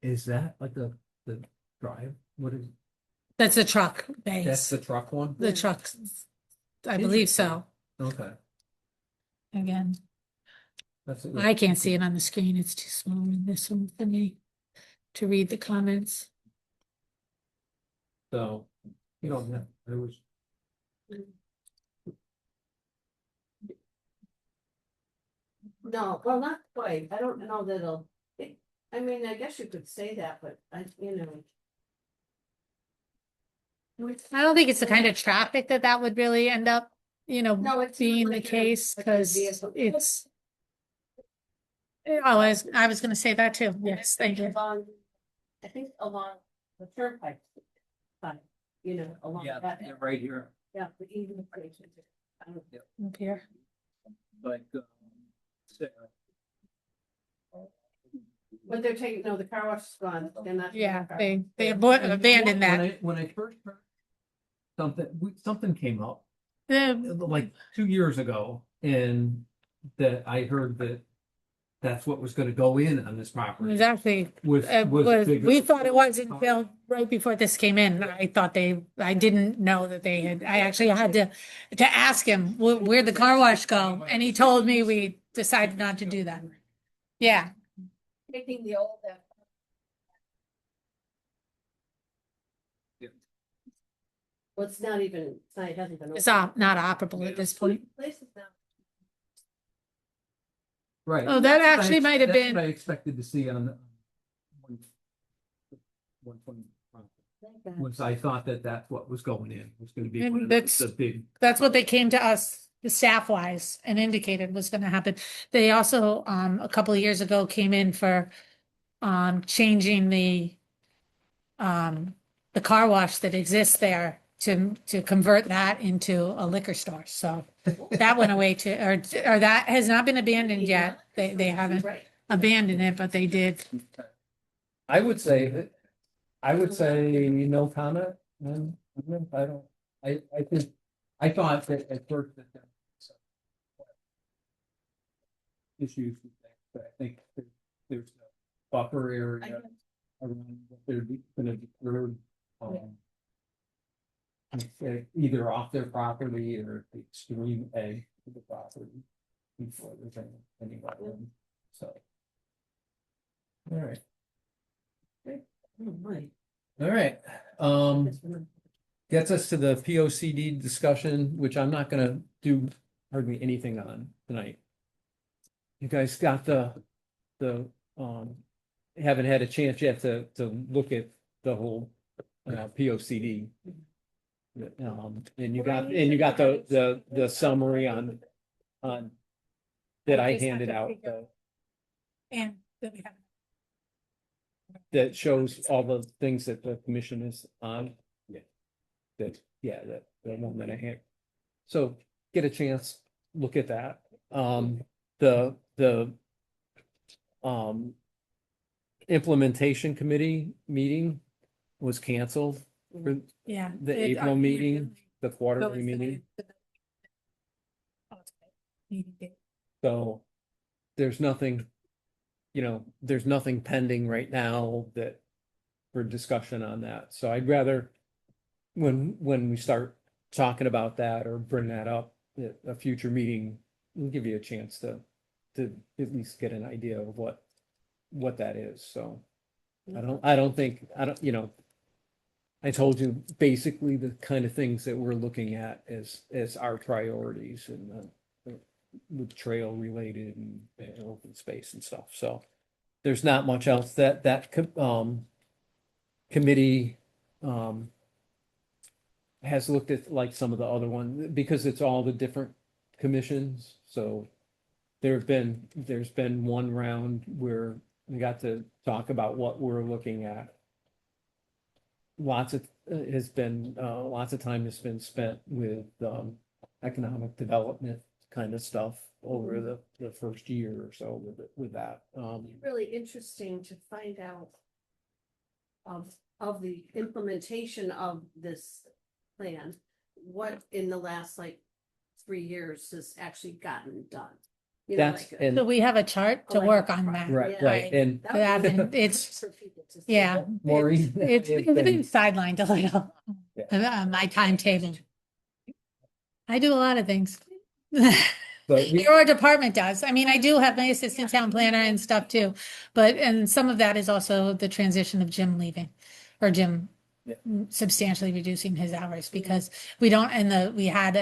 Is that like the drive, what is, That's a truck that's base, the truck one? the trucks. I believe so. Okay. Again, That's it. I can't see it on the screen. It's too small in this one for me to read the comments. So, you know, yeah, there was. No, well, not quite. I don't know that it'll, I mean, I guess you could say that, but you know. I don't think it's the kind of traffic that would really end up, No, it's being not the like case, like a because vehicle. it's. Oh, I was gonna say that too. Yes, thank you. Along, I think along the turnpike. Side, along Yeah, that. they're right here, Yeah, the evening station. Up here. like, Sarah. But they're taking, no, the car wash is gone. They're not. taking Yeah, the car they wash. abandoned that. When I first heard something came up, The- like 2 years ago, and that I heard that that's what was gonna go in on this property. Exactly. Was bigger. We thought it was until right before this came in. I didn't know that they had, I actually had to ask him, where'd the car wash go? And he told me we decided not to do that. Yeah, Taking the old. Well, it's not even, it hasn't been. it's not operable at this point. Place is now. Right. Oh, that That's what I actually ex- might have that's been- what I expected to see on the. 120. Was I thought that that's what was going in, was gonna be And one of that's- the big. That's what they came to us, the staff wise, and indicated was gonna happen. They also, a couple of years ago came in for, changing the car wash that exists there to convert that into a liquor store. So that went away too, or that has not been abandoned yet. They haven't Right. abandoned it, but they did. I would say no comment. I don't, I think, I thought that at first that there was some issues with that, but I think there's a buffer area around what they're gonna be, either off their property or at the extreme edge of the property before there's any wetland, so. All right. All right, gets us to the P O C D discussion, which I'm not gonna do hardly anything on tonight. You guys got haven't had a chance yet to look at the whole P O C D. And you got the summary on that I just have handed to out, figure- And that we have. that shows all the things that the commission is on. Yeah. The one that I had. So get a chance, look at that. The implementation committee meeting was canceled for Yeah. the it- April meeting, the Go quarterly with meeting. Meeting date. So there's nothing, there's nothing pending right now that for discussion on that. So I'd rather when we start talking about that or bring that up at a future meeting, we'll give you a chance to at least get an idea of what that is. So I don't think, I told you basically the kind of things that we're looking at as our priorities and with trail related and open space and stuff. So there's not much else that committee has looked at like some of the other ones because it's all the different commissions. So there's been one round where we got to talk about what we're looking at. Lots of time has been spent with economic development kind of stuff over the first year or so with that. Really interesting to find out of the implementation of this plan, what in the last 3 years has actually gotten done. That's and So we have a chart to like work a on chart. that. right, Yeah. right, and That, and it's, For people to see. yeah. Maureen, It's have been- been sidelined a little, my timetable. I do a lot of things. but we, Your department does. I mean, I do have my assistant town planner and stuff too. And some of that is also the transition of Jim leaving or Jim Yeah. substantially reducing his hours because we had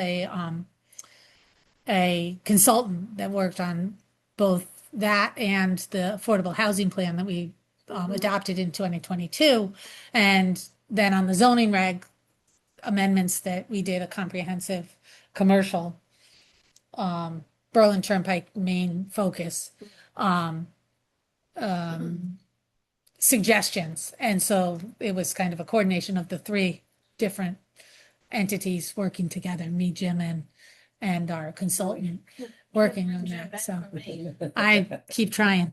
a consultant that worked on both that and the affordable housing plan that we adopted in 2022. And then on the zoning reg amendments that we did a comprehensive commercial Berlin Turnpike main focus suggestions. And so it was kind of a coordination of the three different entities working together, me, Jim, and our consultant working on that. So I keep trying.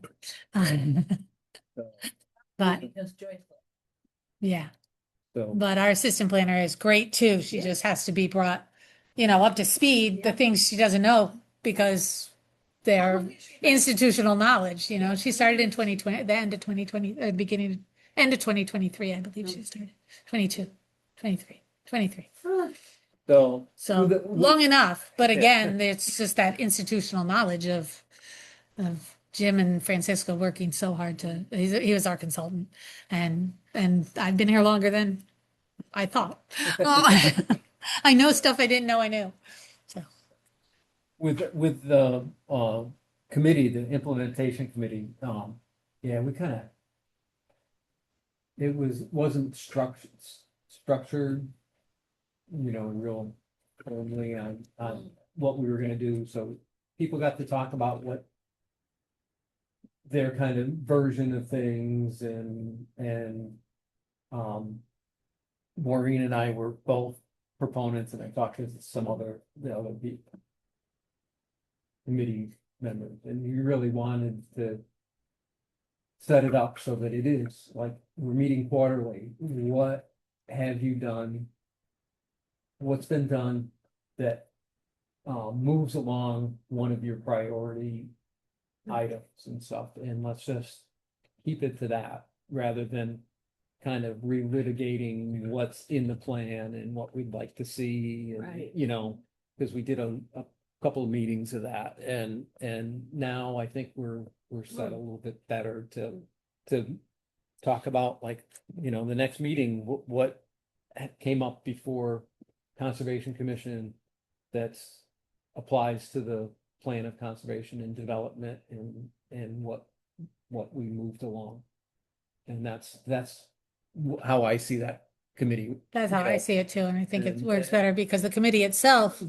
But Because joyful. yeah, So, but our assistant planner is great too. She just has to be brought, you know, up to speed, the things she doesn't know because they're institutional knowledge, you know. She started in 2020, the end of 2020, end of 2023, I believe she started. 22, 23, 23. so. So with the- long enough, but Yeah. again, it's just that institutional knowledge of Jim and Francisco working so hard to, he was our consultant and I've been here longer than I thought. I know stuff I didn't know I knew. So, With the committee, the implementation committee, yeah, we kind of. It wasn't structured, you know, real firmly on what we were gonna do, so people got to talk about what. Their kind of version of things Maureen and I were both proponents, and I talked to some the other people. Committee members, and you really wanted to. Set it up so that it is like we're meeting quarterly. What have you done? What's been done that moves along one of your priority items and stuff, and let's just keep it to that rather than kind of relitigating what's in the plan and what we'd like to see, and Right. you know, because we did a couple of meetings of that, and now I think we're set a little bit better to talk about, like, you know, the next meeting, what came up before Conservation Commission that's applies to the plan of conservation and development, and what we moved along. And that's how I see that committee. that's how you I know. see it too, and I think it And- works better because the committee itself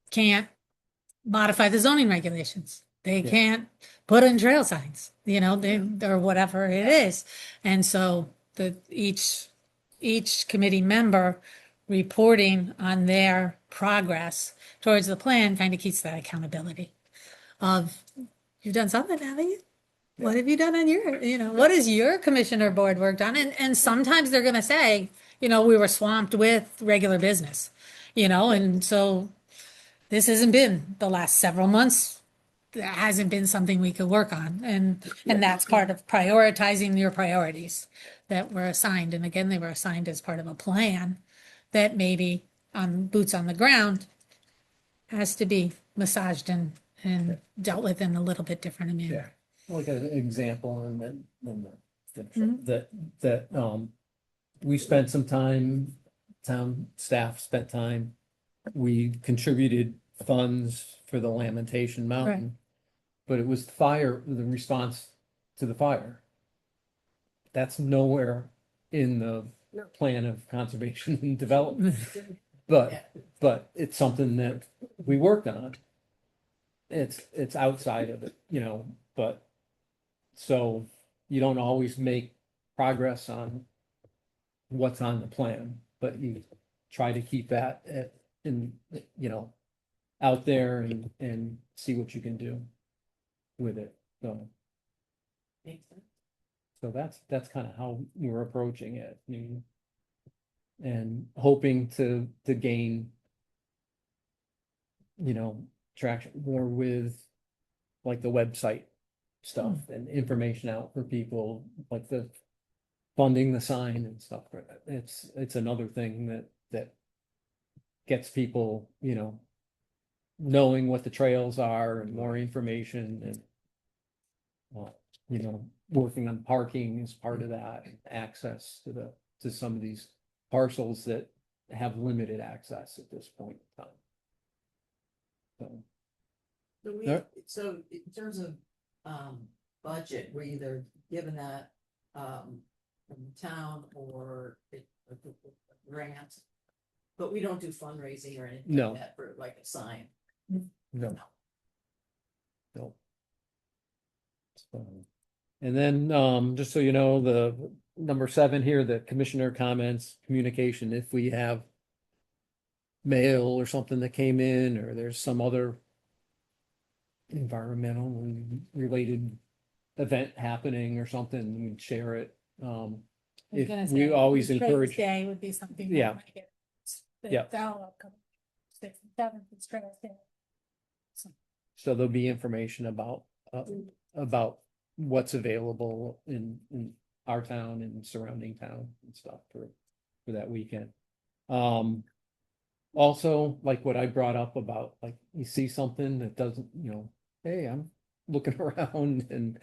can't modify the zoning regulations. They Yeah. can't put in trail signs, you know, or whatever it is. And so each committee member reporting on their progress towards the plan kind of keeps that accountability of, you've done something, haven't you? What have you done on your, you know, what has your commissioner board worked on? And sometimes they're gonna say, you know, we were swamped with regular business, you know, and so this hasn't been the last several months. That hasn't been something we could work on, and that's part of prioritizing your priorities that were assigned. And again, they were assigned as part of a plan that maybe on boots on the ground has to be massaged and dealt with in a little bit different manner. Like an example, and Mhm. that we spent some time, town staff spent time. We contributed funds for the Lamentation Mountain. But it was the response to the fire. That's nowhere in the plan of conservation and development. But it's something that we worked on. It's outside of it, you know, but so you don't always make progress on what's on the plan, but you try to keep that in, you know, out there and see what you can do with it, so. So that's kind of how we're approaching it. And hoping to gain, you know, traction more with like the website stuff and information out for people, like the funding the sign and stuff. It's another thing that gets people, you know, knowing what the trails are and more information, and you know, working on parking is part of that, and access to some of these parcels that have limited access at this point in time. So, So we, Alright. so in terms of, budget, we're either given that, from the town or a grant. But we don't do fundraising or anything No. like that for like a sign. No. No. So, and then, just so you know, the number 7 here, the commissioner comments, communication, if we have mail or something that came in, or there's some other environmental related event happening or something, we share it. I was If gonna we say, always Trails encourage, Day would be something. that Yeah. might get- Yeah. That'll upcome 6th and 7th, it's Trails Day. so there'll be information about what's available in our town and surrounding town and stuff for that weekend. Also, like what I brought up about, like, you see something that doesn't, hey, I'm looking around and,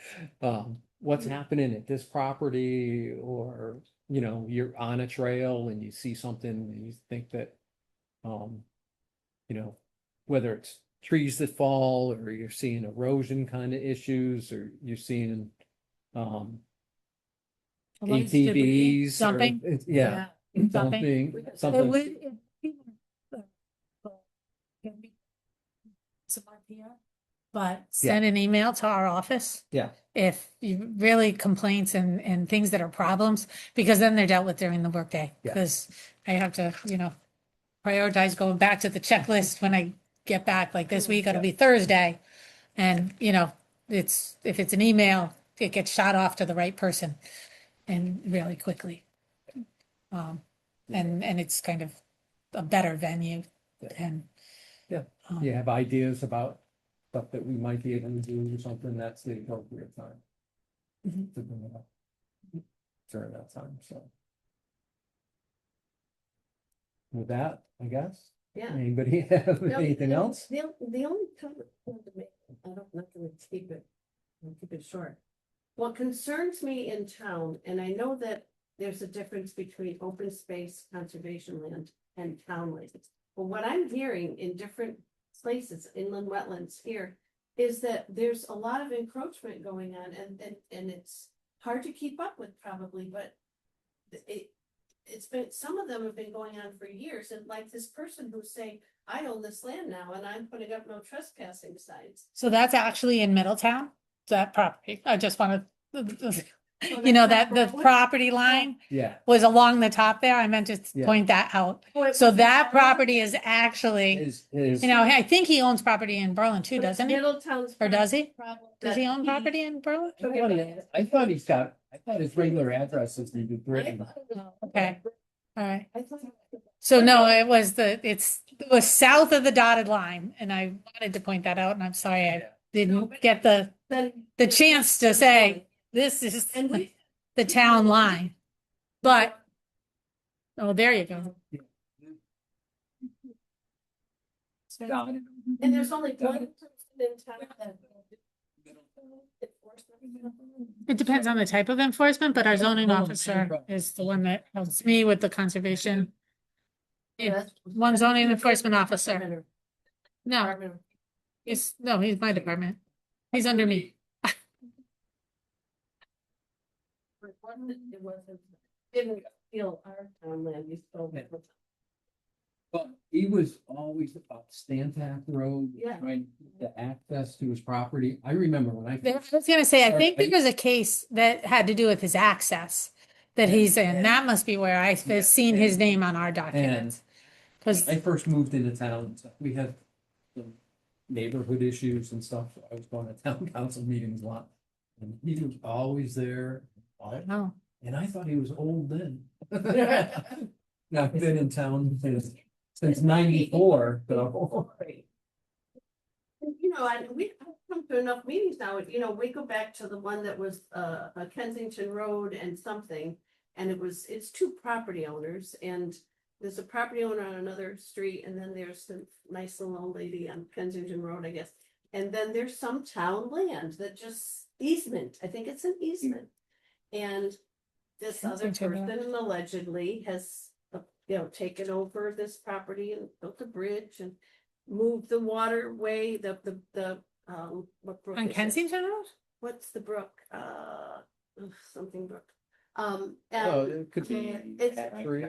what's happening at this property, or, you're on a trail and you see something and you think that, whether it's trees that fall, or you're seeing erosion kind of issues, or you're seeing, Lots of debris, ATVs. Dumping. Yeah, Dumping. dumping, It something. would. Can be some idea, but send an email to our office. Yeah. If you really complaints and things that are problems, because then they're dealt with during the workday. Yeah. Because I have to, prioritize going back to the checklist when I get back, like this week, it'll be Thursday. And, if it's an email, it gets shot off to the right person and really quickly. And it's kind of a better venue and. Yeah. You have ideas about stuff that we might be able to do or something, that's the appropriate time. Mhm. To bring it up during that time, so. With that, I guess, Yeah. anybody have anything else? The only comment I wanted to make, I'm not gonna keep it short. What concerns me in town, and I know that there's a difference between open space conservation land and town lands. But what I'm hearing in different places, inland wetlands here, is that there's a lot of encroachment going on and it's hard to keep up with probably, but it's been, some of them have been going on for years, and like this person who's saying, I own this land now and I'm putting up no trespassing signs. So that's actually in Middletown, that property. I just wanted, that's that not the Berwick? property line Yeah, was along the top there. I meant to Yeah. point that out. Oh, it So was in that Berlin? property is actually, is, I think he owns property in Berlin too, But it's doesn't he? Middletown's Or does he? problem Does he that own property in Berlin? I thought his regular address is in Britain. Okay, all right. I thought- So no, it was south of the dotted line, and I wanted to point that out, and I'm sorry I didn't get the Then. chance to say, this is And we. the town line. But, oh, there you go. And there's only one person in town that. It depends on the type of enforcement, but our zoning officer is the one that helps me with the conservation. Yeah, one zoning enforcement officer. No, he's my department. He's under me. It wasn't, didn't feel our town land, you told me. But he was always about Stantac Road, Yeah. trying to get access to his property. I remember when I. I was gonna say, I think there was a case that had to do with his access that he's in. That must be where I've seen his name on our documents. Cause I first moved into town, we had some neighborhood issues and stuff. I was going to town council meetings a lot. And he was always there. oh, And I thought he was old then. Now, I've been in town since 94, so. We've come to enough meetings now, we go back to the one that was, Kensington Road and something. And it's two property owners, and there's a property owner on another street, and then there's the nice little old lady on Kensington Road, I guess. And then there's some town land that just easement, I think it's an easement. And this other Kensington Road. person allegedly has, taken over this property and built a bridge and moved the waterway, the what brook On is it? Kensington Road? What's the brook? Something brook. Oh, And it could be. it's Tree.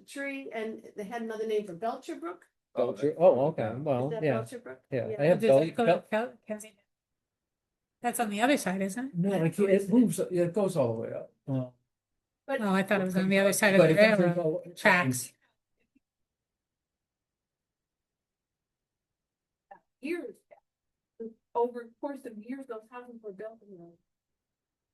Tree, and they had another name for Belcher Brook. Oh, okay, Is well, that yeah, Belcher Brook? yeah, I have Does it go to Bel- Kensington? That's on the other side, isn't it? No, it moves, yeah, it goes all the way up. But Oh, I thought it was on the other side of But the it doesn't railroad go- tracks. years, over the course of years, those houses were built in the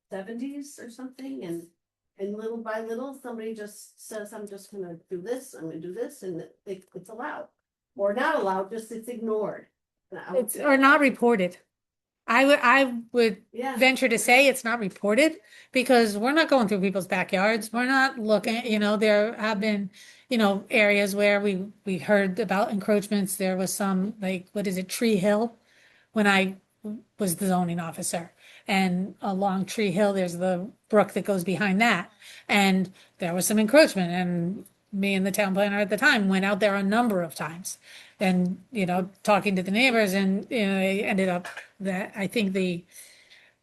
seventies or something, and little by little, somebody just says, I'm just gonna do this, I'm gonna do this, and it's allowed. Or not allowed, just it's ignored. It's, or not reported. I would Yeah. venture to say it's not reported because we're not going through people's backyards. We're not looking, there have been, areas where we heard about encroachments. There was some, like, what is it, Tree Hill? When I was the zoning officer, and along Tree Hill, there's the brook that goes behind that. And there was some encroachment, and me and the town planner at the time went out there a number of times. And, talking to the neighbors, and, it ended up that I think the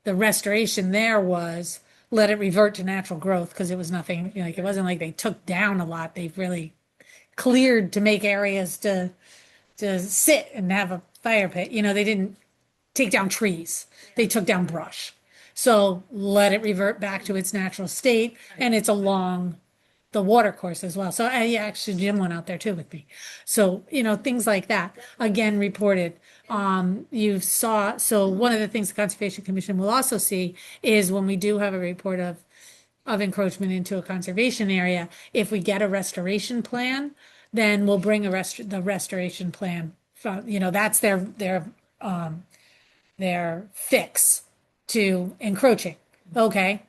restoration there was let it revert to natural growth, because it was nothing, like, it wasn't like they took down a lot. They've really cleared to make areas to sit and have a fire pit. They didn't take down trees. They took down brush. So let it revert back to its natural state, and it's along the water course as well. So actually Jim went out there too with me. So, things like that, again, reported. So one of the things the Conservation Commission will also see is when we do have a report of encroachment into a conservation area, if we get a restoration plan, then we'll bring the restoration plan from, that's their fix to encroaching. Okay.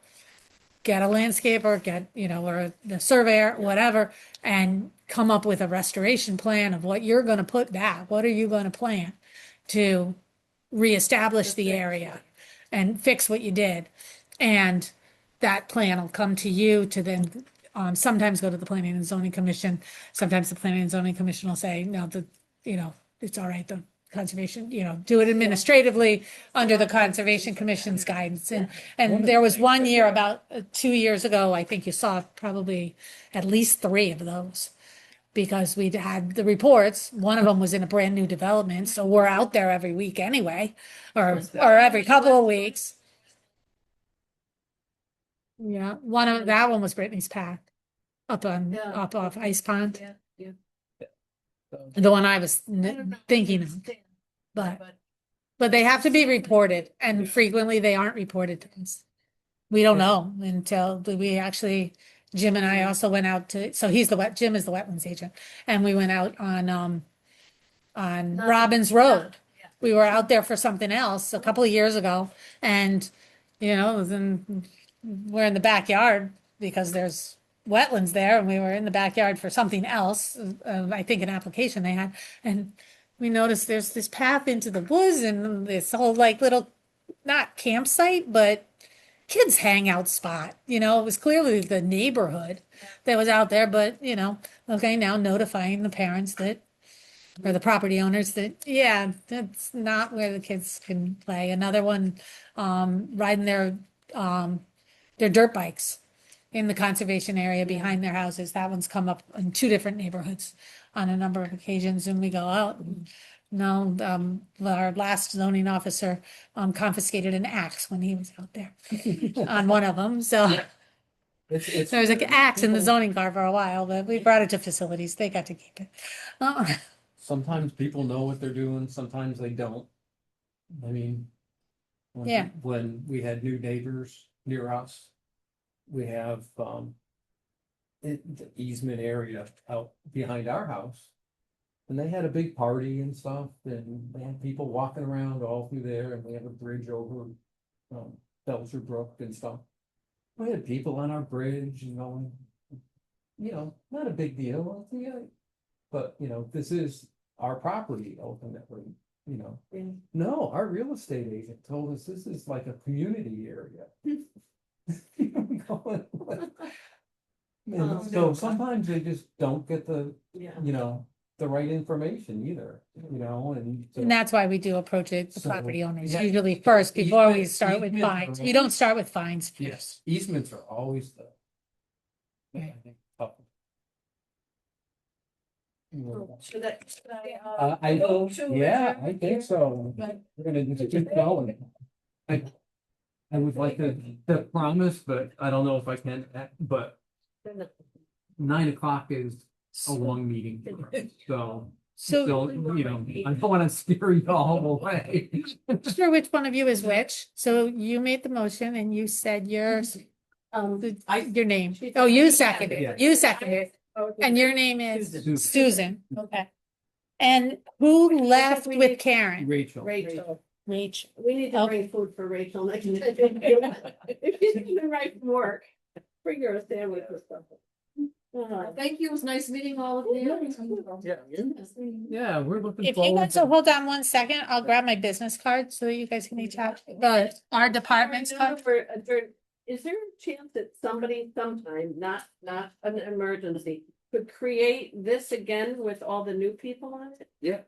Get a landscaper, or the surveyor, whatever, and come up with a restoration plan of what you're gonna put back. What are you gonna plan to reestablish the area and fix what you did? And that plan will come to you to then, sometimes go to the Planning and Zoning Commission. Sometimes the Planning and Zoning Commission will say, no, it's all right, the conservation, do it administratively under the Conservation Commission's guidance. And there was one year, about 2 years ago, I think you saw probably at least 3 of those. Because we'd had the reports, one of them was in a brand new development, so we're out there every week anyway, or every couple of weeks. Yeah, that one was Brittany's Path, up off Ice Pond. Yeah. The one I was thinking of, but they have to be reported, and frequently they aren't reported to us. We don't know until we actually, Jim and I also went out to, so Jim is the wetlands agent, and we went out on Robbins Road. We were out there for something else a couple of years ago, and, then we're in the backyard because there's wetlands there, and we were in the backyard for something else, I think an application they had, and we noticed there's this path into the woods and this whole little, not campsite, but kids hangout spot. It was clearly the neighborhood that was out there, but okay, now notifying the parents that, or the property owners that, yeah, that's not where the kids can play. Another one, riding their dirt bikes in the conservation area behind their houses. That one's come up in 2 different neighborhoods on a number of occasions, and we go out. No, our last zoning officer confiscated an axe when he was out there on one of them. So there was an axe in the zoning car for a while, but we brought it to facilities. They got to keep it. Sometimes people know what they're doing, sometimes they don't. I mean. Yeah. When we had new neighbors near us, we have, the easement area out behind our house. And they had a big party and stuff, and they had people walking around all through there, and we have a bridge over, Belcher Brook and stuff. We had people on our bridge, not a big deal, but, this is our property ultimately, No, our real estate agent told us this is like a community area. And so sometimes they just don't get the, the right information either, you know, and. so- And that's why we do approach it, the So, property owners yeah. usually first before we Easement- start with easements are fines. We don't start with fines. Yes, easements are always the. Right. tough. Should I, go to yeah, adjourn I think here? so. Right. We're gonna just keep going. I would like to promise, but I don't know if I can, but 9 o'clock is a long meeting, so. So, You know, I don't wanna scare you all away. sure, which one of you is which? So you made the motion and you said yours, your name. Oh, you seconded, Yeah. you seconded. And your name is Susan. Susan, okay. And who left we with need- Karen? Rachel. Rachel, Rachel. we need to Okay. bring food for Rachel next time. If she's gonna write from work, bring her a sandwich or something. Thank you, it was nice meeting all of you. Yeah, we're looking If you forward guys will to. hold on one second, I'll grab my business card so that you guys can each have our department's card. For adjourn, is there a chance that somebody sometime, not an emergency, could create this again with all the new people on it? Yeah.